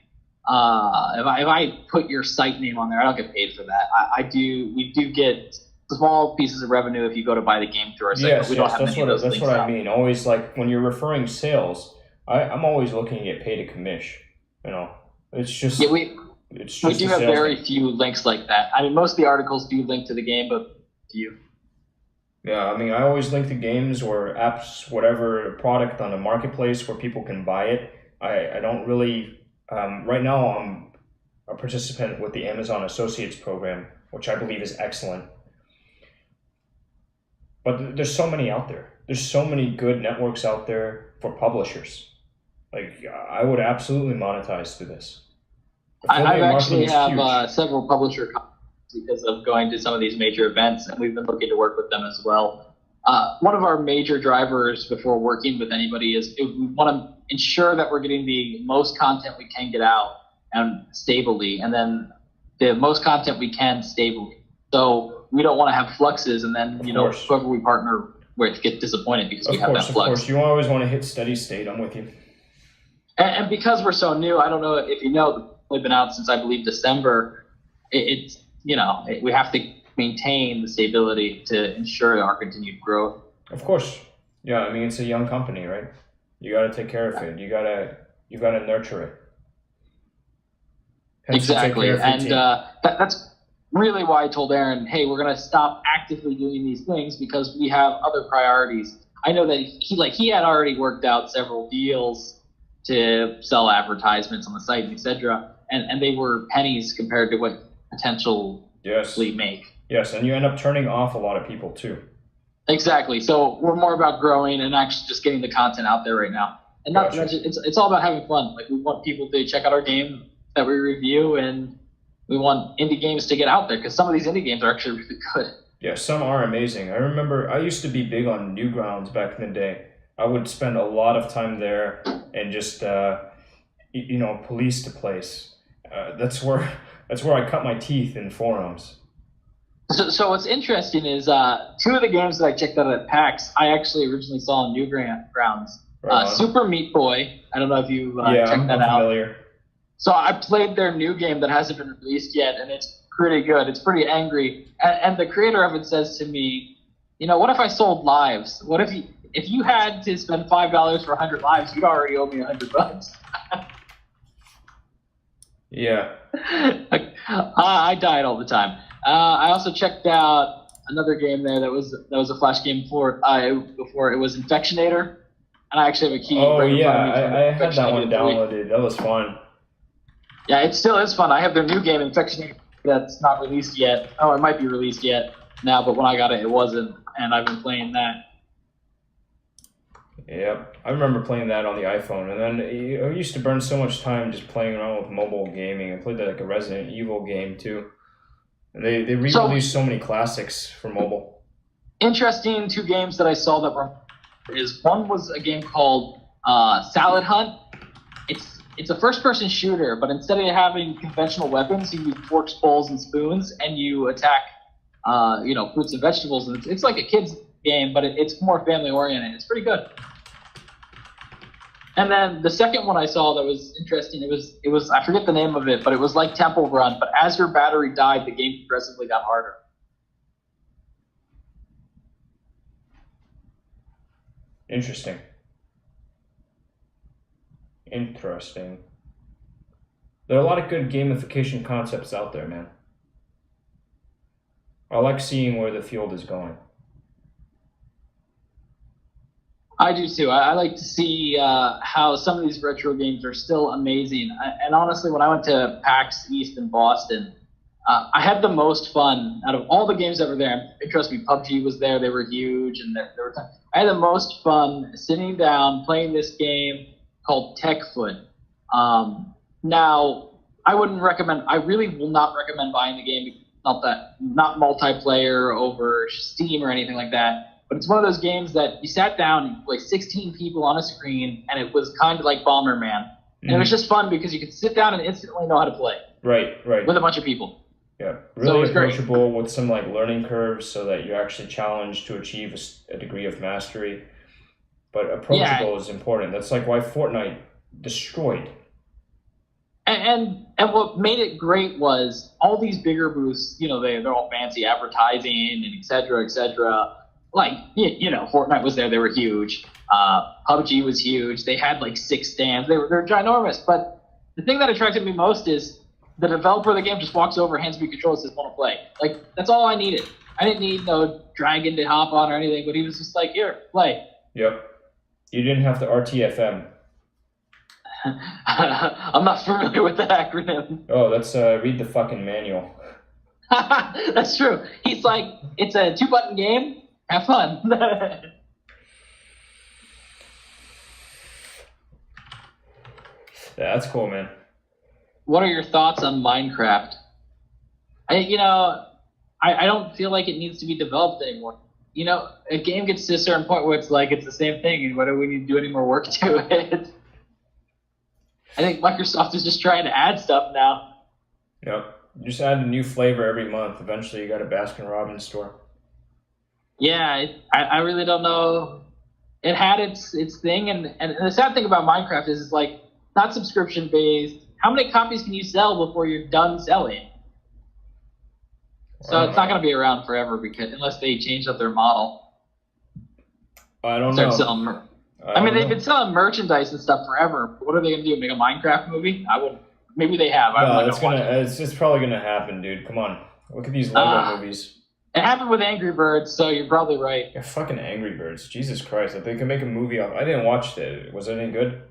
put your site name on there, I don't get paid for that. We do get small pieces of revenue if you go to buy the game through our site. Yes, but we don't have any of those that's links what out. I mean. Always, like when you're referring sales, I'm always looking to get paid a commission. It's just It's We just do a have sales very name. few links like that. I mean, most of the articles do link to the game, but few. Yeah, I mean, I always link to games or apps, whatever product on the marketplace where people can buy it. I don't really, right now I'm a participant with the Amazon Associates program, which I believe is excellent. But there's so many out there. There's so many good networks out there for publishers. Like, I would absolutely monetize through this. I Affiliate marketing actually is have huge. several publisher contacts because of going to some of these major events, and we've been looking to work with them as well. One of our major drivers before working with anybody is we want to ensure that we're getting the most content we can get out and stably, and then the most content we can stably. So we don't want to have fluxes, and then Of course. whoever we partner with get disappointed because we have that Of flux. course. You always want to hit steady state. I'm with you. And because we're so new, I don't know if you know, we've been out since I believe December. It's we have to maintain the stability to ensure our continued growth. Of course. Yeah, I mean it's a young company, right? You got to take care of it. You got to nurture it. Hence you take Exactly, care of your and team. that's really why I told Aaron, hey, we're gonna stop actively doing these things because we have other priorities. I know that he had already worked out several deals to sell advertisements on the site, etc., and they were pennies compared to what potentially Yes. make. Yes, and you end up turning off a lot of people too. Exactly. So we're more about growing and actually just getting the content out there right now. And not Gotcha. it's all about having fun. Like, we want people to check out our game that we review, and we want indie games to get out there because some of these indie games are actually really good. Yeah, some are amazing. I remember I used to be big on Newgrounds back in the day. I would spend a lot of time there and just police the place. That's where I cut my teeth in forums. So what's interesting is two of the games that I checked out at PAX, I actually originally saw on Newgrounds. Right on. Super Meat Boy. I don't know if you've Yeah, checked I'm that out. familiar. So I played their new game that hasn't been released yet, and it's pretty good. It's pretty angry. And the creator of it says to me, what if I sold lives? What if you had to spend $5 for 100 lives, you'd already owe me $100. Yeah. I died all the time. I also checked out another game there that was a flash game before it was Infectionator, and I actually have a key. Oh right in front yeah, of me. I had that one downloaded. That was fun. Yeah, it still is fun. I have their new game, Infectionator, that's not released yet. Oh, it might be released yet now, but when I got it, it wasn't, and I've been playing that. Yep, I remember playing that on the iPhone, and then I used to burn so much time just playing around with mobile gaming. I played like a Resident Evil game too. And they re-released so many classics for mobile. Interesting two games that I saw that were one was a game called Salad Hunt. It's a first-person shooter, but instead of having conventional weapons, you use forks, bowls, and spoons, and you attack, fruits and vegetables. And it's like a kid's game, but it's more family-oriented. It's pretty good. And then the second one I saw that was interesting, it was I forget the name of it, but it was like Temple Run, but as your battery died, the game progressively got harder. Interesting. There are a lot of good gamification concepts out there, man. I like seeing where the field is going. I do too. I like to see how some of these retro games are still amazing. And honestly, when I went to PAX East in Boston, I had the most fun out of all the games that were there. And trust me, PUBG was there. They were huge, and I had the most fun sitting down playing this game called Techfoot. Now, I really will not recommend buying the game. Not multiplayer over Steam or anything like that. But it's one of those games that you sat down, like 16 people on a screen, and it was kind of like Bomberman. And it was just fun because you could sit down and instantly know how to play. Right. With a bunch of people. Yeah, really approachable with some like learning curves so that you're actually challenged to achieve a degree of mastery. But approachable is important. That's like why Fortnite destroyed. And what made it great was all these bigger booths, they're all fancy advertising and et cetera, et cetera. Like, Fortnite was there. They were huge. PUBG was huge. They had like 6 stands. They're ginormous. But the thing that attracted me most is the developer of the game just walks over, hands me controls, says, "Want to play?" Like, that's all I needed. I didn't need no dragon to hop on or anything, but he was just like, "Here, play." Yep. You didn't have to RTFM. I'm not familiar with that acronym. Oh, let's read the fucking manual. That's true. He's like, it's a 2-button game. Have fun. Yeah, that's cool, man. What are your thoughts on Minecraft? I don't feel like it needs to be developed anymore. You know, a game gets to a certain point where it's like it's the same thing, and why do we need to do any more work to it? I think Microsoft is just trying to add stuff now. Yep. You just add a new flavor every month. Eventually, you got a Baskin-Robbins store. Yeah, I really don't know. It had its thing, and the sad thing about Minecraft is it's like not subscription based. How many copies can you sell before you're done selling? So it's not going to be around forever because unless they change up their model. I don't know. Selling they've been selling merchandise and stuff forever. What are they going to do? Make a Minecraft movie? I would. Maybe they have. No, it's just probably gonna happen, dude. Come on, look at these Lego movies. It happened with Angry Birds, so you're probably right. Yeah, fucking Angry Birds. Jesus Christ, if they can make a movie off. I didn't watch it. Was it any good?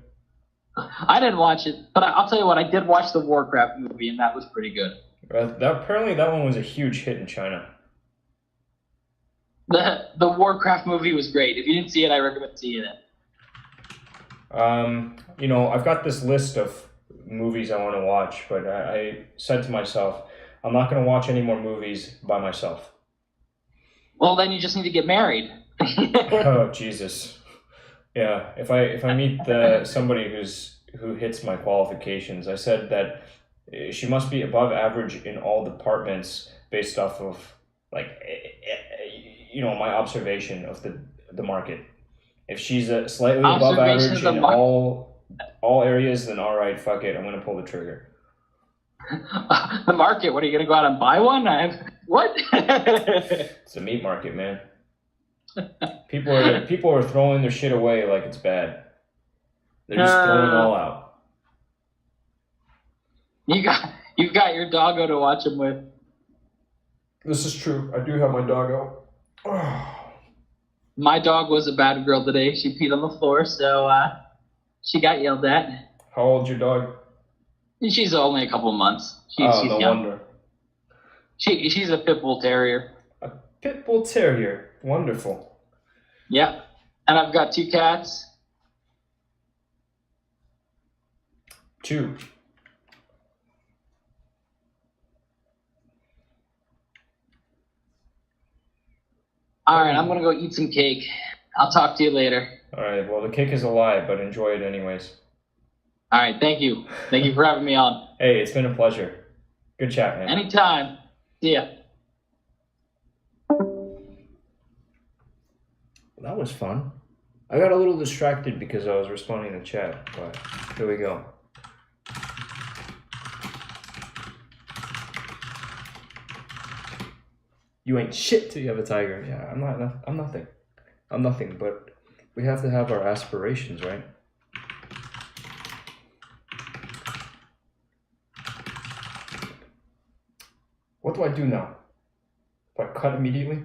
I didn't watch it, but I'll tell you what. I did watch the Warcraft movie, and that was pretty good. Apparently, that one was a huge hit in China. The Warcraft movie was great. If you didn't see it, I recommend seeing it. I've got this list of movies I want to watch, but I said to myself, I'm not going to watch any more movies by myself. Well, then you just need to get married. Oh, Jesus. Yeah, if I meet somebody who hits my qualifications, I said that she must be above average in all departments based off of, like, my observation of the market. If she's slightly above average in all areas, then all right, fuck it, I'm gonna pull the trigger. The market? What, are you gonna go out and buy one? What? It's a meat market, man. People are throwing their shit away like it's bad. They're just throwing it all out. You've got your doggo to watch him with. This is true. I do have my doggo. My dog was a bad girl today. She peed on the floor, so she got yelled at. How old's your dog? She's only a couple months. No young. wonder. She's a pit bull terrier. A pit bull terrier. Wonderful. Yeah. And I've got 2 cats. 2. All right, I'm going to go eat some cake. I'll talk to you later. All right, well, the cake is a lie, but enjoy it anyways. All right, thank you. Thank you for having me on. Hey, it's been a pleasure. Good chat, man. Anytime. See ya. That was fun. I got a little distracted because I was responding to chat, but here we go. You ain't shit till you have a tiger. Yeah, I'm nothing. I'm nothing, but we have to have our aspirations, right? What do I do now? Do I cut immediately?